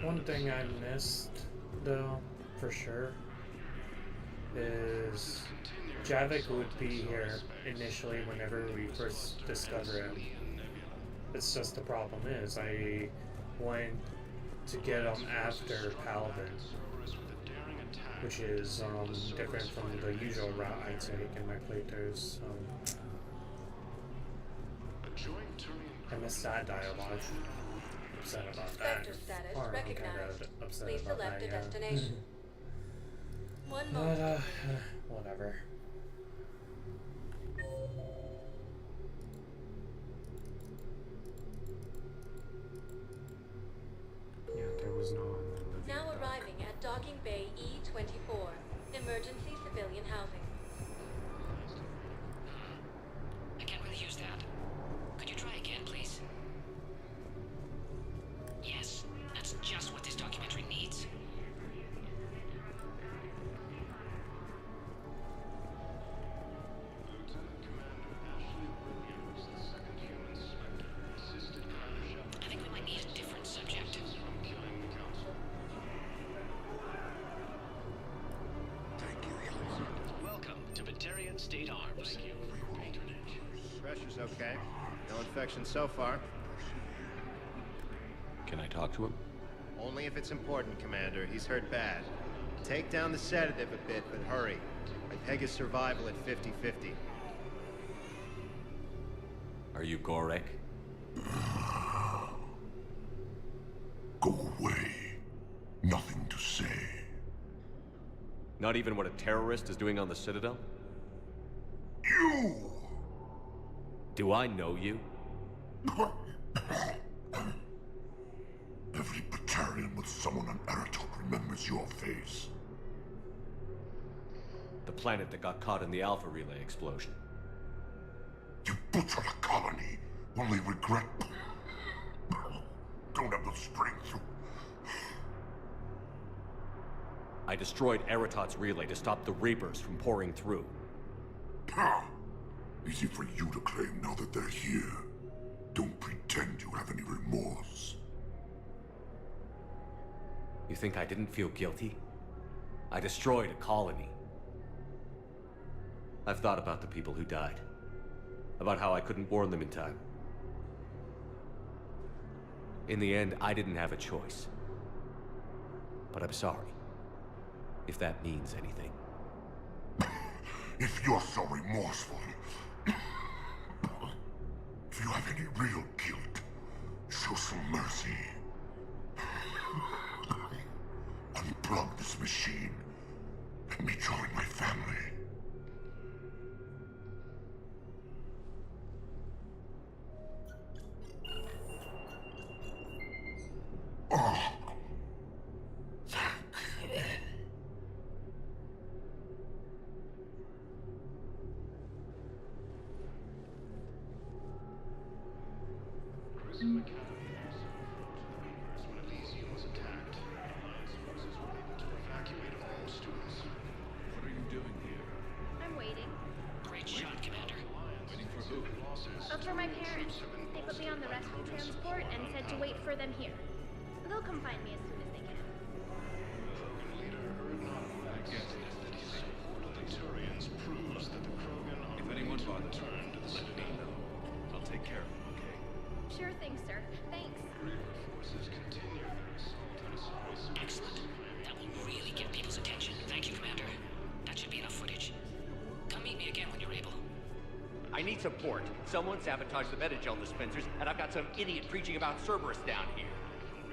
One thing I missed, though, for sure, is Javik would be here initially whenever we first discover him. It's just the problem is I went to get him after Paladin, which is different from the usual route I take in my playthroughs. I missed that dialogue. Upset about that. Or I'm kind of upset Please about select that, a yeah. destination. One But, moment. whatever. Yeah, there was no one in the Now arriving at Docking Bay E24. Emergency civilian housing. I can't really use that. Could you try again, please? Yes, that's just what this documentary needs. I think we might need a different subject. Welcome to Batarian State Arms. Pressure's okay. No infection so far. Can I talk to him? Only if it's important, Commander. He's hurt bad. Take down the sedative a bit, but hurry. I peg his survival at 50-50. Are you Gorek? Go away. Nothing to say. Not even what a terrorist is doing on the Citadel? You! Do I know you? Every battalion with someone on Aratot remembers your face. The planet that got caught in the Alpha Relay explosion. You butchered a colony, only regret... Don't have the strength to... I destroyed Aratot's relay to stop the Reapers from pouring through. Easy for you to claim now that they're here. Don't pretend you have any remorse. You think I didn't feel guilty? I destroyed a colony. I've thought about the people who died. About how I couldn't warn them in time. In the end, I didn't have a choice. But I'm sorry. If that means anything. If you're so remorseful, if you have any real guilt, show some mercy. Unplug this machine. Let me join my family. Oh. I'm waiting. Great shot, Commander. Waiting for who? For my parents. They put me on the rescue transport and said to wait for them here. They'll come find me as soon as they can. If anyone bothers you, let me know. I'll take care of them, okay? Sure thing, sir. Thanks. Excellent. That will really get people's attention. Thank you, Commander. That should be enough footage. Come meet me again when you're able. I need support. Someone sabotaged the Metagel dispensers, and I've got some idiot preaching about Cerberus down here.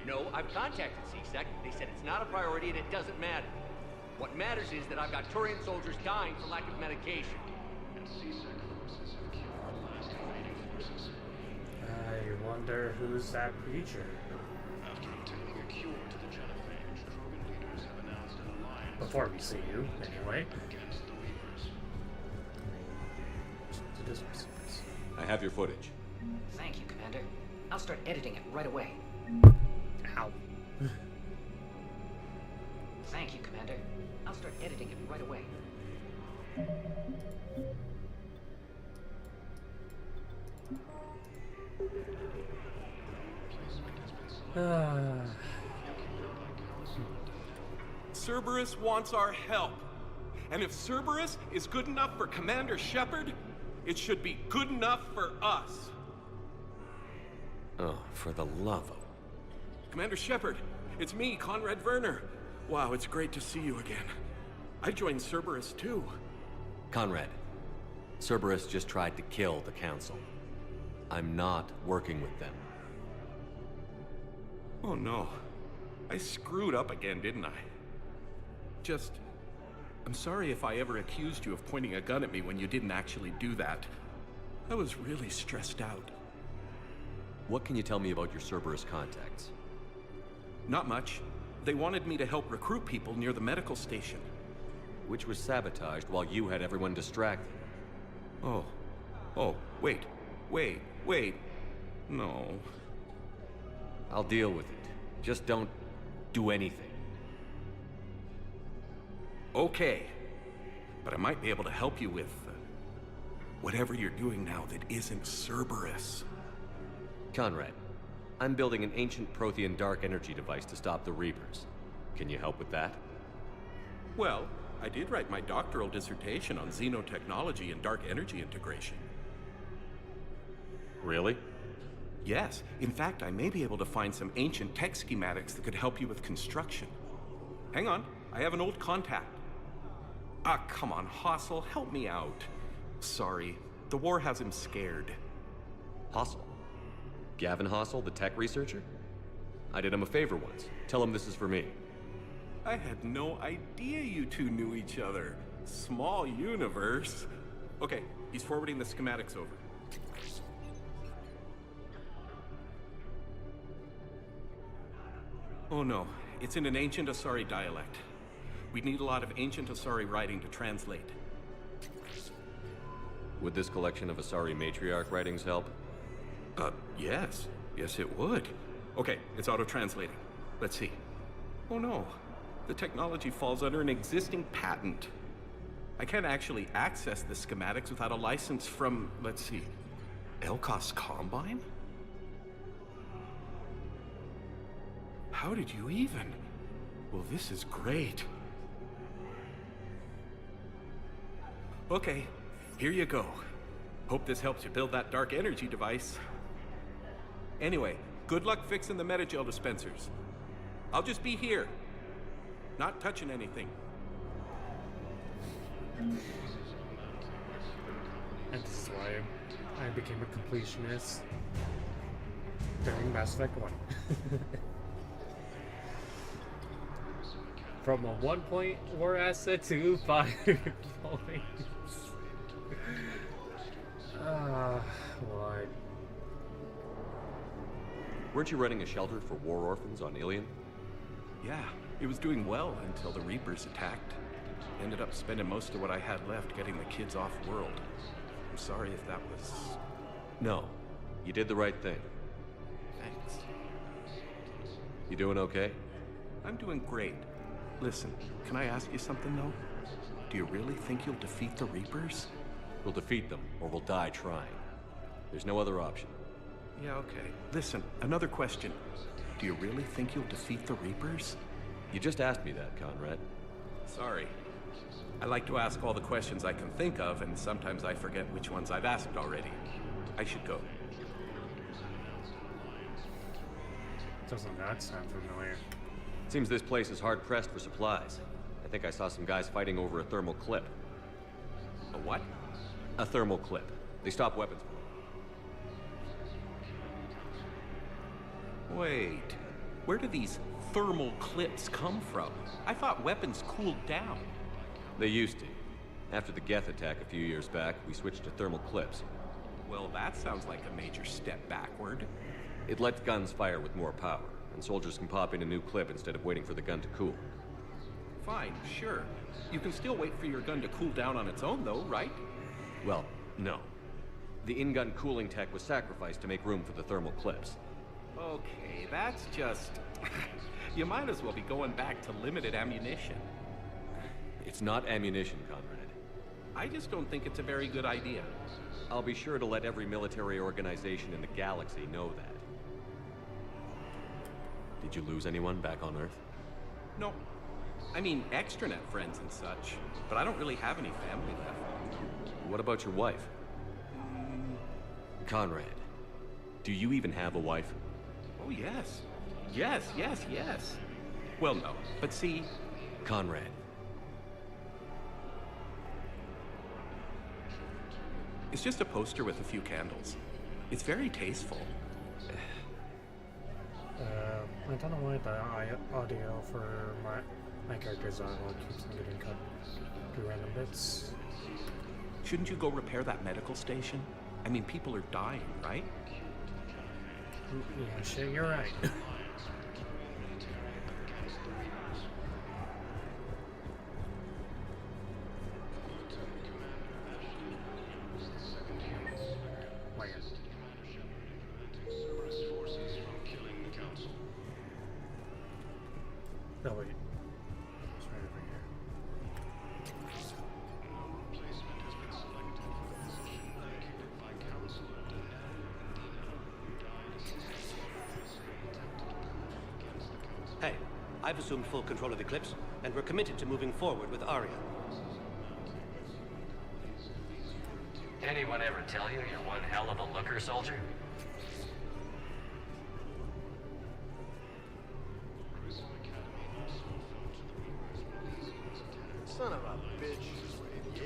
No, I've contacted CSEC. They said it's not a priority and it doesn't matter. What matters is that I've got Turian soldiers dying for lack of medication. I wonder who's that creature. After obtaining a cure to the Genophage, Krogan leaders have announced an alliance Before we see you, anyway. against the Reapers. I have your footage. Thank you, Commander. I'll start editing it right away. Ow. Thank you, Commander. I'll start editing it right away. Cerberus wants our help. And if Cerberus is good enough for Commander Shepard, it should be good enough for us. Oh, for the love of... Commander Shepard, it's me, Conrad Werner. Wow, it's great to see you again. I joined Cerberus too. Conrad, Cerberus just tried to kill the Council. I'm not working with them. Oh no. I screwed up again, didn't I? I'm sorry if I ever accused you of pointing a gun at me when you didn't actually do that. I was really stressed out. What can you tell me about your Cerberus contacts? Not much. They wanted me to help recruit people near the medical station. Which was sabotaged while you had everyone distracted. Oh, wait. No. I'll deal with it. Just don't do anything. Okay. But I might be able to help you with whatever you're doing now that isn't Cerberus. Conrad, I'm building an ancient Prothean dark energy device to stop the Reapers. Can you help with that? Well, I did write my doctoral dissertation on xenotechnology and dark energy integration. Really? Yes. In fact, I may be able to find some ancient tech schematics that could help you with construction. Hang on, I have an old contact. Ah, come on, Hossel, help me out. Sorry, the war has him scared. Hossel? Gavin Hossel, the tech researcher? I did him a favor once. Tell him this is for me. I had no idea you two knew each other. Small universe. Okay, he's forwarding the schematics over. Oh no, it's in an ancient Asari dialect. We'd need a lot of ancient Asari writing to translate. Would this collection of Asari matriarch writings help? Yes. Yes, it would. Okay, it's auto-translating. Let's see. Oh no, the technology falls under an existing patent. I can't actually access the schematics without a license from, let's see, Elkos Combine? How did you even? Well, this is great. Okay, here you go. Hope this helps you build that dark energy device. Anyway, good luck fixing the metagel dispensers. I'll just be here. Not touching anything. And this is why I became a completionist during Mass Effect 1. From a 1.4 asset to 5 points. What? Weren't you running a shelter for war orphans on Ilion? Yeah, it was doing well until the Reapers attacked. Ended up spending most of what I had left getting the kids off-world. I'm sorry if that was... No, you did the right thing. Thanks. You doing okay? I'm doing great. Listen, can I ask you something, though? Do you really think you'll defeat the Reapers? We'll defeat them, or we'll die trying. There's no other option. Yeah, okay. Listen, another question. Do you really think you'll defeat the Reapers? You just asked me that, Conrad. Sorry. I like to ask all the questions I can think of, and sometimes I forget which ones I've asked already. I should go. Doesn't that sound familiar? Seems this place is hard-pressed for supplies. I think I saw some guys fighting over a thermal clip. A what? A thermal clip. They stop weapons. Wait. Where do these thermal clips come from? I thought weapons cooled down. They used to. After the Geth attack a few years back, we switched to thermal clips. Well, that sounds like a major step backward. It lets guns fire with more power, and soldiers can pop in a new clip instead of waiting for the gun to cool. Fine, sure. You can still wait for your gun to cool down on its own, though, right? Well, no. The in-gun cooling tech was sacrificed to make room for the thermal clips. Okay, that's just... You might as well be going back to limited ammunition. It's not ammunition, Conrad. I just don't think it's a very good idea. I'll be sure to let every military organization in the galaxy know that. Did you lose anyone back on Earth? No. I mean, extranet friends and such, but I don't really have any family left. What about your wife? Conrad, do you even have a wife? Oh, yes. Yes. Well, no, but see... Conrad. It's just a poster with a few candles. It's very tasteful. I don't know why the audio for my character's dialogue keeps on getting cut to random bits. Shouldn't you go repair that medical station? I mean, people are dying, right? Yeah, shit, you're right. No, wait. It's right over here. Replacement has been selected for the position vacated by Counselor Denell Medina, who died as a attempted against the Council. Hey, I've assumed full control of the Eclipse, and we're committed to moving forward with Aria. Anyone ever tell you you're one hell of a looker, soldier? Son of a bitch. Yeah,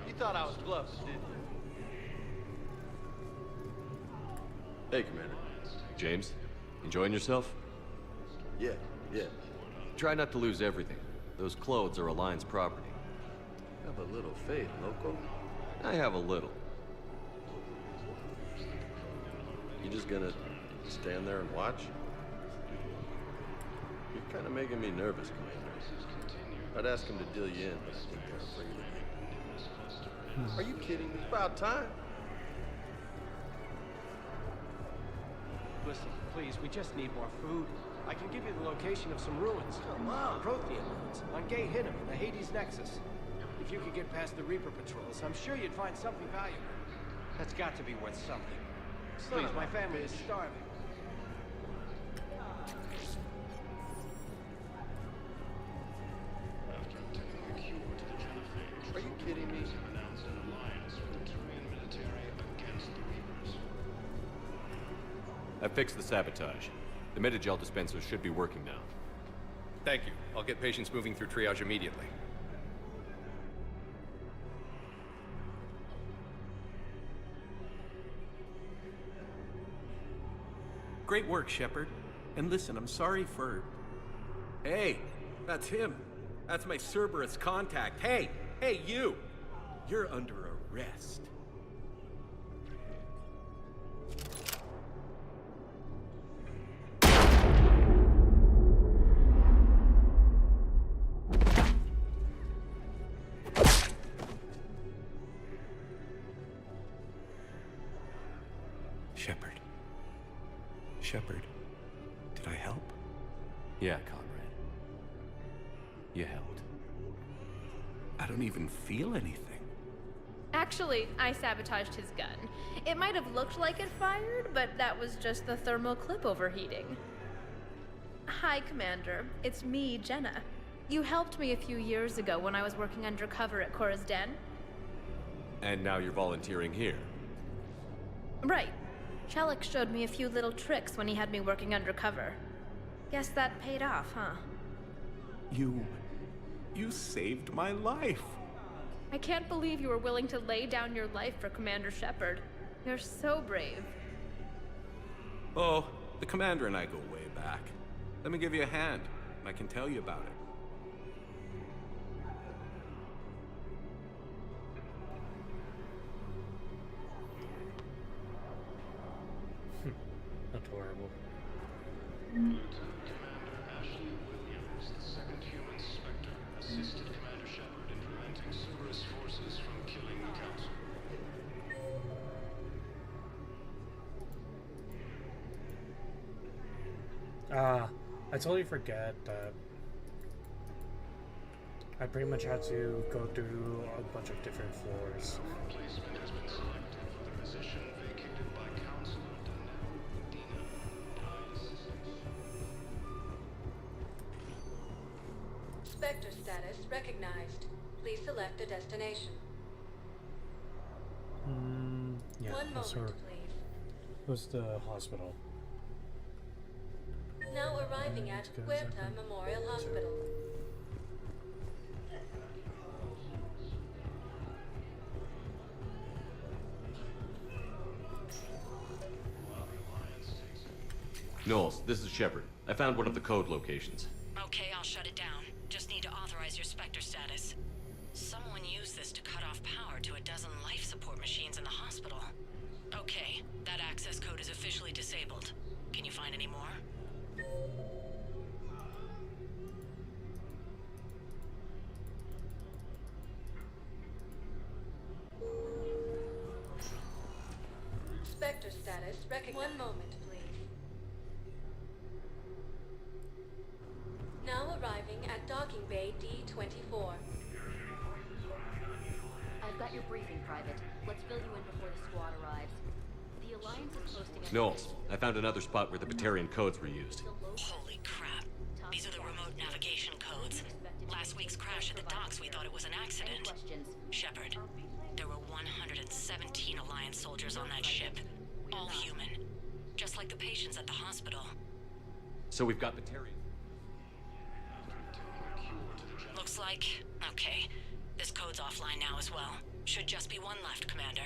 you thought I was bluffing, didn't you? Hey, Commander. James, enjoying yourself? Yeah. Try not to lose everything. Those clothes are Alliance property. Have a little faith, loco. I have a little. You just gonna stand there and watch? You're kind of making me nervous, Commander. I'd ask him to deal you in, but I think they're afraid of you. Are you kidding me? It's about time. Listen, please, we just need more food. I can give you the location of some ruins. Come on. Prothean ruins. On Gay Hinnom in the Hades Nexus. If you could get past the Reaper patrols, I'm sure you'd find something valuable. That's got to be worth something. Please, my family is starving. After obtaining a cure to the Genophage, are you kidding me? have announced an alliance with the Turian military against the Reapers. I fixed the sabotage. The Metagel dispenser should be working now. Thank you. I'll get patients moving through triage immediately. Great work, Shepard. And listen, I'm sorry for... Hey, that's him. That's my Cerberus contact. Hey, you! You're under arrest. Shepard, did I help? Yeah, Conrad. You helped. I don't even feel anything. Actually, I sabotaged his gun. It might have looked like it fired, but that was just the thermal clip overheating. Hi, Commander. It's me, Jenna. You helped me a few years ago when I was working undercover at Cora's Den. And now you're volunteering here. Right. Shellick showed me a few little tricks when he had me working undercover. Guess that paid off, huh? You saved my life. I can't believe you were willing to lay down your life for Commander Shepard. You're so brave. Oh, the Commander and I go way back. Let me give you a hand. I can tell you about it. Adorable. Lieutenant Commander Ashley Williams, the second human Spectre, assisted Commander Shepard in preventing Cerberus forces from killing the Council. I totally forget that I pretty much had to go through a bunch of different floors. Replacement has been selected for the position vacated by Councilor Dina. Spectre status recognized. Please select a destination. Yeah, One that's moment, her. please. It was the hospital. Now arriving at Huerta Memorial Hospital. Knowles, this is Shepard. I found one of the code locations. Okay, I'll shut it down. Just need to authorize your Spectre status. Someone used this to cut off power to a dozen life support machines in the hospital. Okay, that access code is officially disabled. Can you find any more? Spectre status recognized. One moment, please. Now arriving at Docking Bay D-24. I've got your briefing, Private. Let's fill you in before the squad arrives. The Alliance is posting a... Knowles, I found another spot where the Batarian codes were used. Holy crap. These are the remote navigation codes. Last week's crash at the docks, we thought it was an accident. Shepard, there were 117 Alliance soldiers on that ship. All human. Just like the patients at the hospital. So we've got Batarian. Looks like... Okay. This code's offline now as well. Should just be one left, Commander.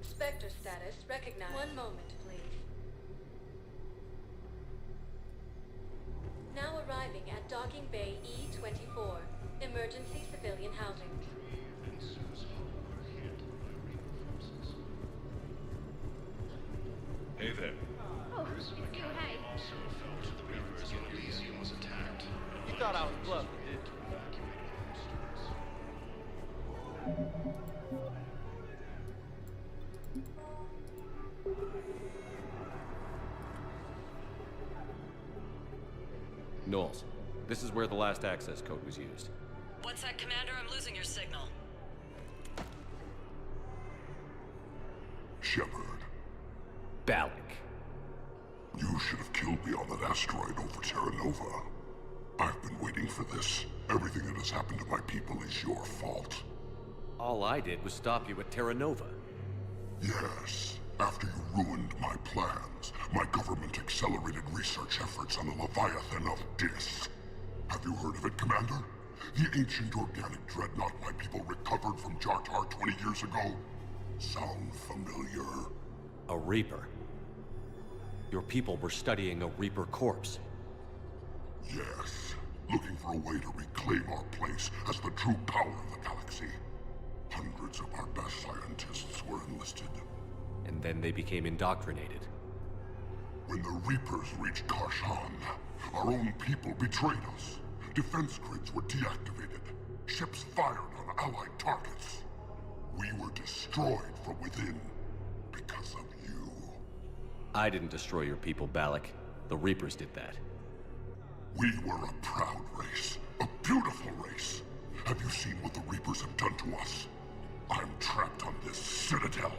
Spectre status recognized. One moment, please. Now arriving at Docking Bay E-24. Emergency civilian housing. Hey there. Oh, it's you, hey. Also felt the Reapers when Elysium was attacked. You thought I was bluffing, did Knowles, this is where the last access code was used. What's that, Commander? I'm losing your signal. Shepard. Balak. You should have killed me on that asteroid over Terra Nova. I've been waiting for this. Everything that has happened to my people is your fault. All I did was stop you at Terra Nova. Yes. After you ruined my plans, my government accelerated research efforts on the Leviathan of Dis. Have you heard of it, Commander? The ancient organic dreadnought my people recovered from Jartar 20 years ago? Sound familiar? A Reaper? Your people were studying a Reaper corpse. Yes. Looking for a way to reclaim our place as the true power of the galaxy. Hundreds of our best scientists were enlisted. And then they became indoctrinated. When the Reapers reached Karshan, our own people betrayed us. Defense grids were deactivated. Ships fired on Allied targets. We were destroyed from within because of you. I didn't destroy your people, Balak. The Reapers did that. We were a proud race. A beautiful race. Have you seen what the Reapers have done to us? I'm trapped on this citadel.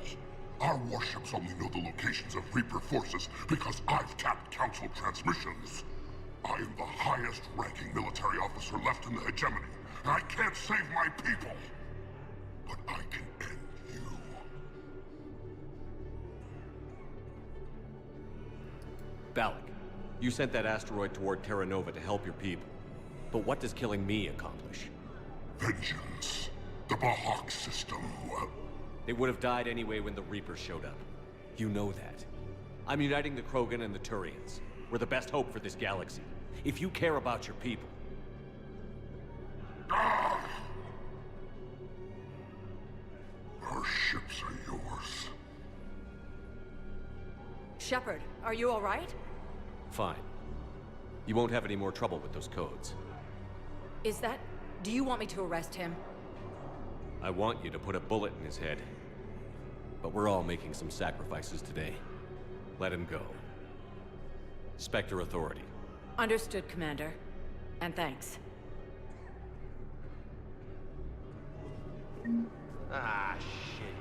Our warships only know the locations of Reaper forces because I've tapped Council transmissions. I am the highest-ranking military officer left in the hegemony, and I can't save my people. But I can end you. Balak, you sent that asteroid toward Terra Nova to help your people. But what does killing me accomplish? Vengeance. The Bahak system, well... They would have died anyway when the Reapers showed up. You know that. I'm uniting the Krogan and the Turians. We're the best hope for this galaxy. If you care about your people... Ah! Our ships are yours. Shepard, are you all right? Fine. You won't have any more trouble with those codes. Is that... Do you want me to arrest him? I want you to put a bullet in his head. But we're all making some sacrifices today. Let him go. Spectre Authority. Understood, Commander. And thanks. Ah, shit.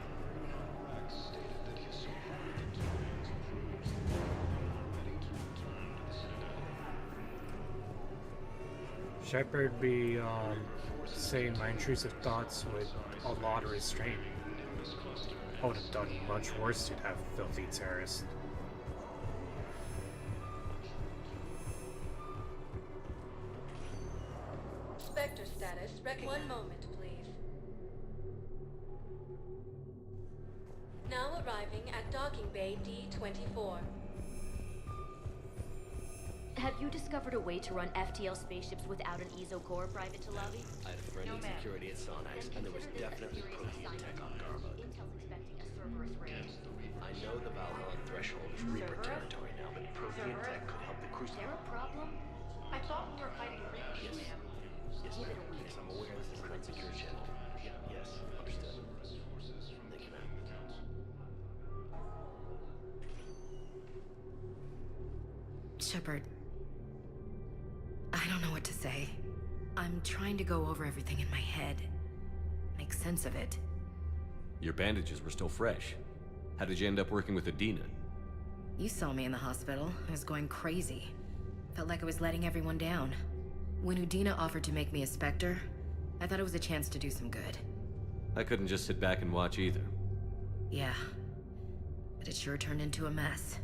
Shepard be saying my intrusive thoughts with a lot of restraint. I would have done much worse to that filthy terrorist. Spectre status. One moment, please. Now arriving at docking bay D-24. Have you discovered a way to run FTL spaceships without an ESO core private to lobby? I had a friend in security at Sonax, and there was definitely protein tech on Garbo. Intel's expecting a Cerberus raid. I know the Valhalla threshold is Reaper territory now, but protein tech could help the Is there Crucible. a problem? I thought we were fighting Reapers, ma'am. Yes, ma'am. Yes, I'm aware this is an unsecure channel. Yes, understood. Thank you, ma'am. Shepard, I don't know what to say. I'm trying to go over everything in my head. Make sense of it. Your bandages were still fresh. How did you end up working with Adina? You saw me in the hospital. I was going crazy. Felt like I was letting everyone down. When Udina offered to make me a Spectre, I thought it was a chance to do some good. I couldn't just sit back and watch either. Yeah. But it sure turned into a mess.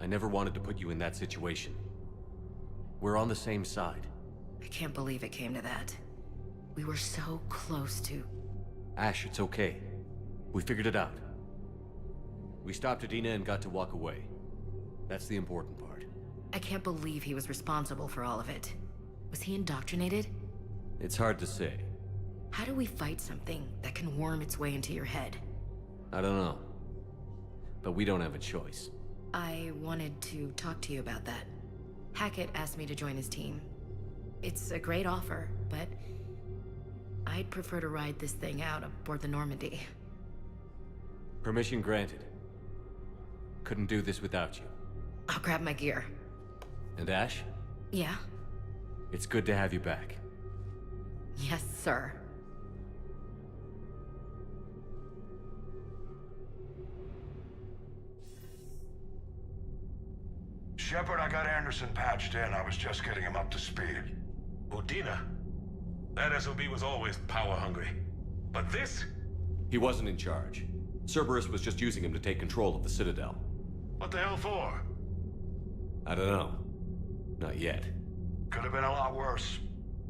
I never wanted to put you in that situation. We're on the same side. I can't believe it came to that. We were so close to... Ash, it's okay. We figured it out. We stopped Adina and got to walk away. That's the important part. I can't believe he was responsible for all of it. Was he indoctrinated? It's hard to say. How do we fight something that can worm its way into your head? I don't know. But we don't have a choice. I wanted to talk to you about that. Hackett asked me to join his team. It's a great offer, but I'd prefer to ride this thing out aboard the Normandy. Permission granted. Couldn't do this without you. I'll grab my gear. And Ash? Yeah? It's good to have you back. Yes, sir. Shepard, I got Anderson patched in. I was just getting him up to speed. Udina? That SOB was always power-hungry. But this? He wasn't in charge. Cerberus was just using him to take control of the Citadel. What the hell for? I don't know. Not yet. Could have been a lot worse.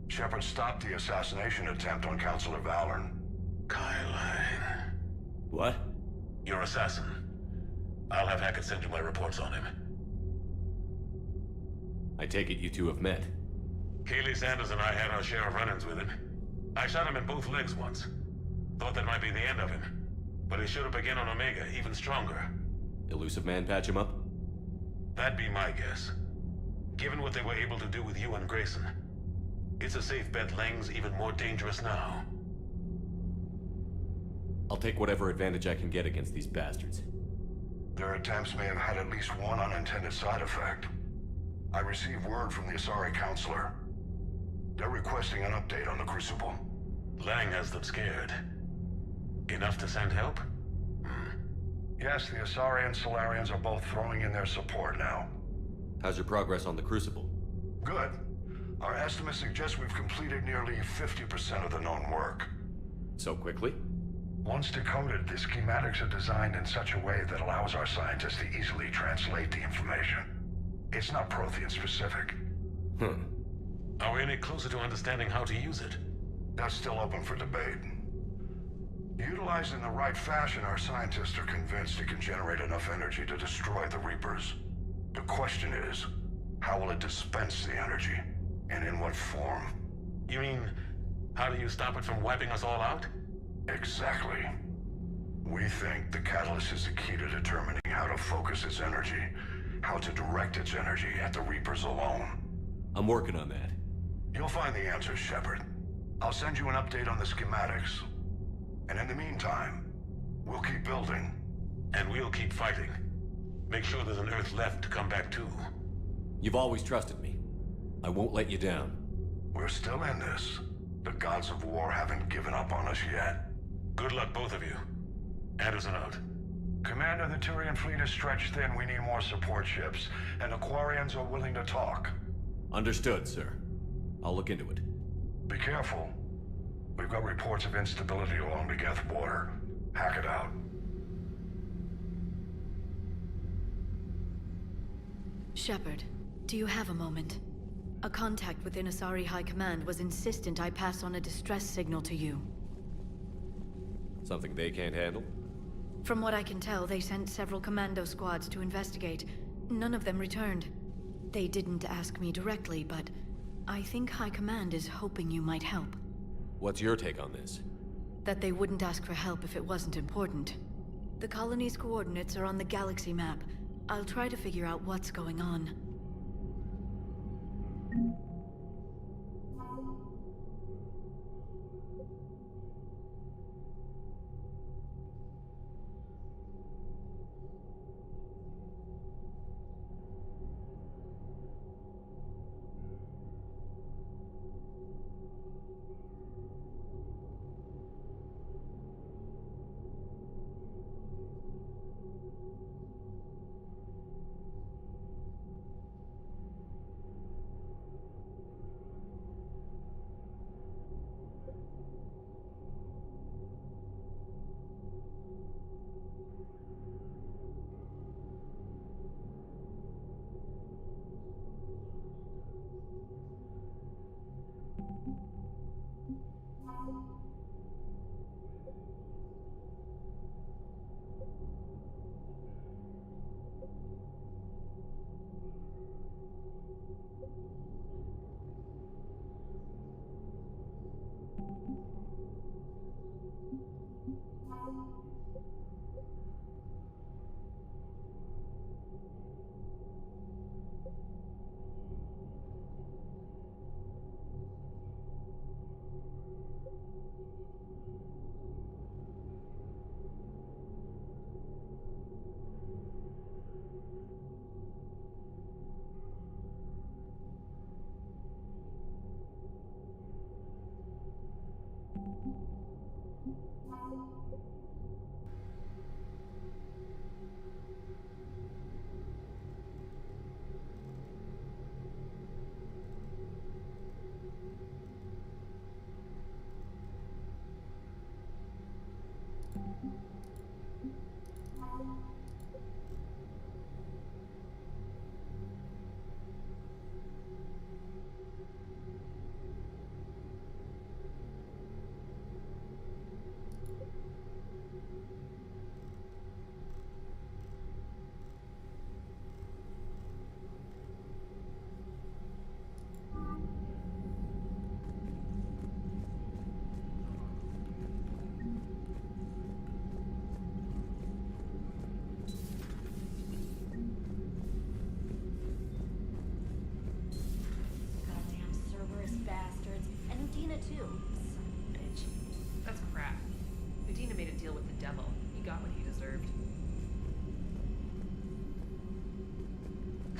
Shepard stopped the assassination attempt on Councilor Valorn. Kyle. What? Your assassin. I'll have Hackett send you my reports on him. I take it you two have met. Keeley Sanders and I had our share of run-ins with him. I shot him in both legs once. Thought that might be the end of him. But he showed up again on Omega, even stronger. Elusive Man patch him up? That'd be my guess. Given what they were able to do with you and Grayson, it's a safe bet Lang's even more dangerous now. I'll take whatever advantage I can get against these bastards. Their attempts may have had at least one unintended side effect. I received word from the Asari Councilor. They're requesting an update on the Crucible. Lang has them scared. Enough to send help? Yes, the Asari and Solarians are both throwing in their support now. How's your progress on the Crucible? Good. Our estimates suggest we've completed nearly 50% of the known work. So quickly? Once decoded, the schematics are designed in such a way that allows our scientists to easily translate the information. It's not Prothean specific. Are we any closer to understanding how to use it? That's still open for debate. Utilized in the right fashion, our scientists are convinced it can generate enough energy to destroy the Reapers. The question is, how will it dispense the energy? And in what form? You mean, how do you stop it from wiping us all out? Exactly. We think the catalyst is the key to determining how to focus its energy, how to direct its energy at the Reapers alone. I'm working on that. You'll find the answers, Shepard. I'll send you an update on the schematics. And in the meantime, we'll keep building. And we'll keep fighting. Make sure there's an Earth left to come back to. You've always trusted me. I won't let you down. We're still in this. The gods of war haven't given up on us yet. Good luck, both of you. Anderson out. Commander, the Turian fleet is stretched thin. We need more support ships. And Aquarians are willing to talk. Understood, sir. I'll look into it. Be careful. We've got reports of instability along the Geth border. Hack it out. Shepard, do you have a moment? A contact within Asari High Command was insistent I pass on a distress signal to you. Something they can't handle? From what I can tell, they sent several commando squads to investigate. None of them returned. They didn't ask me directly, but I think High Command is hoping you might help. What's your take on this? That they wouldn't ask for help if it wasn't important. The colony's coordinates are on the galaxy map. I'll try to figure out what's going on.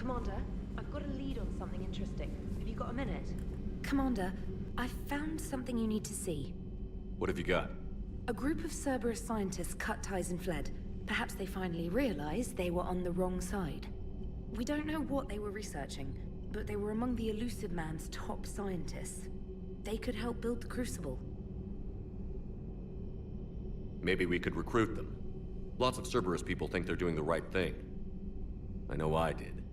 Commander, I've got a lead on something interesting. Have you got a minute? Commander, I've found something you need to see. What have you got? A group of Cerberus scientists cut ties and fled. Perhaps they finally realized they were on the wrong side. We don't know what they were researching, but they were among the Elusive Man's top scientists. They could help build the Crucible. Maybe we could recruit them. Lots of Cerberus people think they're doing the right thing. I know I did.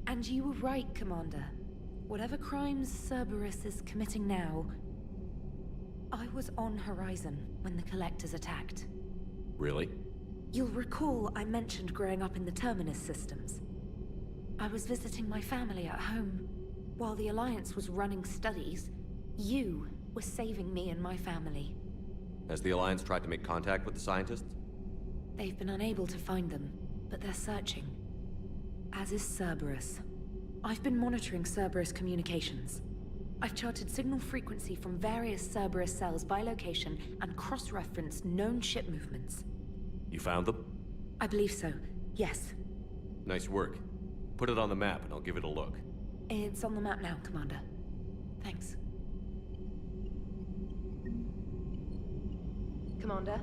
And you were right, Commander. Whatever crimes Cerberus is committing now, I was on Horizon when the Collectors attacked. Really? You'll recall I mentioned growing up in the Terminus systems. I was visiting my family at home. While the Alliance was running studies, you were saving me and my family. Has the Alliance tried to make contact with the scientists? They've been unable to find them, but they're searching. As is Cerberus. I've been monitoring Cerberus communications. I've charted signal frequency from various Cerberus cells by location and cross-referenced known ship movements. You found them? I believe so, yes. Nice work. Put it on the map and I'll give it a look. It's on the map now, Commander. Thanks. Commander?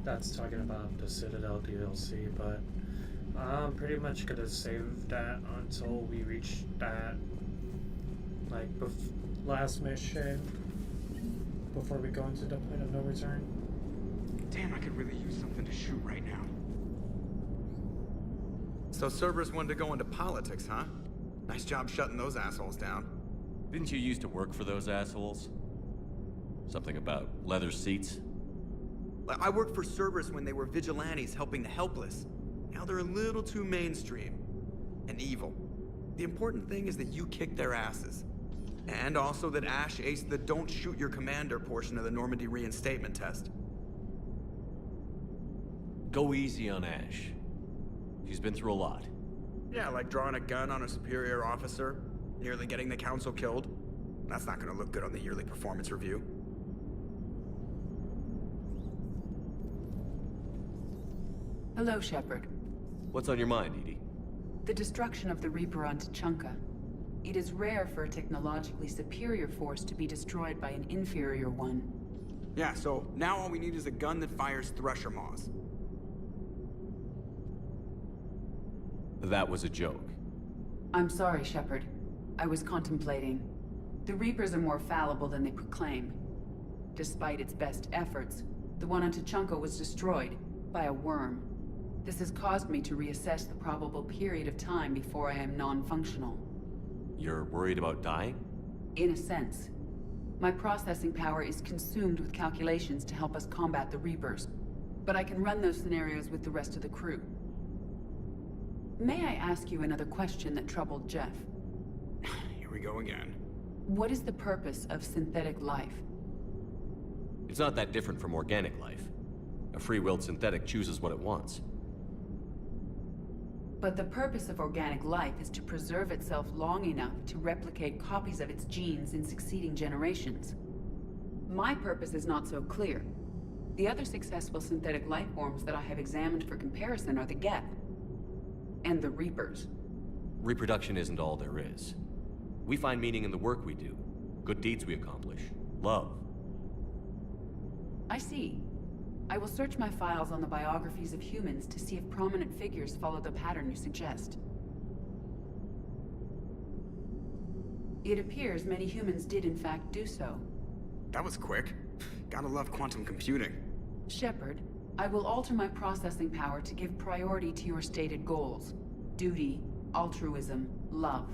That's talking about the Citadel DLC, but I'm pretty much gonna save that until we reach that, like, last mission before we go into the point of no return. Damn, I could really use something to shoot right now. So Cerberus wanted to go into politics, huh? Nice job shutting those assholes down. Didn't you used to work for those assholes? Something about leather seats? I worked for Cerberus when they were vigilantes helping the helpless. Now they're a little too mainstream. And evil. The important thing is that you kicked their asses. And also that Ash aced the don't shoot your commander portion of the Normandy reinstatement test. Go easy on Ash. She's been through a lot. Yeah, like drawing a gun on a superior officer, nearly getting the council killed. That's not gonna look good on the yearly performance review. Hello, Shepard. What's on your mind, Edie? The destruction of the Reaper on Tuchanka. It is rare for a technologically superior force to be destroyed by an inferior one. Yeah, so now all we need is a gun that fires Thresher Maws. That was a joke. I'm sorry, Shepard. I was contemplating. The Reapers are more fallible than they proclaim. Despite its best efforts, the one on Tuchanka was destroyed by a worm. This has caused me to reassess the probable period of time before I am non-functional. You're worried about dying? In a sense. My processing power is consumed with calculations to help us combat the Reapers, but I can run those scenarios with the rest of the crew. May I ask you another question that troubled Jeff? Here we go again. What is the purpose of synthetic life? It's not that different from organic life. A free-willed synthetic chooses what it wants. But the purpose of organic life is to preserve itself long enough to replicate copies of its genes in succeeding generations. My purpose is not so clear. The other successful synthetic life forms that I have examined for comparison are the Geth and the Reapers. Reproduction isn't all there is. We find meaning in the work we do, good deeds we accomplish, love. I see. I will search my files on the biographies of humans to see if prominent figures follow the pattern you suggest. It appears many humans did in fact do so. That was quick. Gotta love quantum computing. Shepard, I will alter my processing power to give priority to your stated goals. Duty, altruism, love.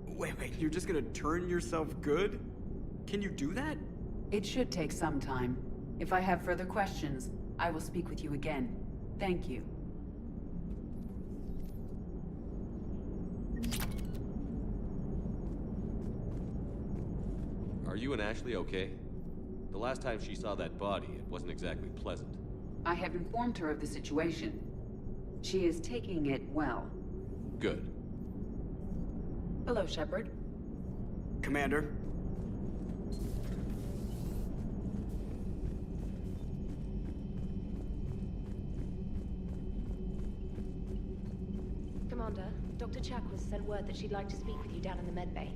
Wait, you're just gonna turn yourself good? Can you do that? It should take some time. If I have further questions, I will speak with you again. Thank you. Are you and Ashley okay? The last time she saw that body, it wasn't exactly pleasant. I have informed her of the situation. She is taking it well. Good. Hello, Shepard. Commander. Commander, Dr. Chakwas sent word that she'd like to speak with you down in the medbay.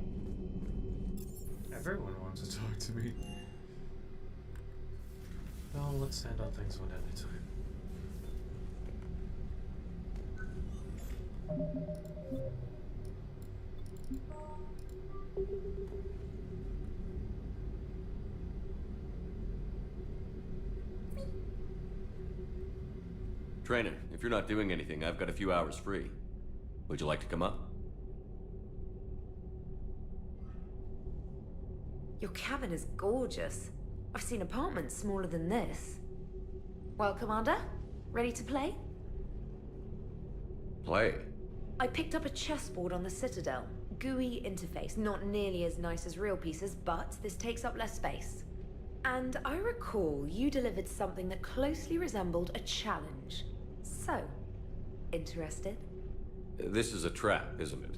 Everyone wants to talk to me. Well, let's handle things one at a time. Trainer, if you're not doing anything, I've got a few hours free. Would you like to come up? Your cabin is gorgeous. I've seen apartments smaller than this. Well, Commander, ready to play? Play? I picked up a chessboard on the Citadel. GUI interface, not nearly as nice as real pieces, but this takes up less space. And I recall you delivered something that closely resembled a challenge. So, interested? This is a trap, isn't it?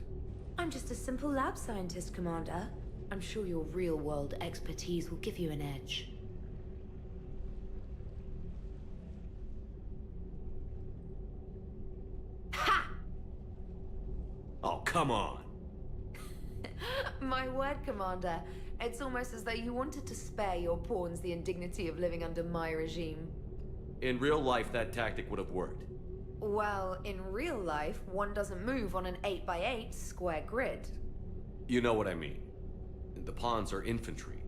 I'm just a simple lab scientist, Commander. I'm sure your real-world expertise will give you an edge. Ha! Oh, come on! My word, Commander. It's almost as though you wanted to spare your pawns the indignity of living under my regime. In real life, that tactic would have worked. Well, in real life, one doesn't move on an 8x8 square grid. You know what I mean. The pawns are infantry.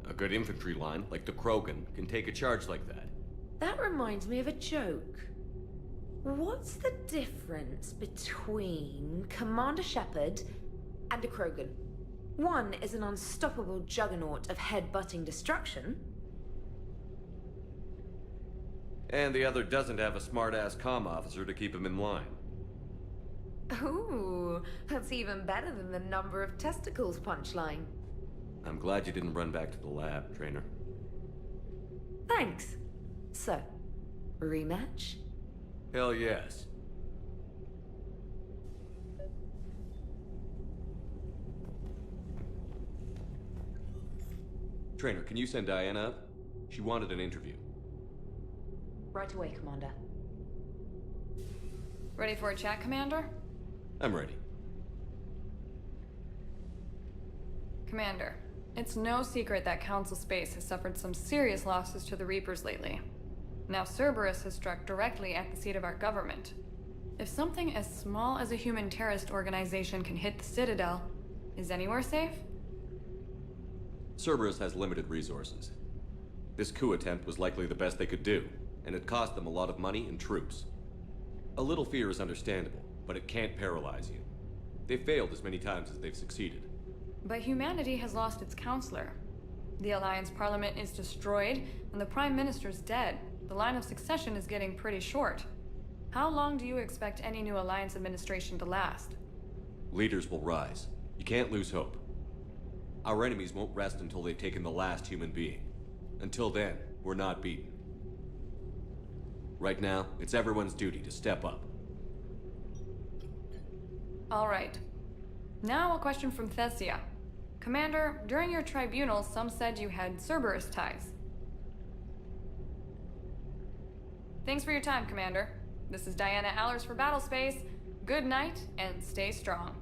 A good infantry line, like the Krogan, can take a charge like that. That reminds me of a joke. What's the difference between Commander Shepard and a Krogan? One is an unstoppable juggernaut of head-butting destruction. And the other doesn't have a smart-ass comm officer to keep him in line. Ooh, that's even better than the number of testicles punchline. I'm glad you didn't run back to the lab, Trainer. Thanks. So, rematch? Hell yes. Trainer, can you send Diana up? She wanted an interview. Right away, Commander. Ready for a chat, Commander? I'm ready. Commander, it's no secret that Council Space has suffered some serious losses to the Reapers lately. Now Cerberus has struck directly at the seat of our government. If something as small as a human terrorist organization can hit the Citadel, is anywhere safe? Cerberus has limited resources. This coup attempt was likely the best they could do, and it cost them a lot of money and troops. A little fear is understandable, but it can't paralyze you. They've failed as many times as they've succeeded. But humanity has lost its counselor. The Alliance Parliament is destroyed, and the Prime Minister's dead. The line of succession is getting pretty short. How long do you expect any new Alliance administration to last? Leaders will rise. You can't lose hope. Our enemies won't rest until they've taken the last human being. Until then, we're not beaten. Right now, it's everyone's duty to step up. All right. Now a question from Thessia. Commander, during your tribunal, some said you had Cerberus ties. Thanks for your time, Commander. This is Diana Allers for Battlespace. Good night, and stay strong.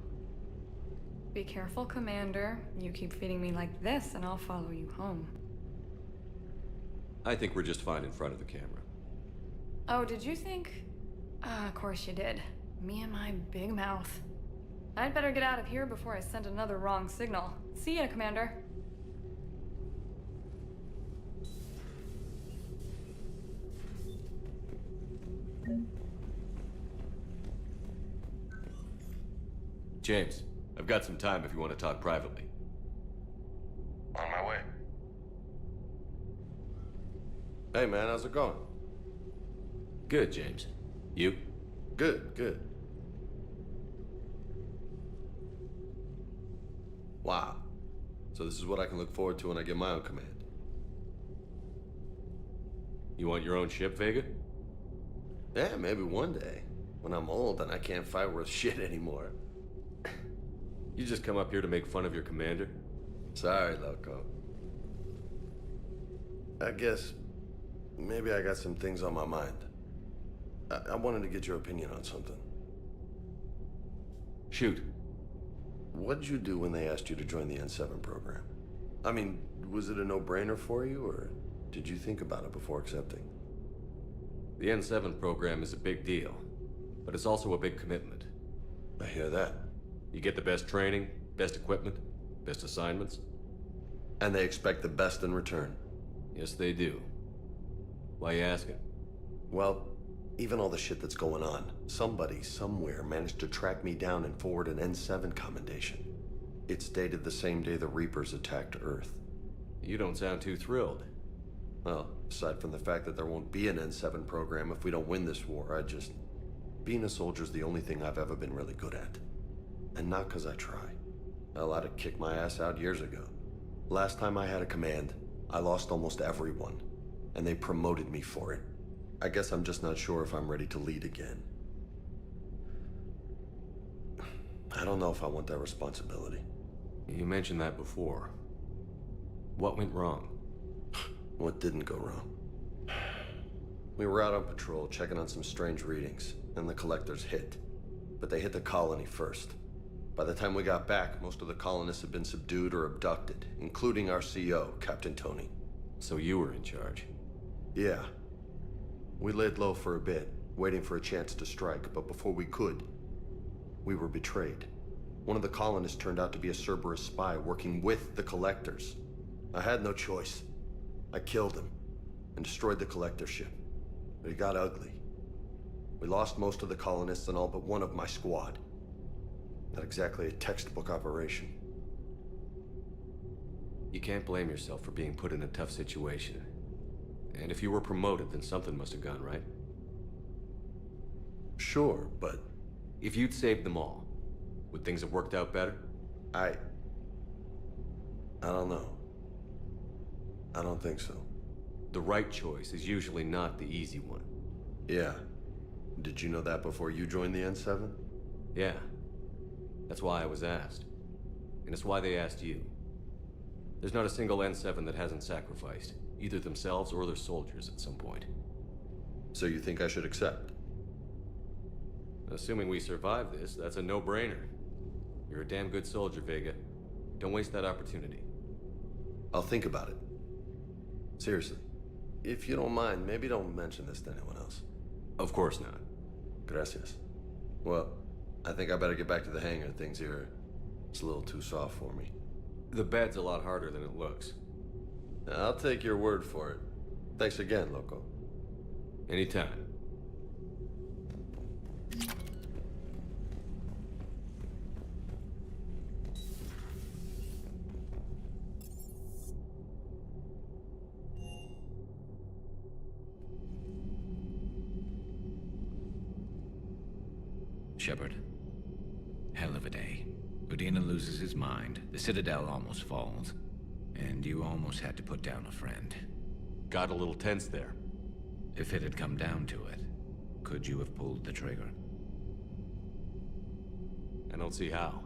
Be careful, Commander. You keep feeding me like this, and I'll follow you home. I think we're just fine in front of the camera. Oh, did you think? Of course you did. Me and my big mouth. I'd better get out of here before I send another wrong signal. See ya, Commander. James, I've got some time if you want to talk privately. On my way. Hey man, how's it going? Good, James. You? Good, good. Wow. So this is what I can look forward to when I get my own command. You want your own ship, Vega? Yeah, maybe one day. When I'm old and I can't fight worth shit anymore. You just come up here to make fun of your commander? Sorry, Loco. I guess maybe I got some things on my mind. I wanted to get your opinion on something. Shoot. What did you do when they asked you to join the N7 program? I mean, was it a no-brainer for you, or did you think about it before accepting? The N7 program is a big deal, but it's also a big commitment. I hear that. You get the best training, best equipment, best assignments. And they expect the best in return. Yes, they do. Why you asking? Well, even all the shit that's going on, somebody somewhere managed to track me down and forward an N7 commendation. It's dated the same day the Reapers attacked Earth. You don't sound too thrilled. Well, aside from the fact that there won't be an N7 program if we don't win this war, being a soldier's the only thing I've ever been really good at. And not because I try. Hell, I'd have kicked my ass out years ago. Last time I had a command, I lost almost everyone. And they promoted me for it. I guess I'm just not sure if I'm ready to lead again. I don't know if I want that responsibility. You mentioned that before. What went wrong? What didn't go wrong? We were out on patrol, checking on some strange readings, and the collectors hit. But they hit the colony first. By the time we got back, most of the colonists had been subdued or abducted, including our CO, Captain Tony. So you were in charge? Yeah. We laid low for a bit, waiting for a chance to strike, but before we could, we were betrayed. One of the colonists turned out to be a Cerberus spy working with the collectors. I had no choice. I killed him and destroyed the collector ship. But it got ugly. We lost most of the colonists and all but one of my squad. Not exactly a textbook operation. You can't blame yourself for being put in a tough situation. And if you were promoted, then something must have gone right. Sure, but... If you'd saved them all, would things have worked out better? I don't know. I don't think so. The right choice is usually not the easy one. Yeah. Did you know that before you joined the N7? Yeah. That's why I was asked. And it's why they asked you. There's not a single N7 that hasn't sacrificed, either themselves or their soldiers at some point. So you think I should accept? Assuming we survive this, that's a no-brainer. You're a damn good soldier, Vega. Don't waste that opportunity. I'll think about it. Seriously. If you don't mind, maybe don't mention this to anyone else. Of course not. Gracias. Well, I think I better get back to the hangar. Things here, it's a little too soft for me. The bed's a lot harder than it looks. I'll take your word for it. Thanks again, Loco. Anytime. Shepard. Hell of a day. Udina loses his mind, the Citadel almost falls, and you almost had to put down a friend. Got a little tense there. If it had come down to it, could you have pulled the trigger? I don't see how.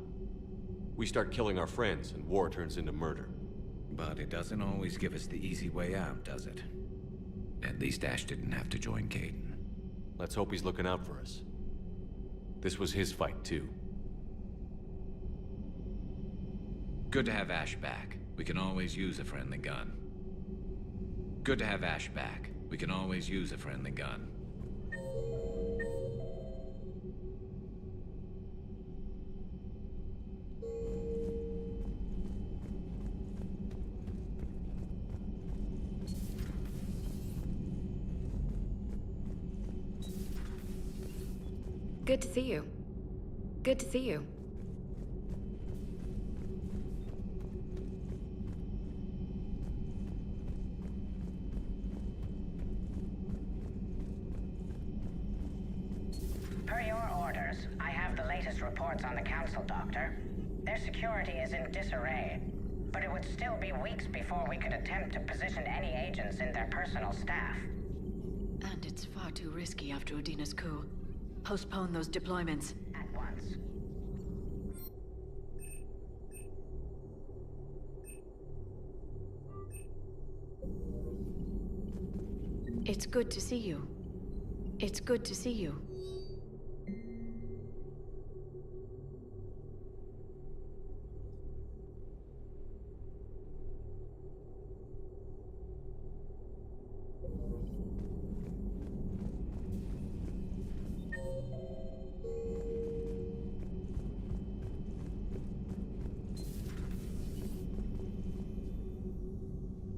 We start killing our friends, and war turns into murder. But it doesn't always give us the easy way out, does it? At least Ash didn't have to join Caden. Let's hope he's looking out for us. This was his fight, too. Good to have Ash back. We can always use a friendly gun. Good to have Ash back. We can always use a friendly gun. Good to see you. Good to see you. Per your orders, I have the latest reports on the Council, Doctor. Their security is in disarray, but it would still be weeks before we could attempt to position any agents in their personal staff. And it's far too risky after Udina's coup. Postpone those deployments. At once. It's good to see you. It's good to see you.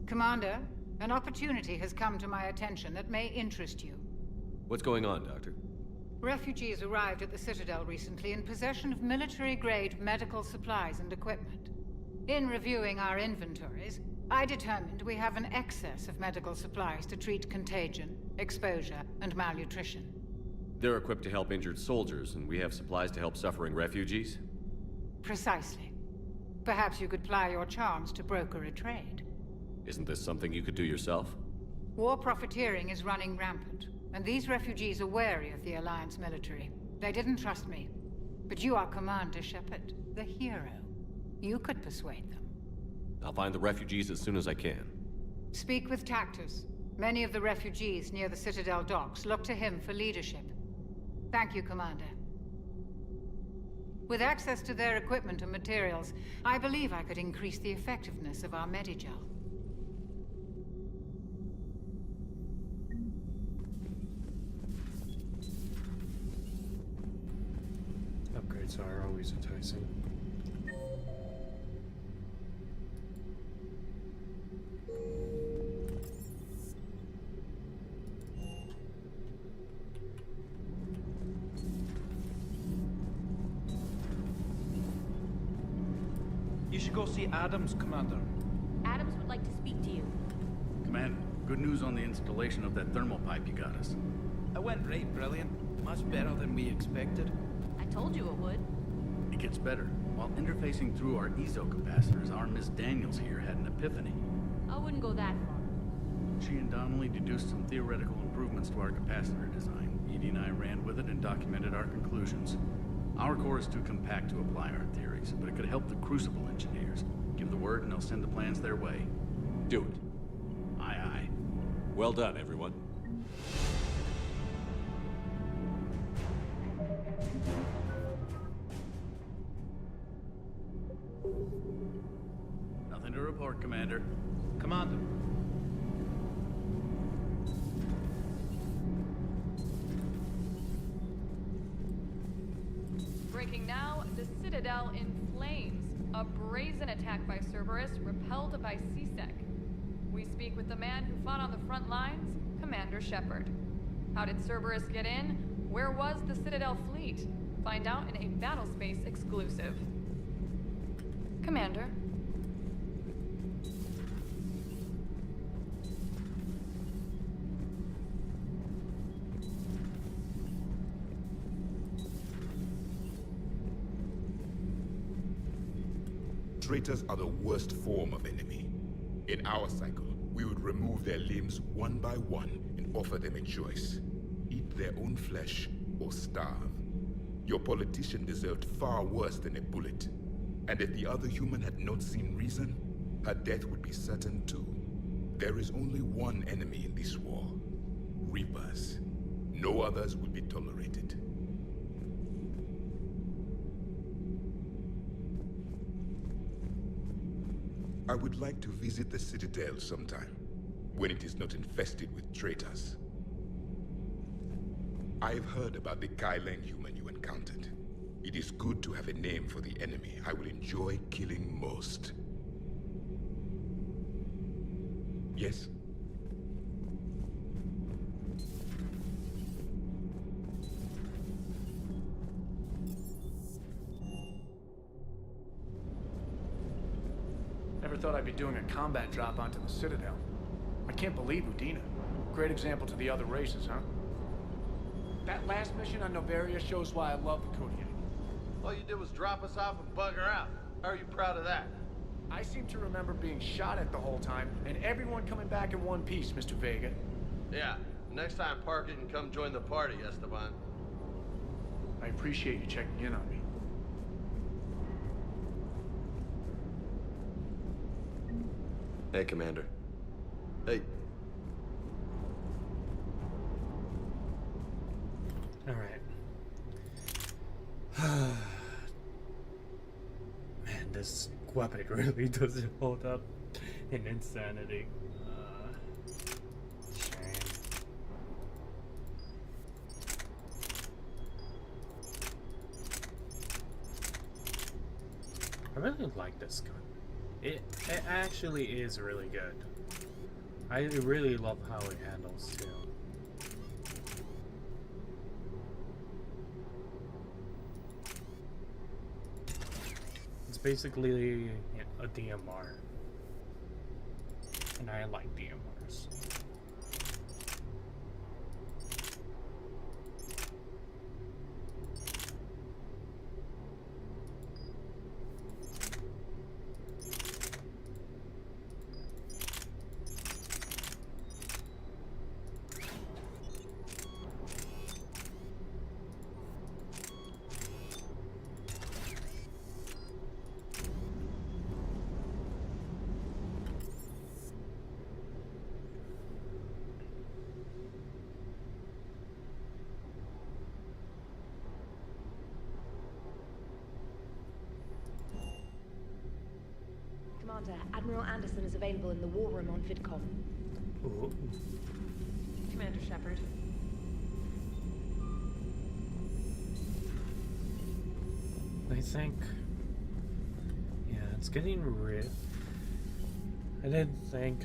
Commander, an opportunity has come to my attention that may interest you. What's going on, Doctor? Refugees arrived at the Citadel recently in possession of military-grade medical supplies and equipment. In reviewing our inventories, I determined we have an excess of medical supplies to treat contagion, exposure, and malnutrition. They're equipped to help injured soldiers, and we have supplies to help suffering refugees? Precisely. Perhaps you could ply your charms to broker a trade. Isn't this something you could do yourself? War profiteering is running rampant, and these refugees are wary of the Alliance military. They didn't trust me. But you are Commander Shepard, the hero. You could persuade them. I'll find the refugees as soon as I can. Speak with Tactus. Many of the refugees near the Citadel docks look to him for leadership. Thank you, Commander. With access to their equipment and materials, I believe I could increase the effectiveness of our Medigel. Upgrades are always enticing. You should go see Adams, Commander. Adams would like to speak to you. Commander, good news on the installation of that thermal pipe you got us. It went right brilliant. Much better than we expected. I told you it would. It gets better. While interfacing through our ezo capacitors, our Miss Daniels here had an epiphany. I wouldn't go that far. She and Donnelly deduced some theoretical improvements to our capacitor design. Edie and I ran with it and documented our conclusions. Our core is too compact to apply our theories, but it could help the Crucible engineers. Give the word and I'll send the plans their way. Do it. Aye, aye. Well done, everyone. Nothing to report, Commander. Commander. Breaking now, the Citadel in flames. A brazen attack by Cerberus, repelled by C-Sec. We speak with the man who fought on the front lines, Commander Shepard. How did Cerberus get in? Where was the Citadel fleet? Find out in a Battlespace exclusive. Commander. Traitors are the worst form of enemy. In our cycle, we would remove their limbs one by one and offer them a choice. Eat their own flesh or starve. Your politician deserved far worse than a bullet. And if the other human had not seen reason, her death would be certain too. There is only one enemy in this war. Reapers. No others will be tolerated. I would like to visit the Citadel sometime, when it is not infested with traitors. I've heard about the Kyleng human you encountered. It is good to have a name for the enemy I will enjoy killing most. Yes? Never thought I'd be doing a combat drop onto the Citadel. I can't believe Udina. Great example to the other races, huh? That last mission on Noveria shows why I love the Kodiak. All you did was drop us off and bugger out. How are you proud of that? I seem to remember being shot at the whole time, and everyone coming back in one piece, Mr. Vega. Yeah, next time park it and come join the party, Esteban. I appreciate you checking in on me. Hey, Commander. Hey. Alright. Man, this weapon really doesn't hold up in Insanity. Shame. I really like this gun. It actually is really good. I really love how it handles too. It's basically a DMR, and I like DMRs. Commander, Admiral Anderson is available in the war room on VidCom. Ooh. Commander Shepard. I think, yeah, it's getting rid. I didn't think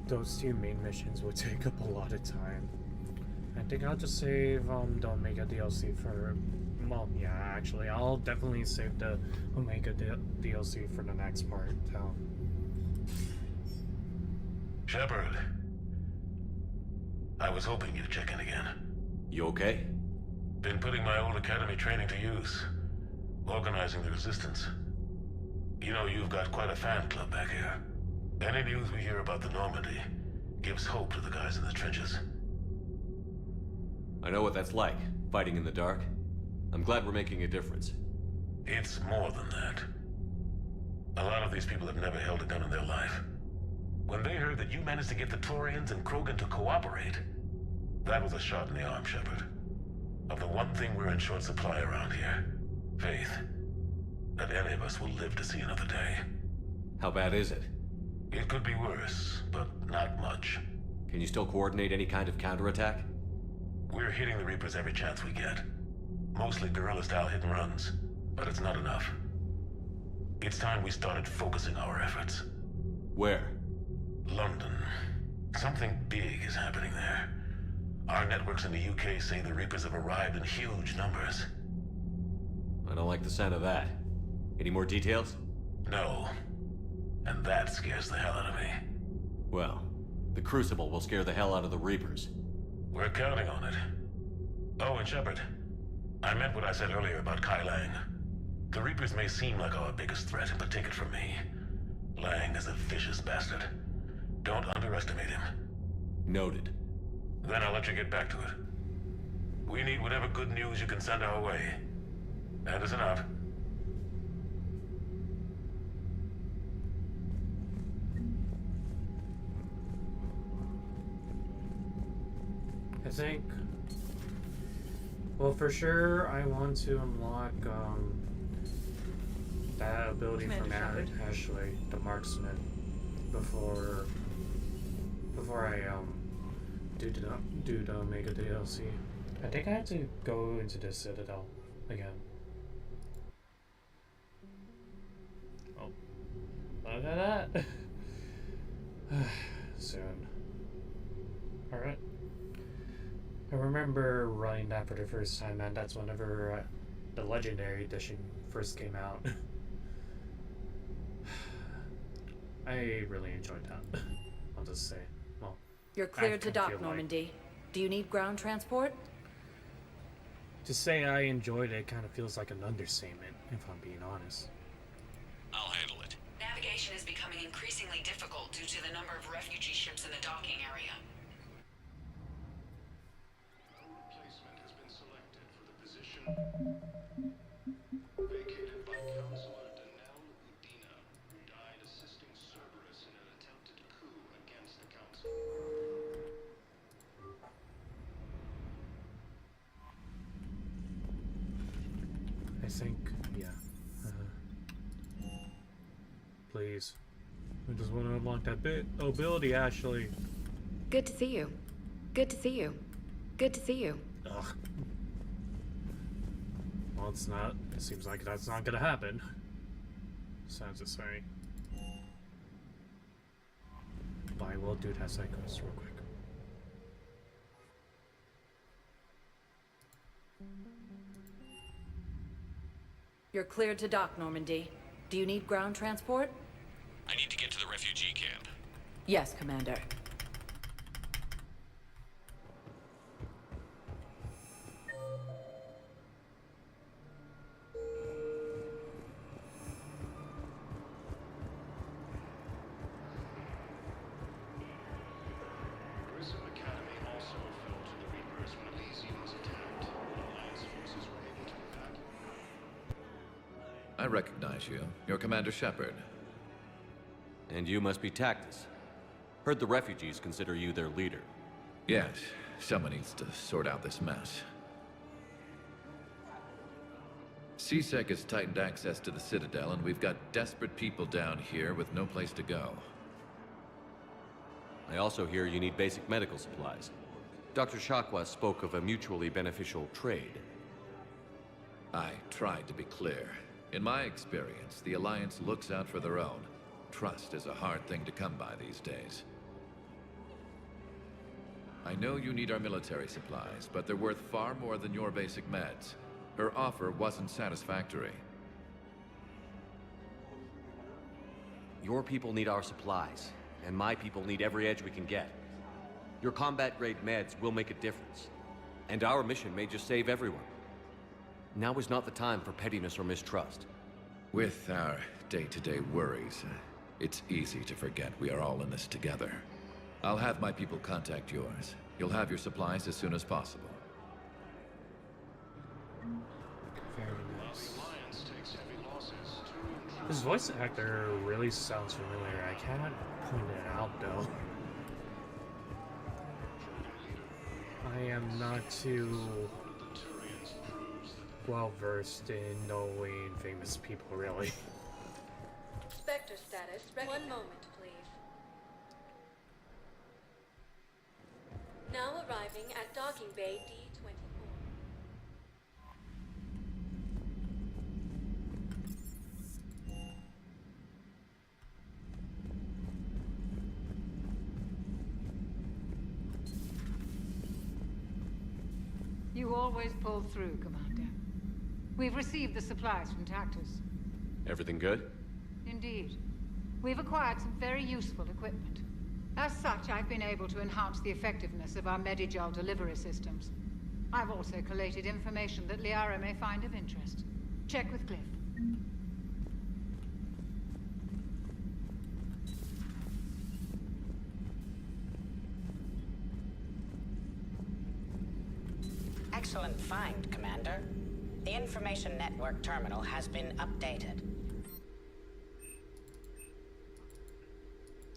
those two main missions would take up a lot of time. I think I'll just save don't make a DLC for. Well, yeah, actually, I'll definitely save the Omega DLC for the next part. Shepard, I was hoping you'd check in again. You okay? Been putting my old academy training to use, organizing the resistance. You know, you've got quite a fan club back here. Any news we hear about the Normandy gives hope to the guys in the trenches. I know what that's like, fighting in the dark. I'm glad we're making a difference. It's more than that. A lot of these people have never held a gun in their life. When they heard that you managed to get the Turians and Krogan to cooperate, that was a shot in the arm, Shepard. Of the one thing we're in short supply around here, faith. That any of us will live to see another day. How bad is it? It could be worse, but not much. Can you still coordinate any kind of counterattack? We're hitting the Reapers every chance we get. Mostly guerrilla-style hit-and-runs, but it's not enough. It's time we started focusing our efforts. Where? London. Something big is happening there. Our networks in the UK say the Reapers have arrived in huge numbers. I don't like the sound of that. Any more details? No. And that scares the hell out of me. Well, the Crucible will scare the hell out of the Reapers. We're counting on it. Oh, and Shepard, I meant what I said earlier about Kai Lang. The Reapers may seem like our biggest threat, but take it from me. Lang is a vicious bastard. Don't underestimate him. Noted. Then I'll let you get back to it. We need whatever good news you can send our way. Anderson out. I think... Well, for sure, I want to unlock, that ability from Ashley, the marksman, before I, do the Omega DLC. I think I have to go into the Citadel again. Oh. Look at that! Soon. Alright. I remember running that for the first time, and that's whenever the Legendary Edition first came out. I really enjoyed that. I'll just say. Well, you're cleared to dock, Normandy. Do you need ground transport? To say I enjoyed it kind of feels like an understatement, if I'm being honest. I'll handle it. Navigation is becoming increasingly difficult due to the number of refugee ships in the docking area. Replacement has been selected for the position vacated by Counselor Denell Udina, who died assisting Cerberus in an attempted coup against the Council. I think, yeah. Please. I just want to unlock that ability, Ashley. Good to see you. Good to see you. Good to see you. Ugh. Well, it's not. It seems like that's not gonna happen. Sounds the same. But I will do that psychos real quick. You're cleared to dock, Normandy. Do you need ground transport? I need to get to the refugee camp. Yes, Commander. Grissom Academy also fell to the Reapers when Elysium was attacked. Alliance forces were able to evacuate. I recognize you. You're Commander Shepard. And you must be Tactus. Heard the refugees consider you their leader. Yes, someone needs to sort out this mess. CSEC has tightened access to the Citadel, and we've got desperate people down here with no place to go. I also hear you need basic medical supplies. Dr. Shakwa spoke of a mutually beneficial trade. I tried to be clear. In my experience, the Alliance looks out for their own. Trust is a hard thing to come by these days. I know you need our military supplies, but they're worth far more than your basic meds. Her offer wasn't satisfactory. Your people need our supplies, and my people need every edge we can get. Your combat-grade meds will make a difference, and our mission may just save everyone. Now is not the time for pettiness or mistrust. With our day-to-day worries, it's easy to forget we are all in this together. I'll have my people contact yours. You'll have your supplies as soon as possible. Very nice. His voice actor really sounds familiar. I cannot point it out though. I am not too well versed in knowing famous people, really. Spectre status. One moment, please. Now arriving at docking bay D24. You always pull through, Commander. We've received the supplies from Tactus. Everything good? Indeed. We've acquired some very useful equipment. As such, I've been able to enhance the effectiveness of our Medigel delivery systems. I've also collated information that Liara may find of interest. Check with Cliff. excellent find, Commander. The information network terminal has been updated.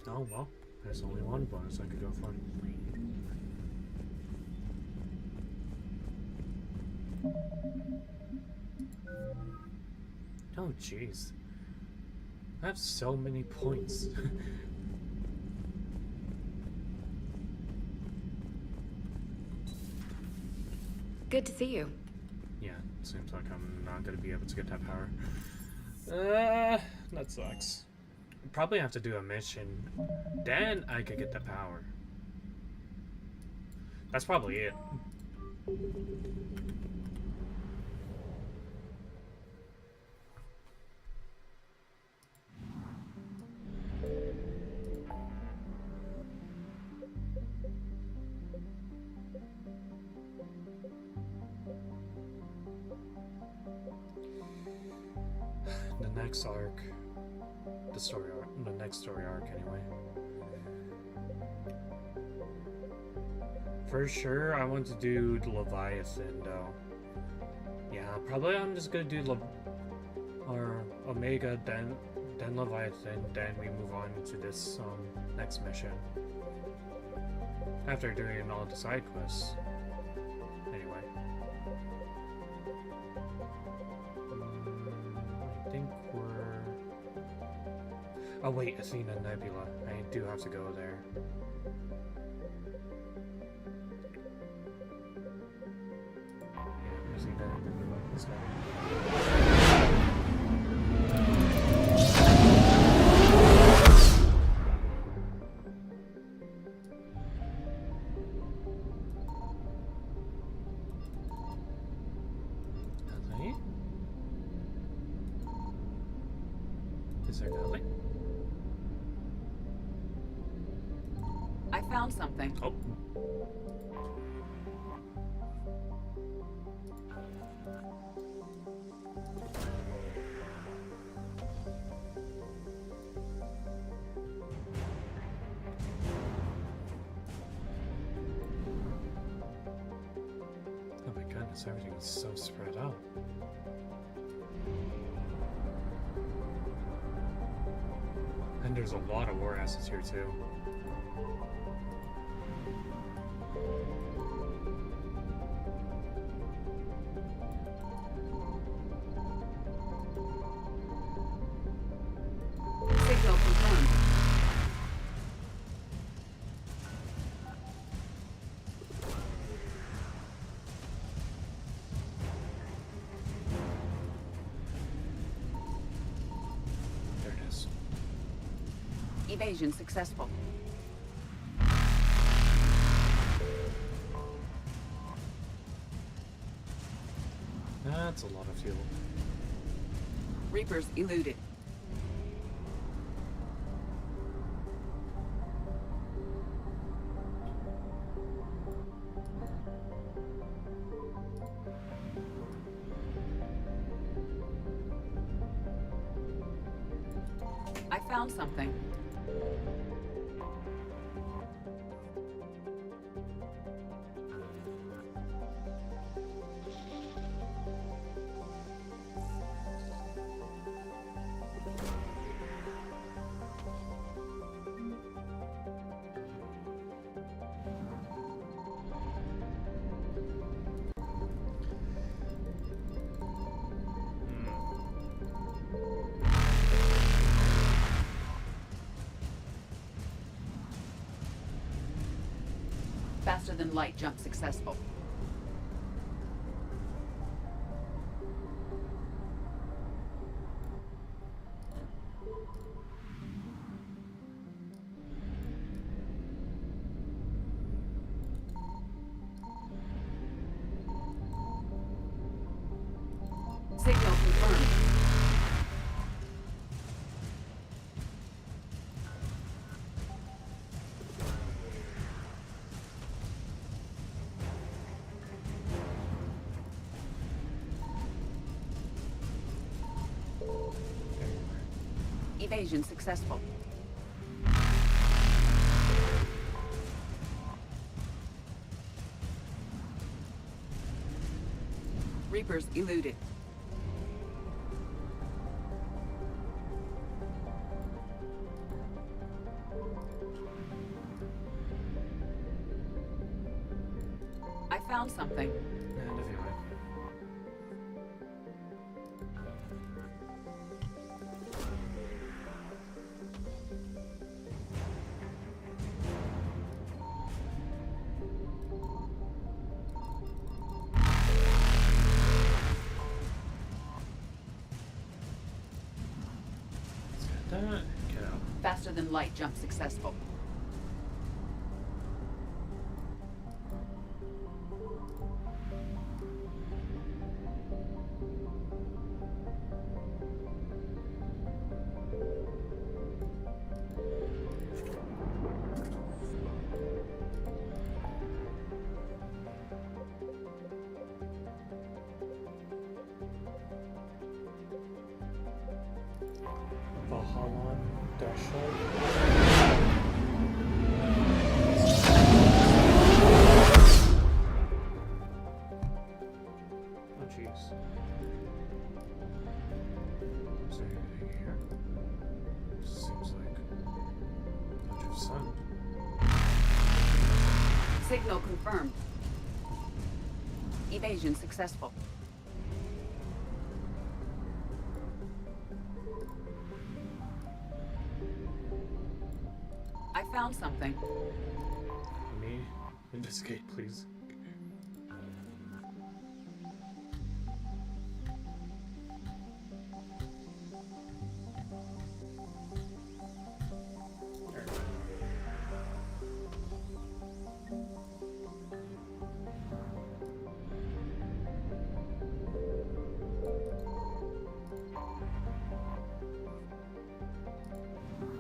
Oh well, there's only one bonus I could go for. Oh jeez. I have so many points. Good to see you. Yeah, seems like I'm not gonna be able to get that power. That sucks. Probably have to do a mission, then I could get the power. That's probably it. The next arc, the next story arc anyway. For sure, I want to do the Leviathan though. Yeah, probably I'm just gonna do Omega, then Leviathan, then we move on to this next mission. After doing all the side quests. Anyway. I think we're... Oh wait, Athena Nebula. I do have to go there. Yeah, Athena Nebula. Let's go. Is there nothing? I found something. Oh. Oh my goodness, everything is so spread out. And there's a lot of war assets here too. Signal confirmed. There it is. Evasion successful. That's a lot of fuel. Reapers eluded. I found something. Faster than light jump successful. Signal confirmed. Evasion successful. Reapers eluded. I found something. And if you like. Get that. Get out. Faster than light jump successful. Valhalla Dashel. Oh jeez. Is there anything here? Seems like a bunch of sun. Signal confirmed. Evasion successful. I found something. Me? Investigate, please.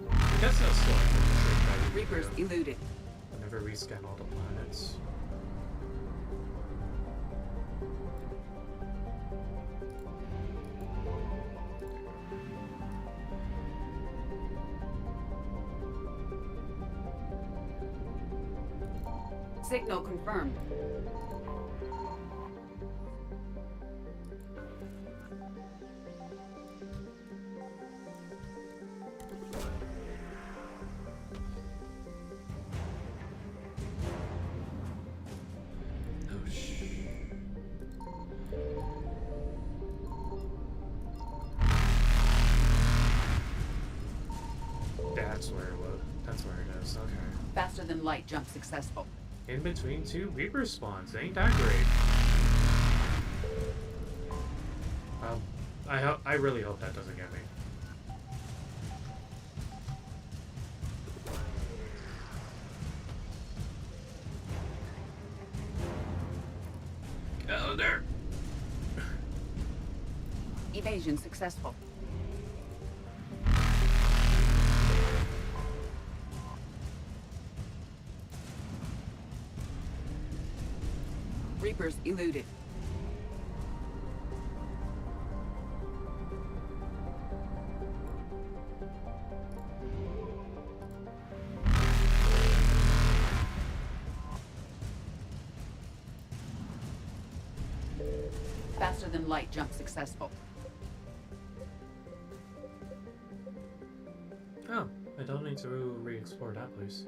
I guess that's still like one trick that we Reapers do eluded. whenever we scan all the planets. Signal confirmed. Oh shh. That's where it was. That's where it is. Okay. Faster than light jump successful. In between two Reaper spawns. Ain't that great? I really hope that doesn't get me. Get out of there! Evasion successful. Reapers eluded. Faster than light jump successful. Oh, I don't need to re-explore that place.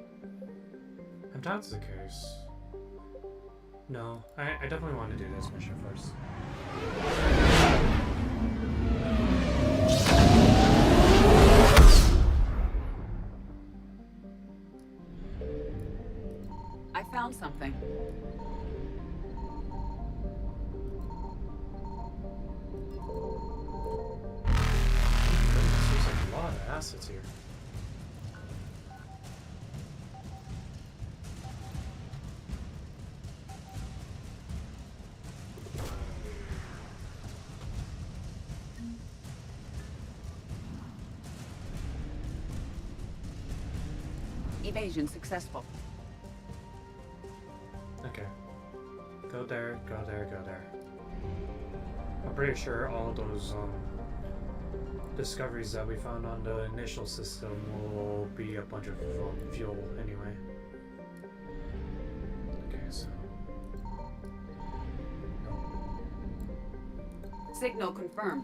If that's the case... No, I definitely want to do this mission first. I found something. Goodness, there's a lot of assets here. Evasion successful. Okay. Go there, go there, go there. I'm pretty sure all those discoveries that we found on the initial system will be a bunch of fuel anyway. Okay, so... Signal confirmed.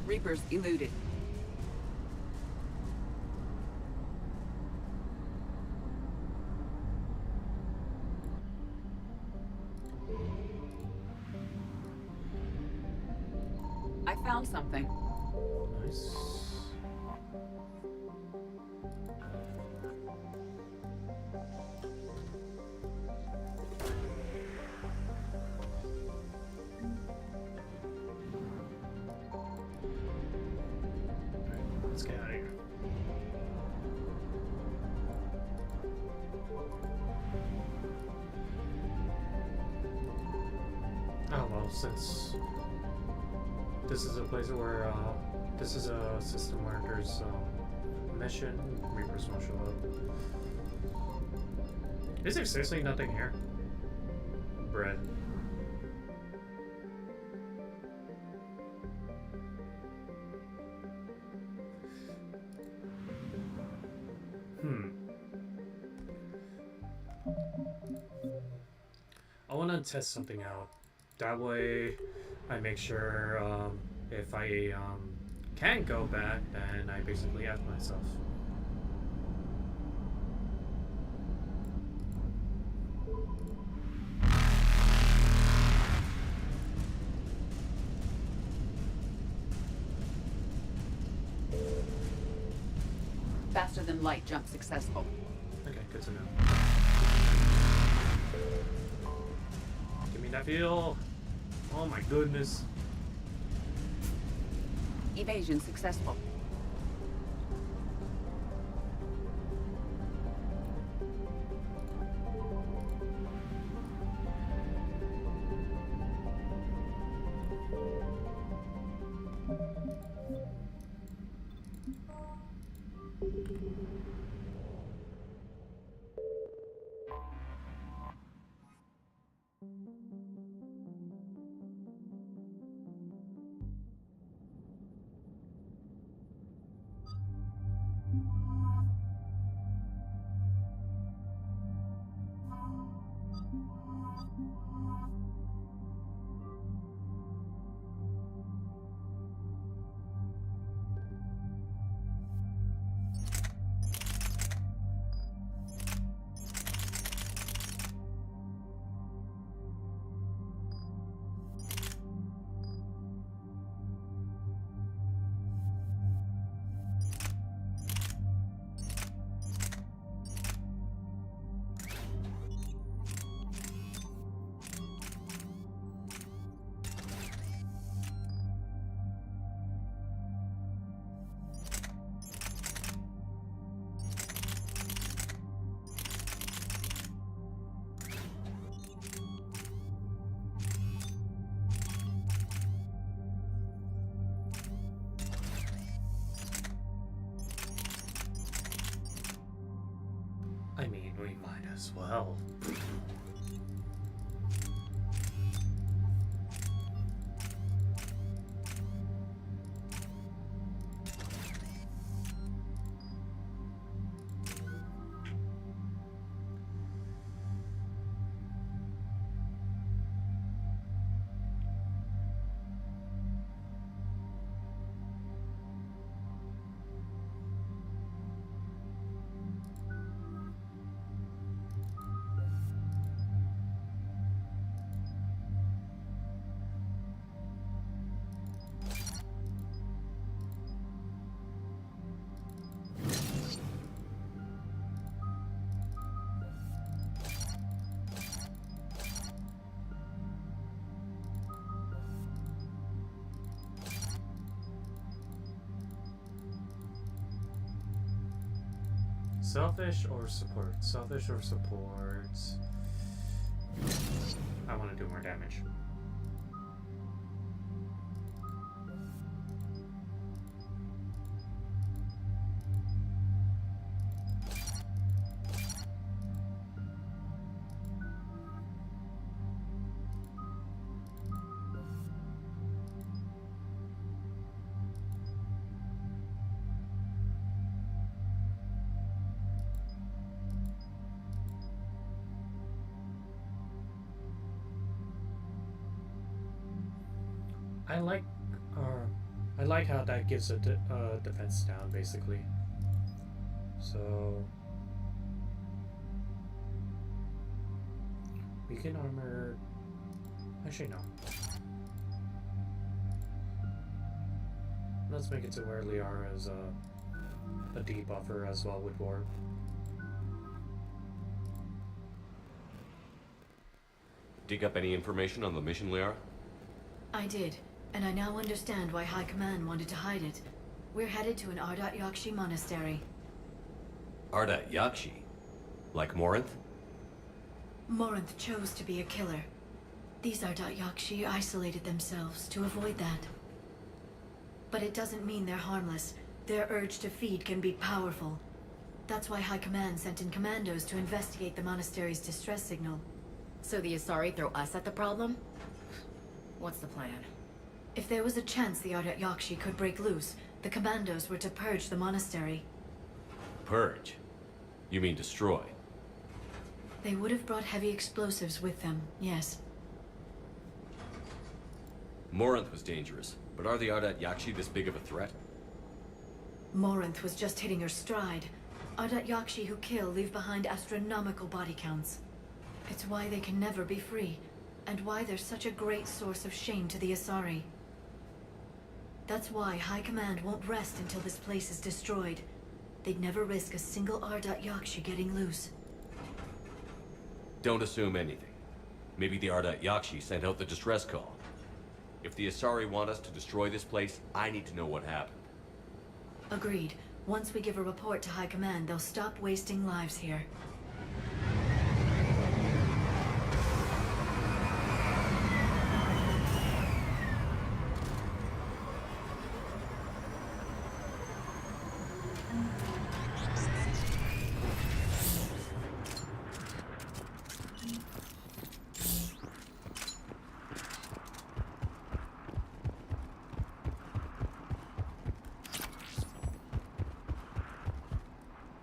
Reapers eluded. I found something. Nice. Let's get out of here. Oh well, since this is a place where this is a system where there's a mission, Reapers won't show up. Is there seriously nothing here? Bread. I want to test something out. That way, I make sure if I can't go back, then I basically have myself. Faster than light jump successful. Okay, good to know. Give me that feel. Oh my goodness. Evasion successful. I mean, we might as well. Selfish or support? Selfish or support? I want to do more damage. I like, I like how that gives a defense down basically. So weaken armor. Actually, no. Let's make it to where Liara is a debuffer as well with War. Dig up any information on the mission, Liara? I did, and I now understand why High Command wanted to hide it. We're headed to an Ardat Yakshi monastery. Ardat Yakshi? Like Morinth? Morinth chose to be a killer. These Ardat Yakshi isolated themselves to avoid that. But it doesn't mean they're harmless. Their urge to feed can be powerful. That's why High Command sent in commandos to investigate the monastery's distress signal. So the Asari throw us at the problem? What's the plan? If there was a chance the Ardat Yakshi could break loose, the commandos were to purge the monastery. Purge? You mean destroy? They would have brought heavy explosives with them, yes. Morinth was dangerous, but are the Ardat Yakshi this big of a threat? Morinth was just hitting her stride. Ardat Yakshi who kill leave behind astronomical body counts. It's why they can never be free, and why they're such a great source of shame to the Asari. That's why High Command won't rest until this place is destroyed. They'd never risk a single Ardat Yakshi getting loose. Don't assume anything. Maybe the Ardat Yakshi sent out the distress call. If the Asari want us to destroy this place, I need to know what happened. Agreed. Once we give a report to High Command, they'll stop wasting lives here.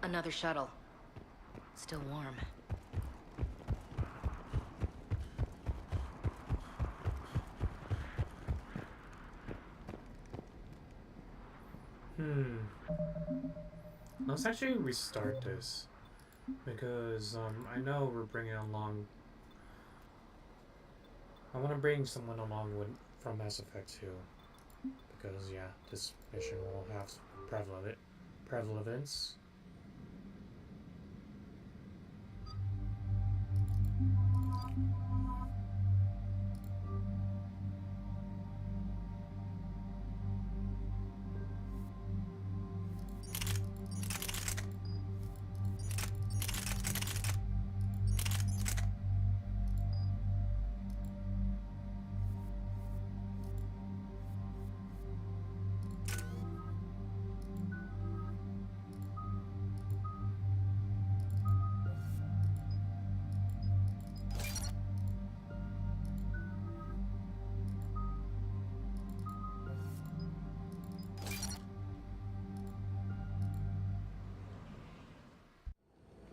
Another shuttle. Still warm. Let's actually restart this because I know we're bringing along. I want to bring someone along with from Mass Effect 2 because yeah, this mission will have prevalence.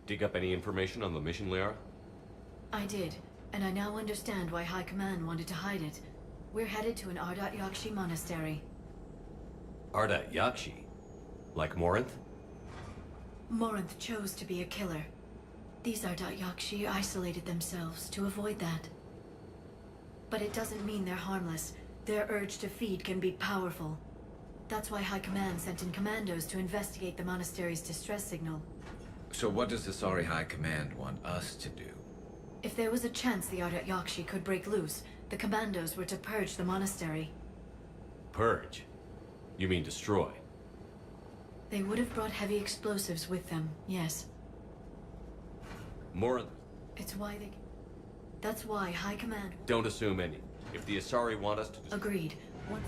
Dig up any information on the mission, Liara? I did, and I now understand why High Command wanted to hide it. We're headed to an Ardat Yakshi monastery. Ardat Yakshi? Like Morinth? Morinth chose to be a killer. These Ardat Yakshi isolated themselves to avoid that. But it doesn't mean they're harmless. Their urge to feed can be powerful. That's why High Command sent in commandos to investigate the monastery's distress signal. So what does the Asari High Command want us to do? If there was a chance the Ardat Yakshi could break loose, the commandos were to purge the monastery. Purge? You mean destroy? They would have brought heavy explosives with them, yes. Morinth? It's why they... That's why High Command... Don't assume any. If the Asari want us to... Agreed. Once...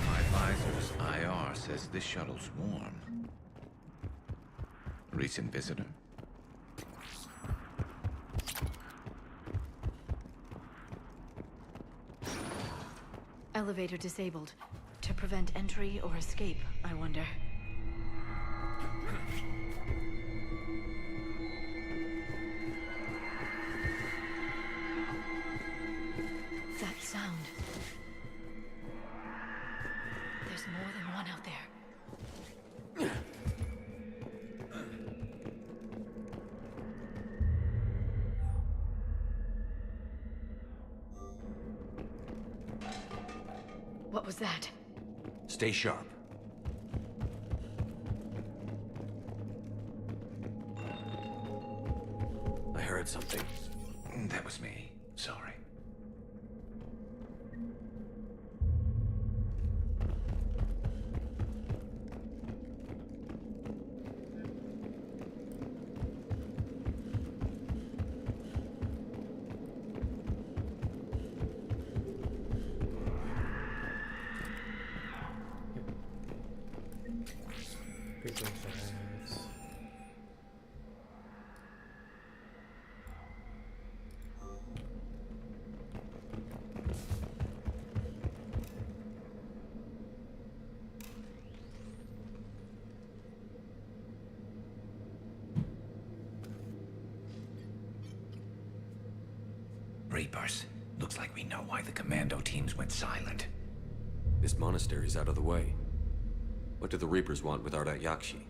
My visor's IR says this shuttle's warm. Recent visitor? Elevator disabled. To prevent entry or escape, I wonder. That sound. There's more than one out there. What was that? Stay sharp. I heard something. That was me. Sorry. People fast. Reapers. Looks like we know why the commando teams went silent. This monastery's out of the way. What do the Reapers want with Ardat Yakshi?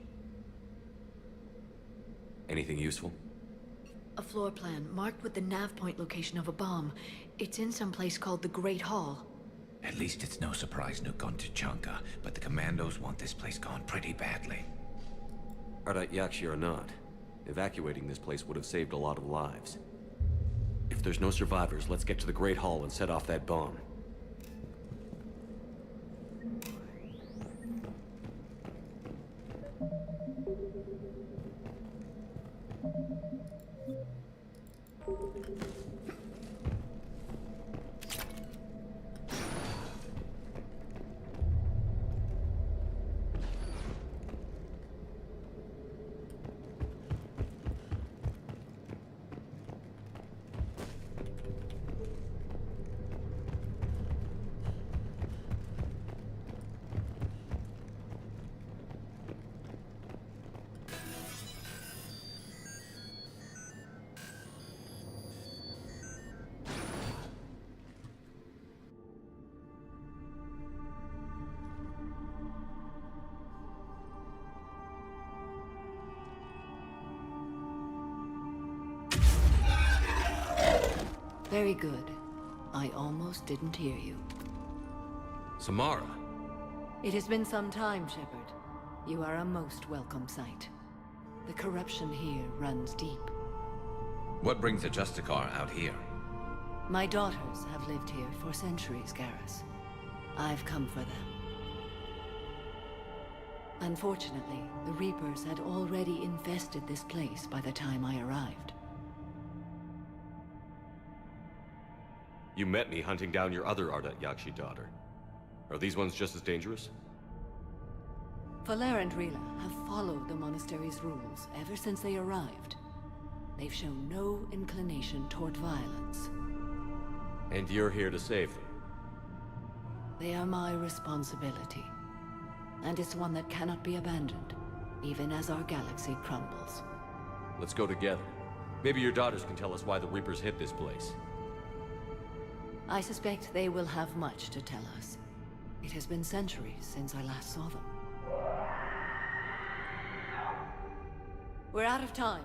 Anything useful? A floor plan marked with the nav point location of a bomb. It's in some place called the Great Hall. At least it's no surprise Nuke on Tachanka, but the commandos want this place gone pretty badly. Ardat Yakshi or not, evacuating this place would have saved a lot of lives. If there's no survivors, let's get to the Great Hall and set off that bomb. Very good. I almost didn't hear you. Samara! It has been some time, Shepard. You are a most welcome sight. The corruption here runs deep. What brings a Justicar out here? My daughters have lived here for centuries, Garrus. I've come for them. Unfortunately, the Reapers had already infested this place by the time I arrived. You met me hunting down your other Ardat Yakshi daughter. Are these ones just as dangerous? Falere and Rila have followed the monastery's rules ever since they arrived. They've shown no inclination toward violence. And you're here to save them? They are my responsibility. And it's one that cannot be abandoned, even as our galaxy crumbles. Let's go together. Maybe your daughters can tell us why the Reapers hit this place. I suspect they will have much to tell us. It has been centuries since I last saw them. We're out of time.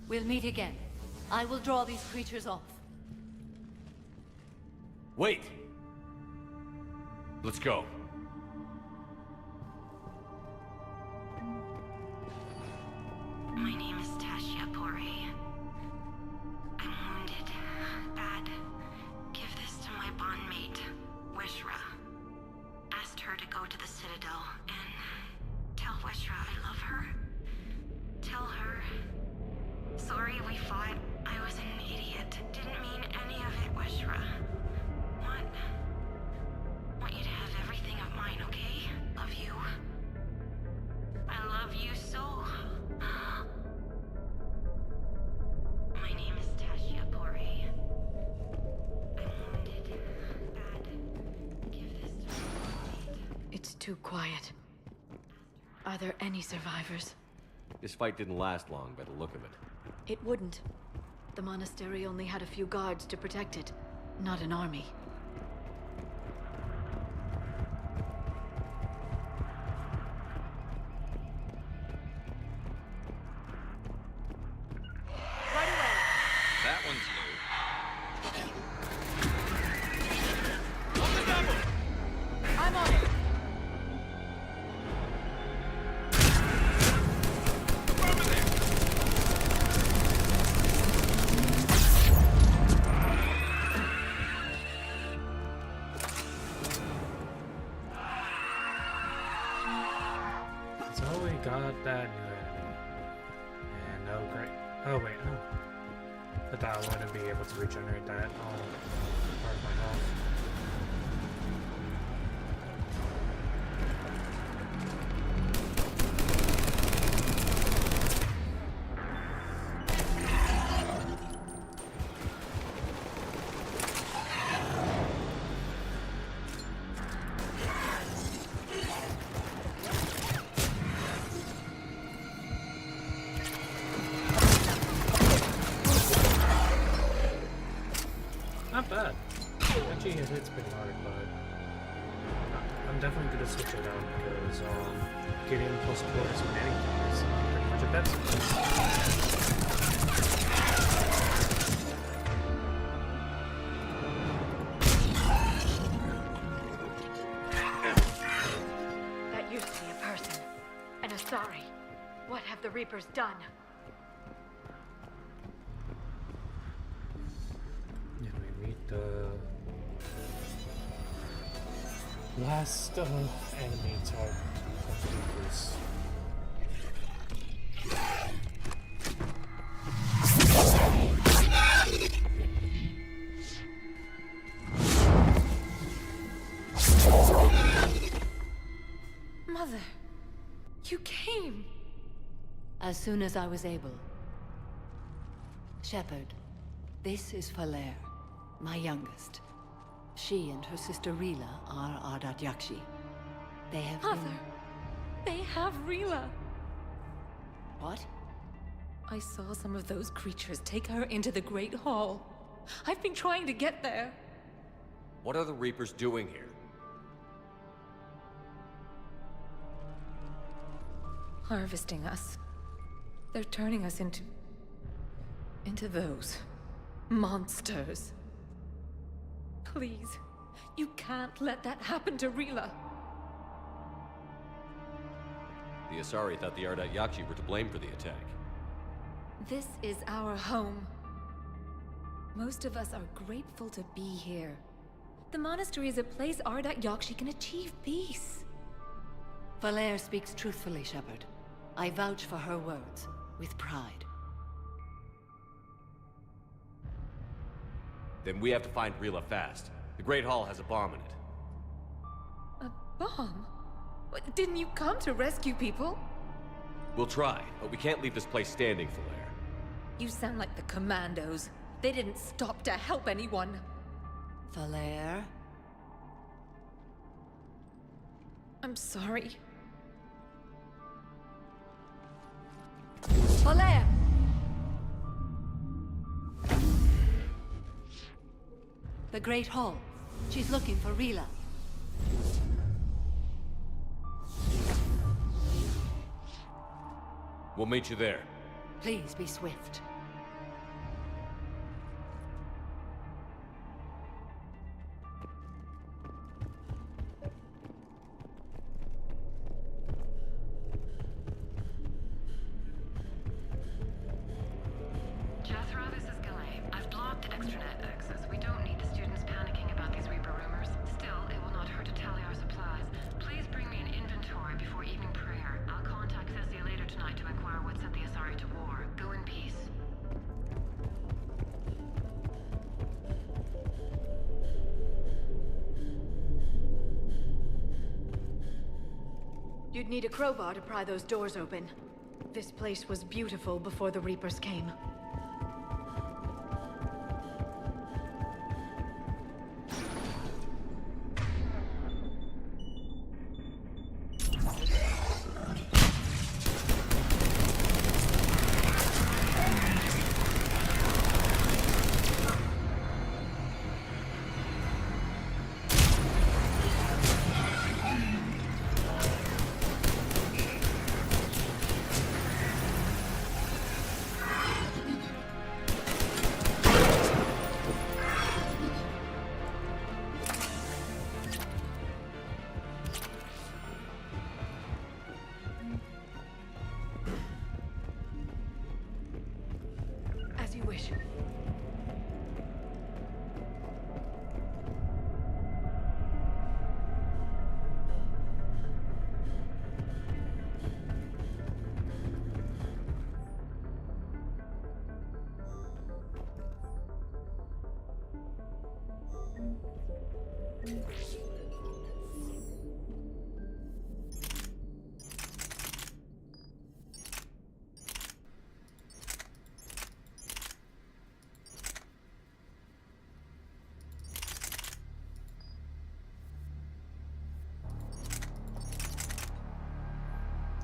We'll meet again. I will draw these creatures off. Wait! Let's go. My name is Tasha Pore. I'm wounded. Bad. Give this to my bondmate, Weshra. Asked her to go to the Citadel and tell Weshra I love her. Tell her. Sorry we fought. I was an idiot. Didn't mean any of it, Weshra. Want you to have everything of mine, okay? Love you. I love you so. My name is Tasha. It's too quiet. Are there any survivors? This fight didn't last long by the look of it. It wouldn't. The monastery only had a few guards to protect it, not an army. That one's I'm on it. So we got that new enemy. And oh great. Oh wait, no. I thought I wouldn't be able to regenerate that part of my health. Not bad. Actually, it hits pretty hard, but I'm definitely gonna switch it out because getting close quarters with anything is pretty much a bet. That used to be a person. An Asari. What have the Reapers done? Yeah, we meet the last enemy type of Reapers. Mother, you came. As soon as I was able. Shepard, this is Falere, my youngest. She and her sister Rila are Ardat Yakshi. They have Mother, they have Rila. What? I saw some of those creatures take her into the Great Hall. I've been trying to get there. What are the Reapers doing here? Harvesting us. They're turning us into those monsters. Please, you can't let that happen to Rila. The Asari thought the Ardat Yakshi were to blame for the attack. This is our home. Most of us are grateful to be here. The monastery is a place Ardat Yakshi can achieve peace. Falere speaks truthfully, Shepard. I vouch for her words, with pride. Then we have to find Rila fast. The Great Hall has a bomb in it. A bomb? What, didn't you come to rescue people? We'll try, but we can't leave this place standing, Falere. You sound like the Commandos. They didn't stop to help anyone. Falere? I'm sorry. Falere! The Great Hall. She's looking for Rila. We'll meet you there. Please be swift. Jethro, this is Galay. I've blocked extranet access. We don't need the students panicking about these Reaper rumors. Still, it will not hurt to tally our supplies. Please bring me an inventory before evening prayer. I'll contact Cessia later tonight to inquire what set the Asari to war. Go in peace. You'd need a crowbar to pry those doors open. This place was beautiful before the Reapers came.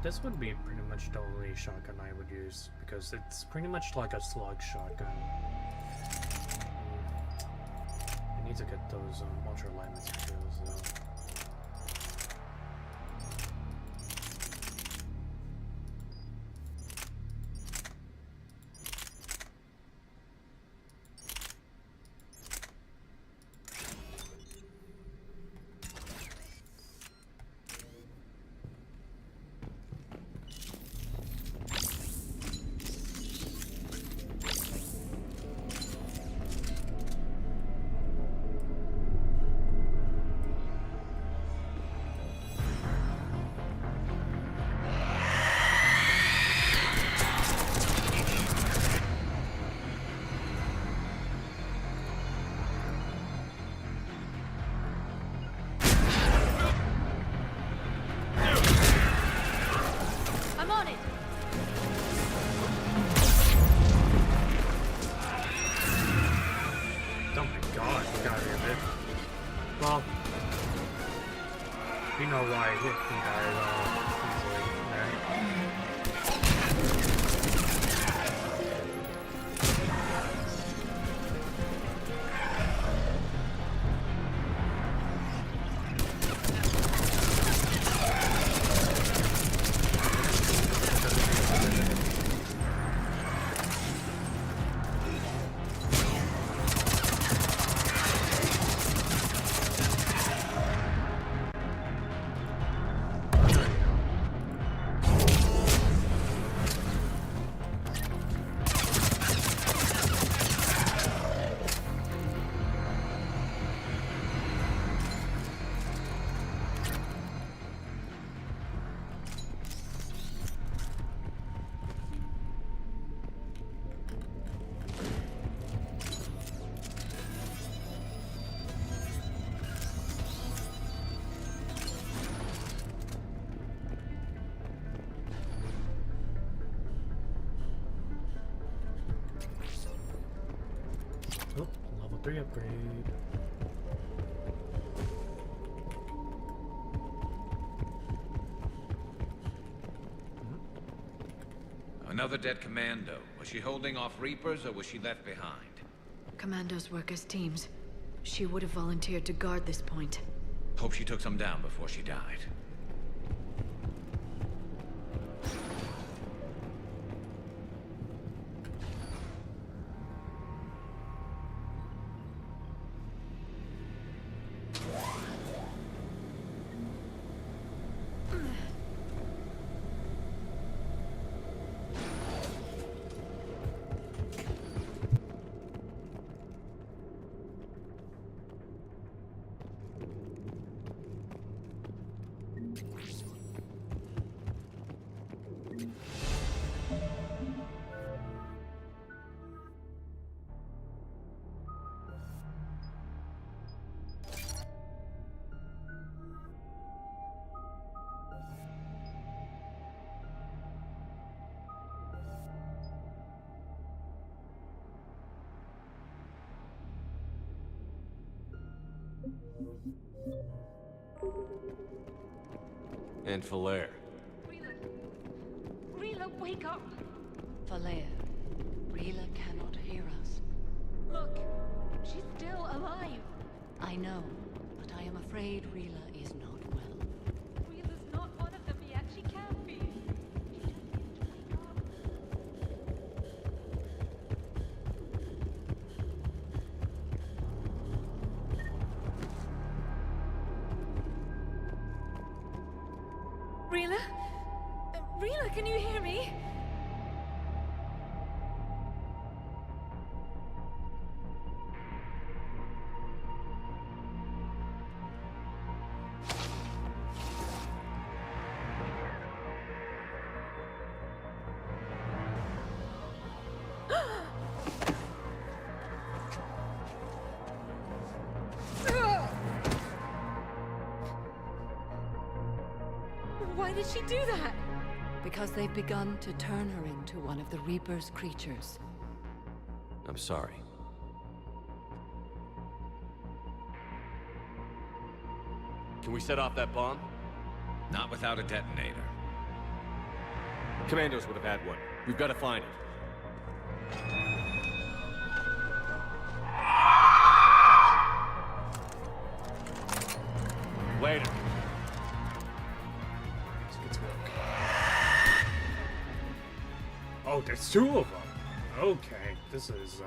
this would be pretty much the only shotgun I would use, because it's pretty much like a slug shotgun. I need to get those ultralight materials though. You know why he died Oh, level 3 upgrade. Another dead commando. Was she holding off Reapers or was she left behind? Commandos work as teams. She would have volunteered to guard this point. Hope she took some down before she died. And Falaire. Rila, wake up! Falaire, Rila cannot hear us. Look, she's still alive. I know, but I am afraid Rila is not well. Rila's not one of them yet. She can't be. Rila? Rila, can you hear me? Why did she do that? Because they've begun to turn her into one of the Reaper's creatures. I'm sorry. Can we set off that bomb? Not without a detonator. Commandos would have had one. We've got to find it. Later. Let's get to work. Oh, there's two of them. Okay, this is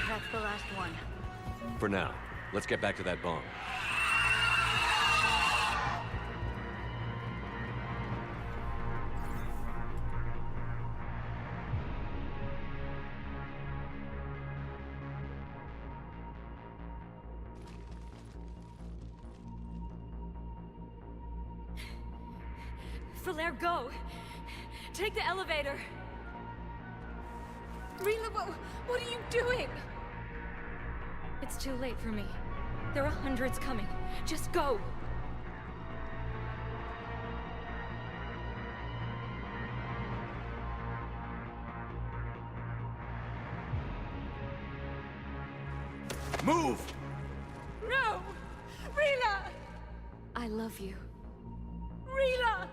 That's the last one. For now, let's get back to that bomb. Falaire, go! Take the elevator! Rila, what are you doing? It's too late for me. There are hundreds coming. Just go! Move! No! Rila! I love you. Rila!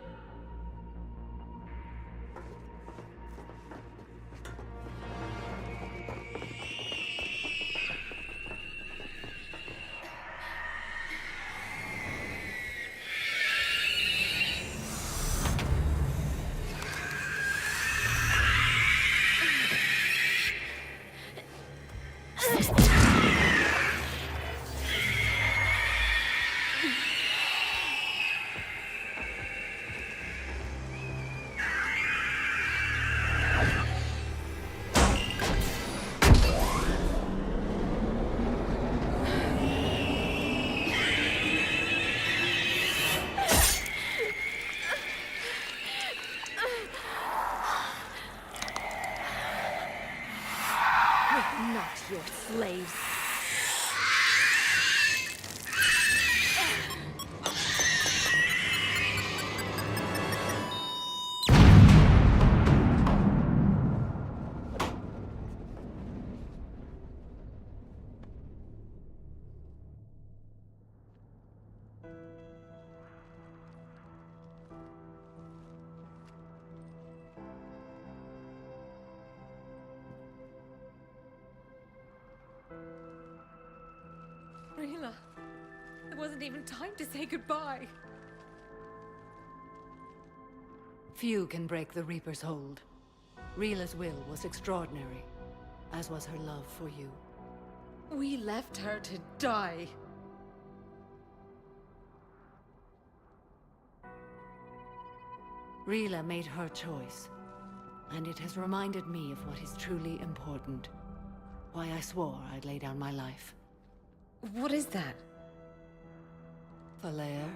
Not your slaves. Rila, there wasn't even time to say goodbye. Few can break the Reaper's hold. Rila's will was extraordinary, as was her love for you. We left her to die. Rila made her choice, and it has reminded me of what is truly important. Why I swore I'd lay down my life. What is that? Falaire,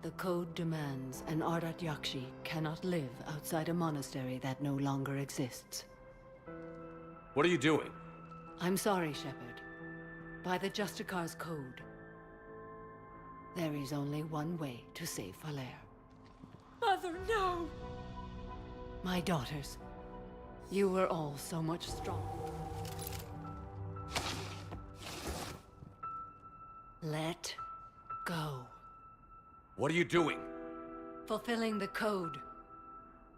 the code demands an Ardat Yakshi cannot live outside a monastery that no longer exists. What are you doing? I'm sorry, Shepard. By the Justicar's code, there is only one way to save Falaire. Mother, no! My daughters, you were all so much stronger. Let go. What are you doing? Fulfilling the code.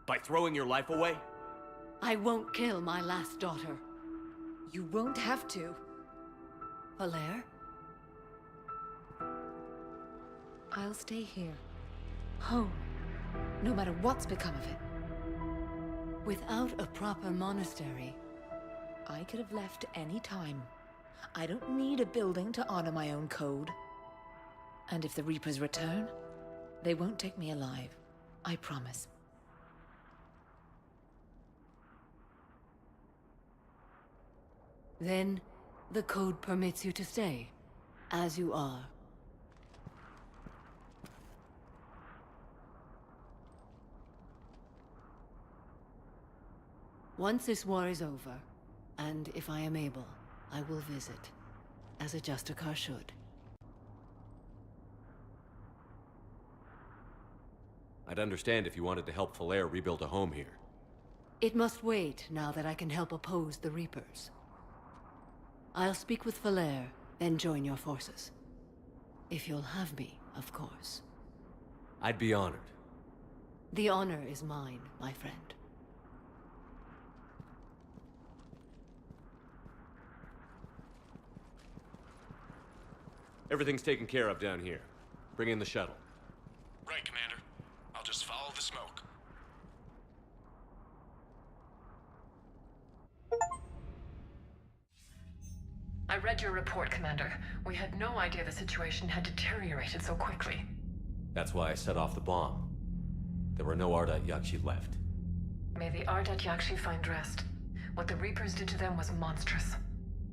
By throwing your life away? I won't kill my last daughter. You won't have to. Falaire? I'll stay here. Home. No matter what's become of it. Without a proper monastery, I could have left any time. I don't need a building to honor my own code. And if the Reapers return, they won't take me alive. I promise. Then, the code permits you to stay, as you are. Once this war is over, and if I am able, I will visit, as a Justicar should. I'd understand if you wanted to help Falair rebuild a home here. It must wait now that I can help oppose the Reapers. I'll speak with Falair, then join your forces. If you'll have me, of course. I'd be honored. The honor is mine, my friend. Everything's taken care of down here. Bring in the shuttle. Right, Commander. I'll just follow the smoke. I read your report, Commander. We had no idea the situation had deteriorated so quickly. That's why I set off the bomb. There were no Ardat Yakshi left. May the Ardat Yakshi find rest. What the Reapers did to them was monstrous.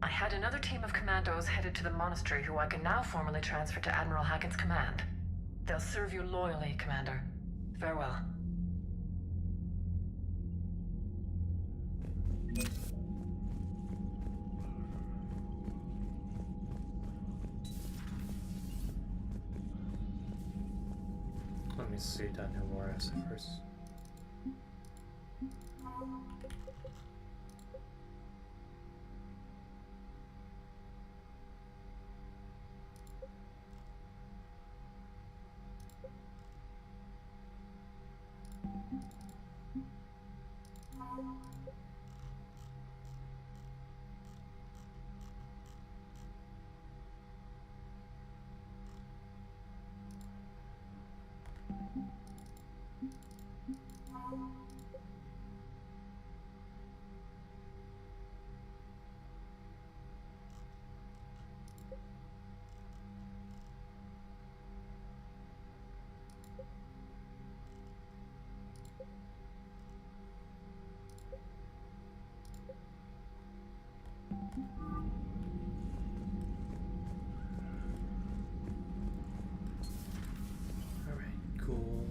I had another team of commandos headed to the monastery who I can now formally transfer to Admiral Hackett's command. They'll serve you loyally, Commander. Farewell. Let me see down here where I said first. Cool.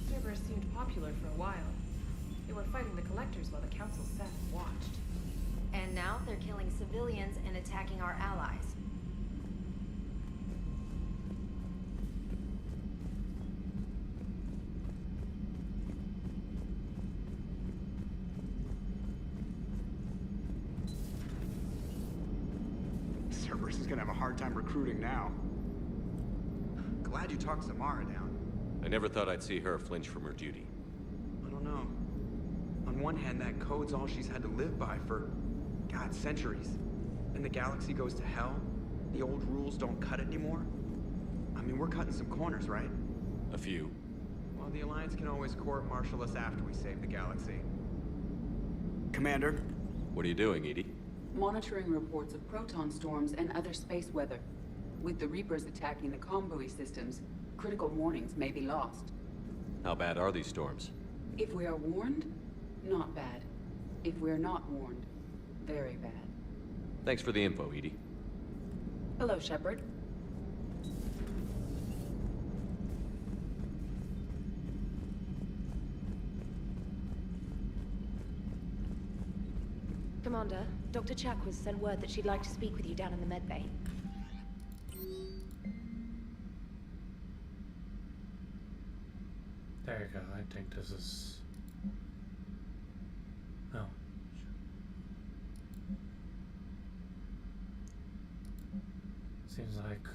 Cerberus seemed popular for a while. They were fighting the Collectors while the Council sat and watched. And now they're killing civilians and attacking our allies. Cerberus is gonna have a hard time recruiting now. Glad you talked Samara down. I never thought I'd see her flinch from her duty. I don't know. On one hand, that code's all she's had to live by for, God, centuries. And the galaxy goes to hell. The old rules don't cut it anymore. I mean, we're cutting some corners, right? A few. Well, the Alliance can always court-martial us after we save the galaxy. Commander? What are you doing, Edie? Monitoring reports of proton storms and other space weather. With the Reapers attacking the comm buoy systems, critical warnings may be lost. How bad are these storms? If we are warned, not bad. If we're not warned, very bad. Thanks for the info, Edie. Hello, Shepard. Commander, Dr. Chakwas sent word that she'd like to speak with you down in the medbay. There you go, I think this is... Oh. Seems like...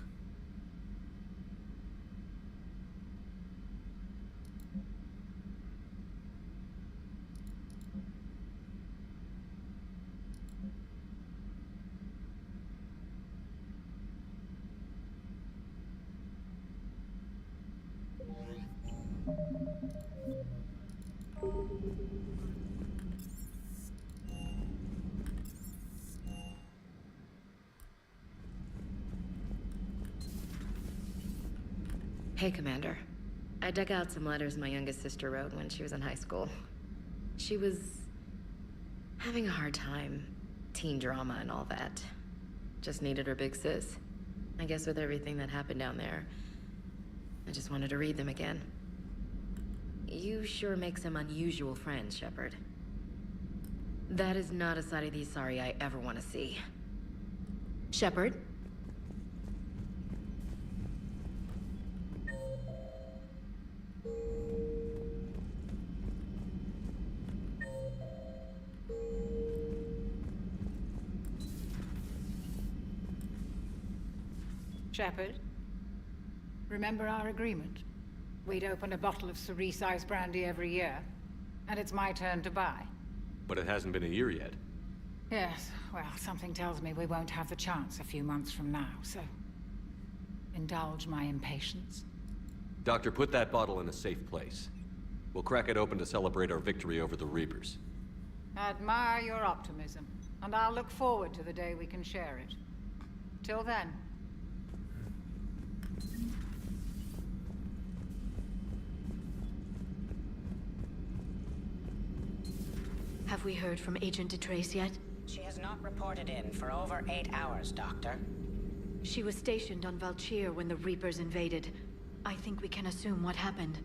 Hey, Commander. I dug out some letters my youngest sister wrote when she was in high school. She was having a hard time. Teen drama and all that. Just needed her big sis. I guess with everything that happened down there, I just wanted to read them again. You sure make some unusual friends, Shepard. That is not a side of the Asari I ever want to see. Shepard? Shepard, remember our agreement? We'd open a bottle of cerise ice brandy every year, and it's my turn to buy. But it hasn't been a year yet. Yes, well, something tells me we won't have the chance a few months from now, so indulge my impatience. Doctor, put that bottle in a safe place. We'll crack it open to celebrate our victory over the Reapers. Admire your optimism, and I'll look forward to the day we can share it. Till then. Have we heard from Agent DeTrace yet? She has not reported in for over 8 hours, Doctor. She was stationed on Valchir when the Reapers invaded. I think we can assume what happened.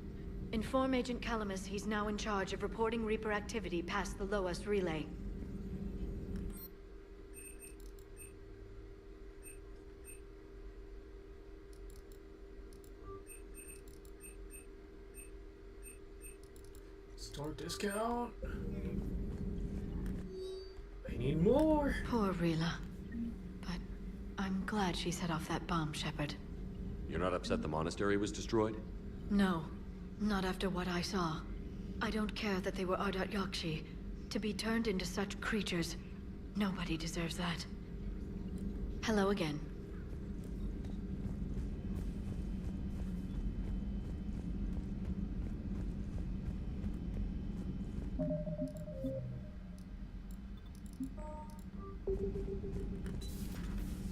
Inform Agent Calamus he's now in charge of reporting Reaper activity past the Loas relay. Store discount. I need more. Poor Rila. But I'm glad she set off that bomb, Shepard. You're not upset the monastery was destroyed? No, not after what I saw. I don't care that they were Ardat Yakshi. To be turned into such creatures, nobody deserves that. Hello again.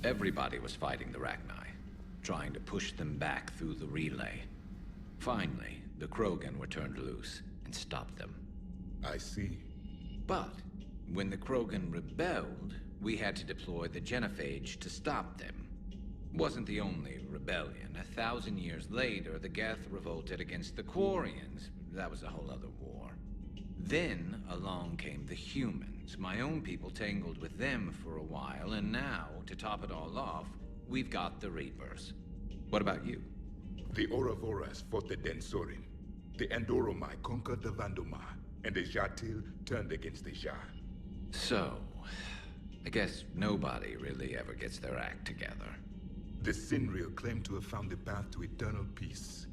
Everybody was fighting the Rachni, trying to push them back through the relay. Finally, the Krogan were turned loose and stopped them. I see. But when the Krogan rebelled, we had to deploy the Genophage to stop them. Wasn't the only rebellion. 1,000 years later, the Geth revolted against the Quarians. That was a whole other war. Then along came the humans. My own people tangled with them for a while, and now, to top it all off, we've got the Reapers. What about you? The Ouroboros fought the Densorin. The Andoromai conquered the Vandoma, and the Jatil turned against the Jah. So, I guess nobody really ever gets their act together. The Sinreal claimed to have found the path to eternal peace.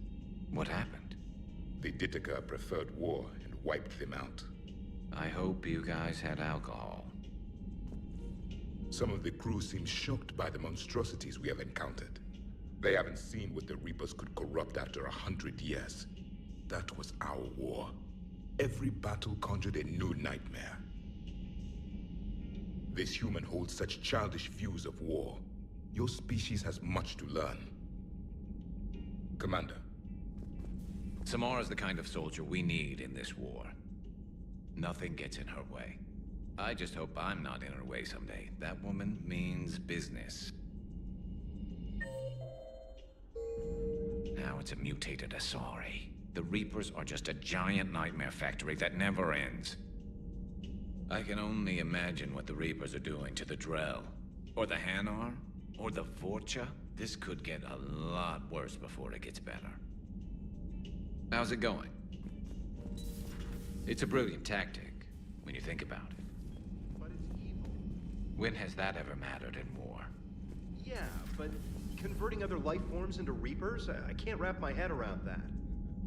What happened? The Ditaka preferred war and wiped them out. I hope you guys had alcohol. Some of the crew seem shocked by the monstrosities we have encountered. They haven't seen what the Reapers could corrupt after 100 years. That was our war. Every battle conjured a new nightmare. This human holds such childish views of war. Your species has much to learn. Commander. Samara's the kind of soldier we need in this war. Nothing gets in her way. I just hope I'm not in her way someday. That woman means business. Now it's a mutated Asari. The Reapers are just a giant nightmare factory that never ends. I can only imagine what the Reapers are doing to the Drell, or the Hanar, or the Vorcha. This could get a lot worse before it gets better. How's it going? It's a brilliant tactic, when you think about it. But it's evil. When has that ever mattered in war? Yeah, but converting other life forms into Reapers? I can't wrap my head around that.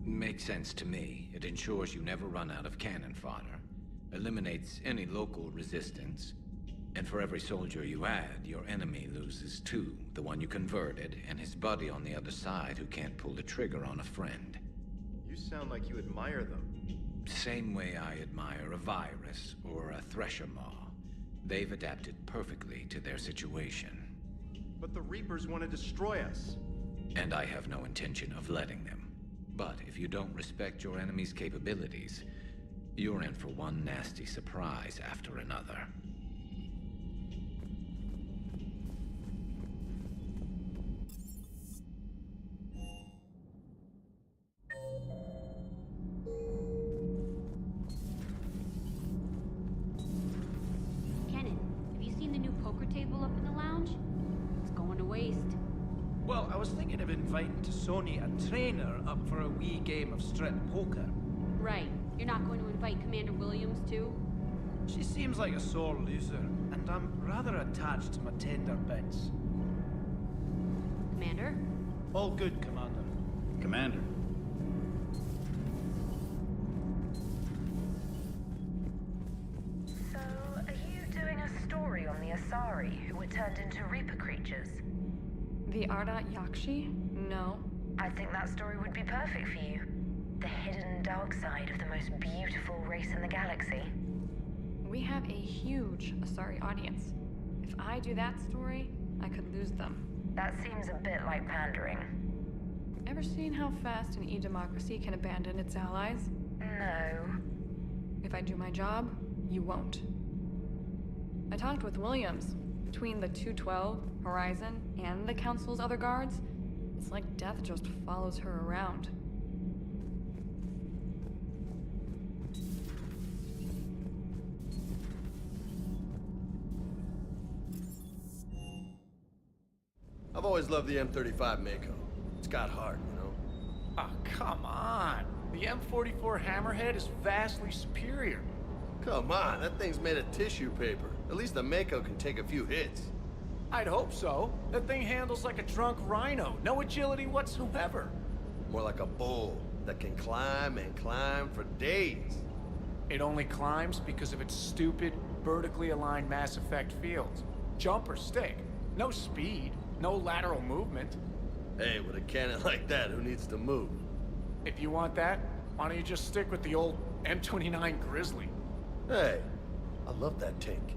Makes sense to me. It ensures you never run out of cannon fodder, eliminates any local resistance, and for every soldier you add, your enemy loses two. The one you converted, and his buddy on the other side who can't pull the trigger on a friend. You sound like you admire them. Same way I admire a virus or a thresher maw. They've adapted perfectly to their situation. But the Reapers want to destroy us. And I have no intention of letting them. But if you don't respect your enemy's capabilities, you're in for one nasty surprise after another. Kenan, have you seen the new poker table up in the lounge? It's going to waste. Well, I was thinking of inviting Sony a trainer up for a wee game of strip poker. Right. You're not going to invite Commander Williams, too? She seems like a sore loser, and I'm rather attached to my tender bits. Commander? All good, Commander. Commander. So, are you doing a story on the Asari who were turned into Reaper creatures? The Ardat Yakshi? No. I think that story would be perfect for you. The hidden dark side of the most beautiful race in the galaxy. We have a huge Asari audience. If I do that story, I could lose them. That seems a bit like pandering. Ever seen how fast an e-democracy can abandon its allies? No. If I do my job, you won't. I talked with Williams. Between the 212, Horizon, and the Council's other guards, it's like death just follows her around. I've always loved the M35 Mako. It's got heart, you know? Ah, come on. The M44 Hammerhead is vastly superior. Come on, that thing's made of tissue paper. At least the Mako can take a few hits. I'd hope so. That thing handles like a drunk rhino. No agility whatsoever. More like a bull that can climb and climb for days. It only climbs because of its stupid, vertically aligned Mass Effect fields. Jump or stick. No speed. No lateral movement. Hey, with a cannon like that, who needs to move? If you want that, why don't you just stick with the old M29 Grizzly? Hey, I love that tank.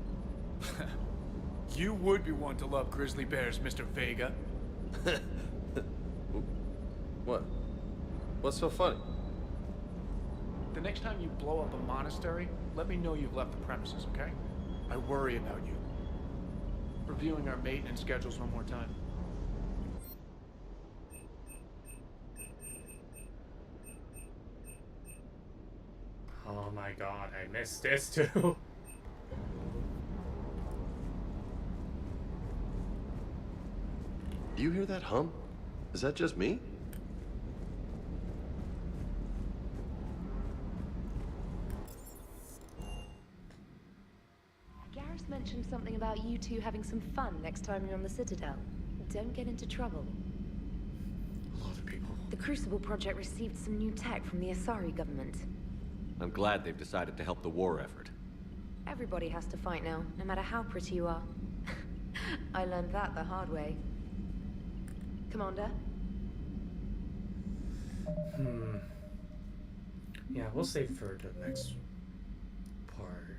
You would be one to love grizzly bears, Mr. Vega. What? What's so funny? The next time you blow up a monastery, let me know you've left the premises, okay? I worry about you. Reviewing our maintenance schedules one more time. Oh my god, I missed this too. Do you hear that hum? Is that just me? Garrus mentioned something about you two having some fun next time you're on the Citadel. Don't get into trouble. A lot of people. The Crucible Project received some new tech from the Asari government. I'm glad they've decided to help the war effort. Everybody has to fight now, no matter how pretty you are. I learned that the hard way. Commander? Yeah, we'll save for the next part.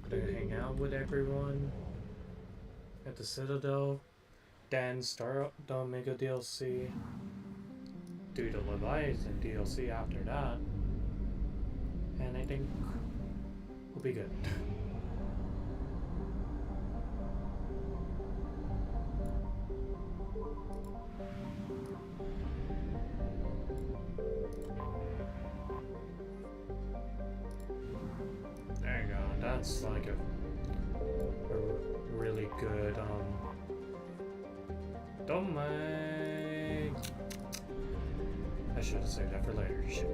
Gonna hang out with everyone at the Citadel, then start the Omega DLC, do the Leviathan DLC after that, and I think we'll be good. There you go, that's like a really good, don't mind. I should have saved that for later, shit.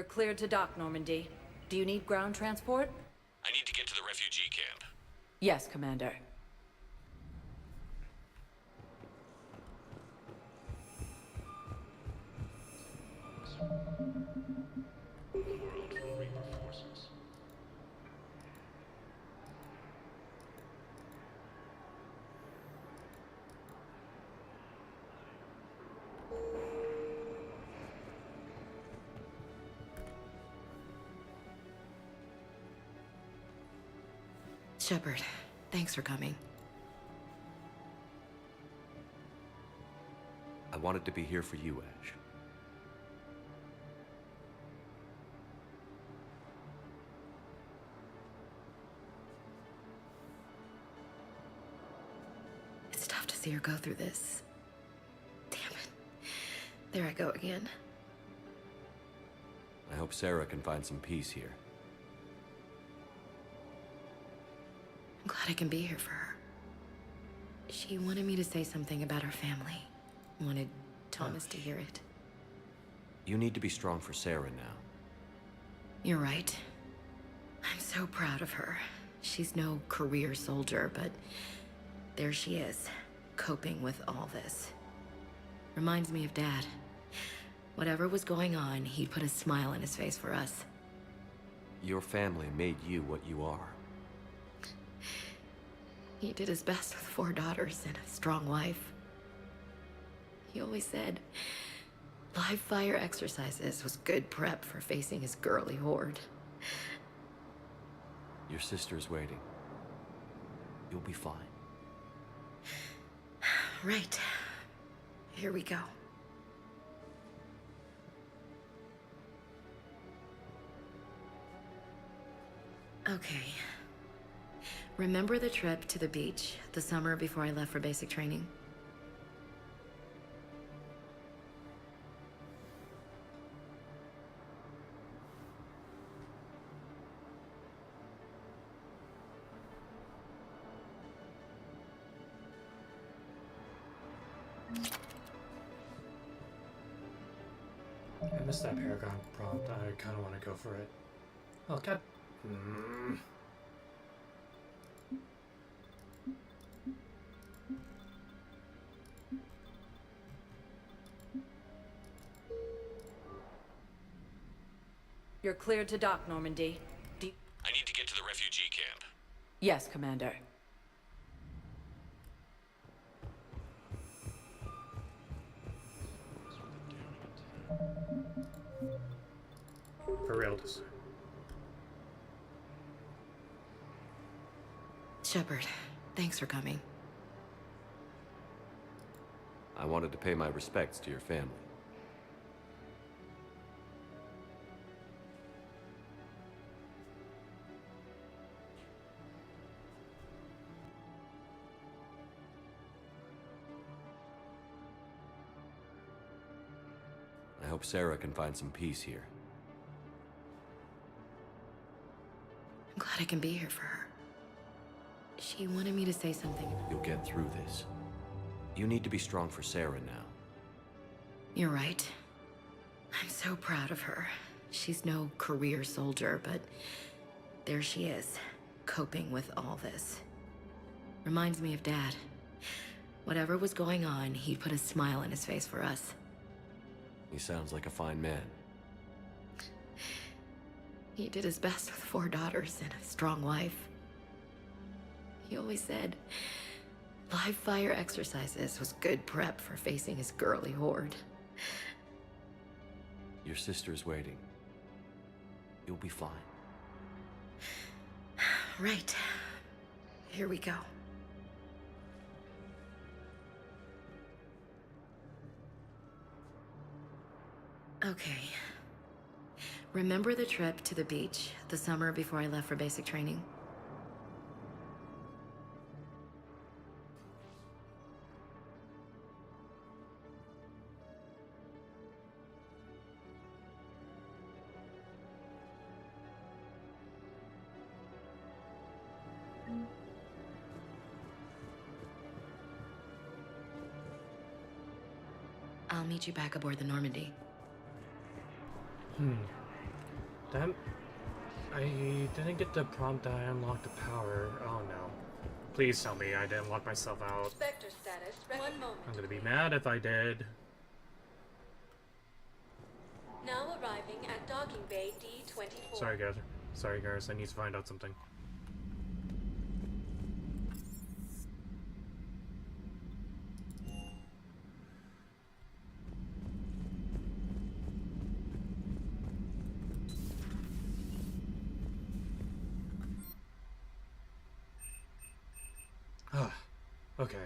You're cleared to dock, Normandy. Do you need ground transport? I need to get to the refugee camp. Yes, Commander. Shepard, thanks for coming. I wanted to be here for you, Ash. It's tough to see her go through this. Damn it. There I go again. I hope Sarah can find some peace here. I'm glad I can be here for her. She wanted me to say something about her family. Wanted Thomas to hear it. You need to be strong for Sarah now. You're right. I'm so proud of her. She's no career soldier, but there she is, coping with all this. Reminds me of Dad. Whatever was going on, he'd put a smile on his face for us. Your family made you what you are. He did his best with 4 daughters and a strong wife. He always said live fire exercises was good prep for facing his girly horde. Your sister's waiting. You'll be fine. Right. Here we go. Okay. Remember the trip to the beach the summer before I left for basic training? I missed that Paragon prompt. I kind of want to go for it. Oh, God. You're cleared to dock, Normandy. I need to get to the refugee camp. Yes, Commander. For real this time. Shepard, thanks for coming. I wanted to pay my respects to your family. I hope Sarah can find some peace here. I'm glad I can be here for her. She wanted me to say something. You'll get through this. You need to be strong for Sarah now. You're right. I'm so proud of her. She's no career soldier, but there she is, coping with all this. Reminds me of Dad. Whatever was going on, he'd put a smile on his face for us. He sounds like a fine man. He did his best with 4 daughters and a strong wife. He always said live fire exercises was good prep for facing his girly horde. Your sister's waiting. You'll be fine. Right. Here we go. Okay. Remember the trip to the beach the summer before I left for basic training? I'll meet you back aboard the Normandy. Damn. I didn't get the prompt that I unlocked the power. Oh no. Please tell me I didn't lock myself out. Spectre status. 1 moment. I'm gonna be mad if I did. Now arriving at docking bay D24. Sorry guys. Sorry guys, I need to find out something. Okay.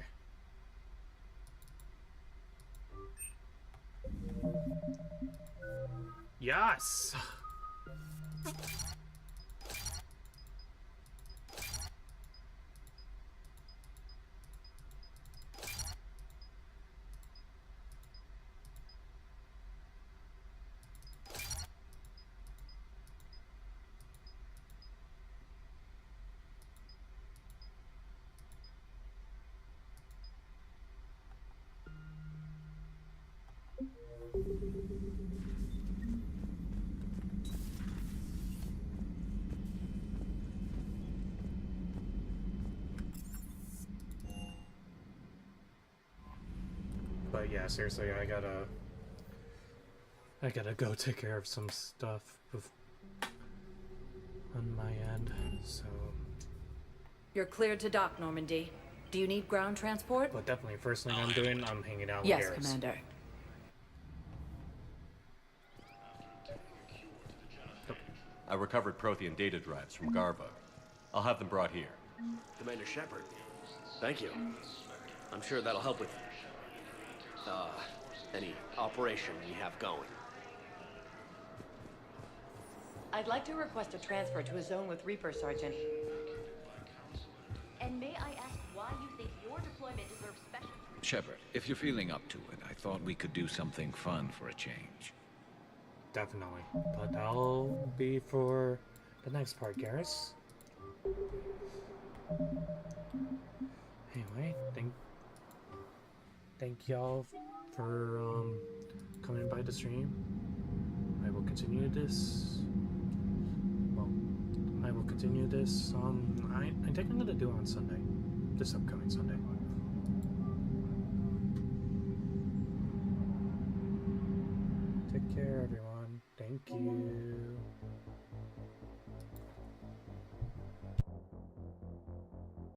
Yes! But yeah, seriously, I gotta go take care of some stuff on my end, so... You're cleared to dock, Normandy. Do you need ground transport? But definitely, first thing I'm doing, I'm hanging out with Yes, Garrus. Commander. I recovered Prothean data drives from Garva. I'll have them brought here. Commander Shepard, thank you. I'm sure that'll help with any operation we have going. I'd like to request a transfer to a zone with Reaper, Sergeant. And may I ask why you think your deployment deserves special... Shepard, if you're feeling up to it, I thought we could do something fun for a change. Definitely. But that'll be for the next part, Garrus. Anyway, thank y'all for coming by the stream. I will continue this. Well, I will continue this. I think I'm gonna do it on Sunday, this upcoming Sunday. Take care, everyone. Thank you.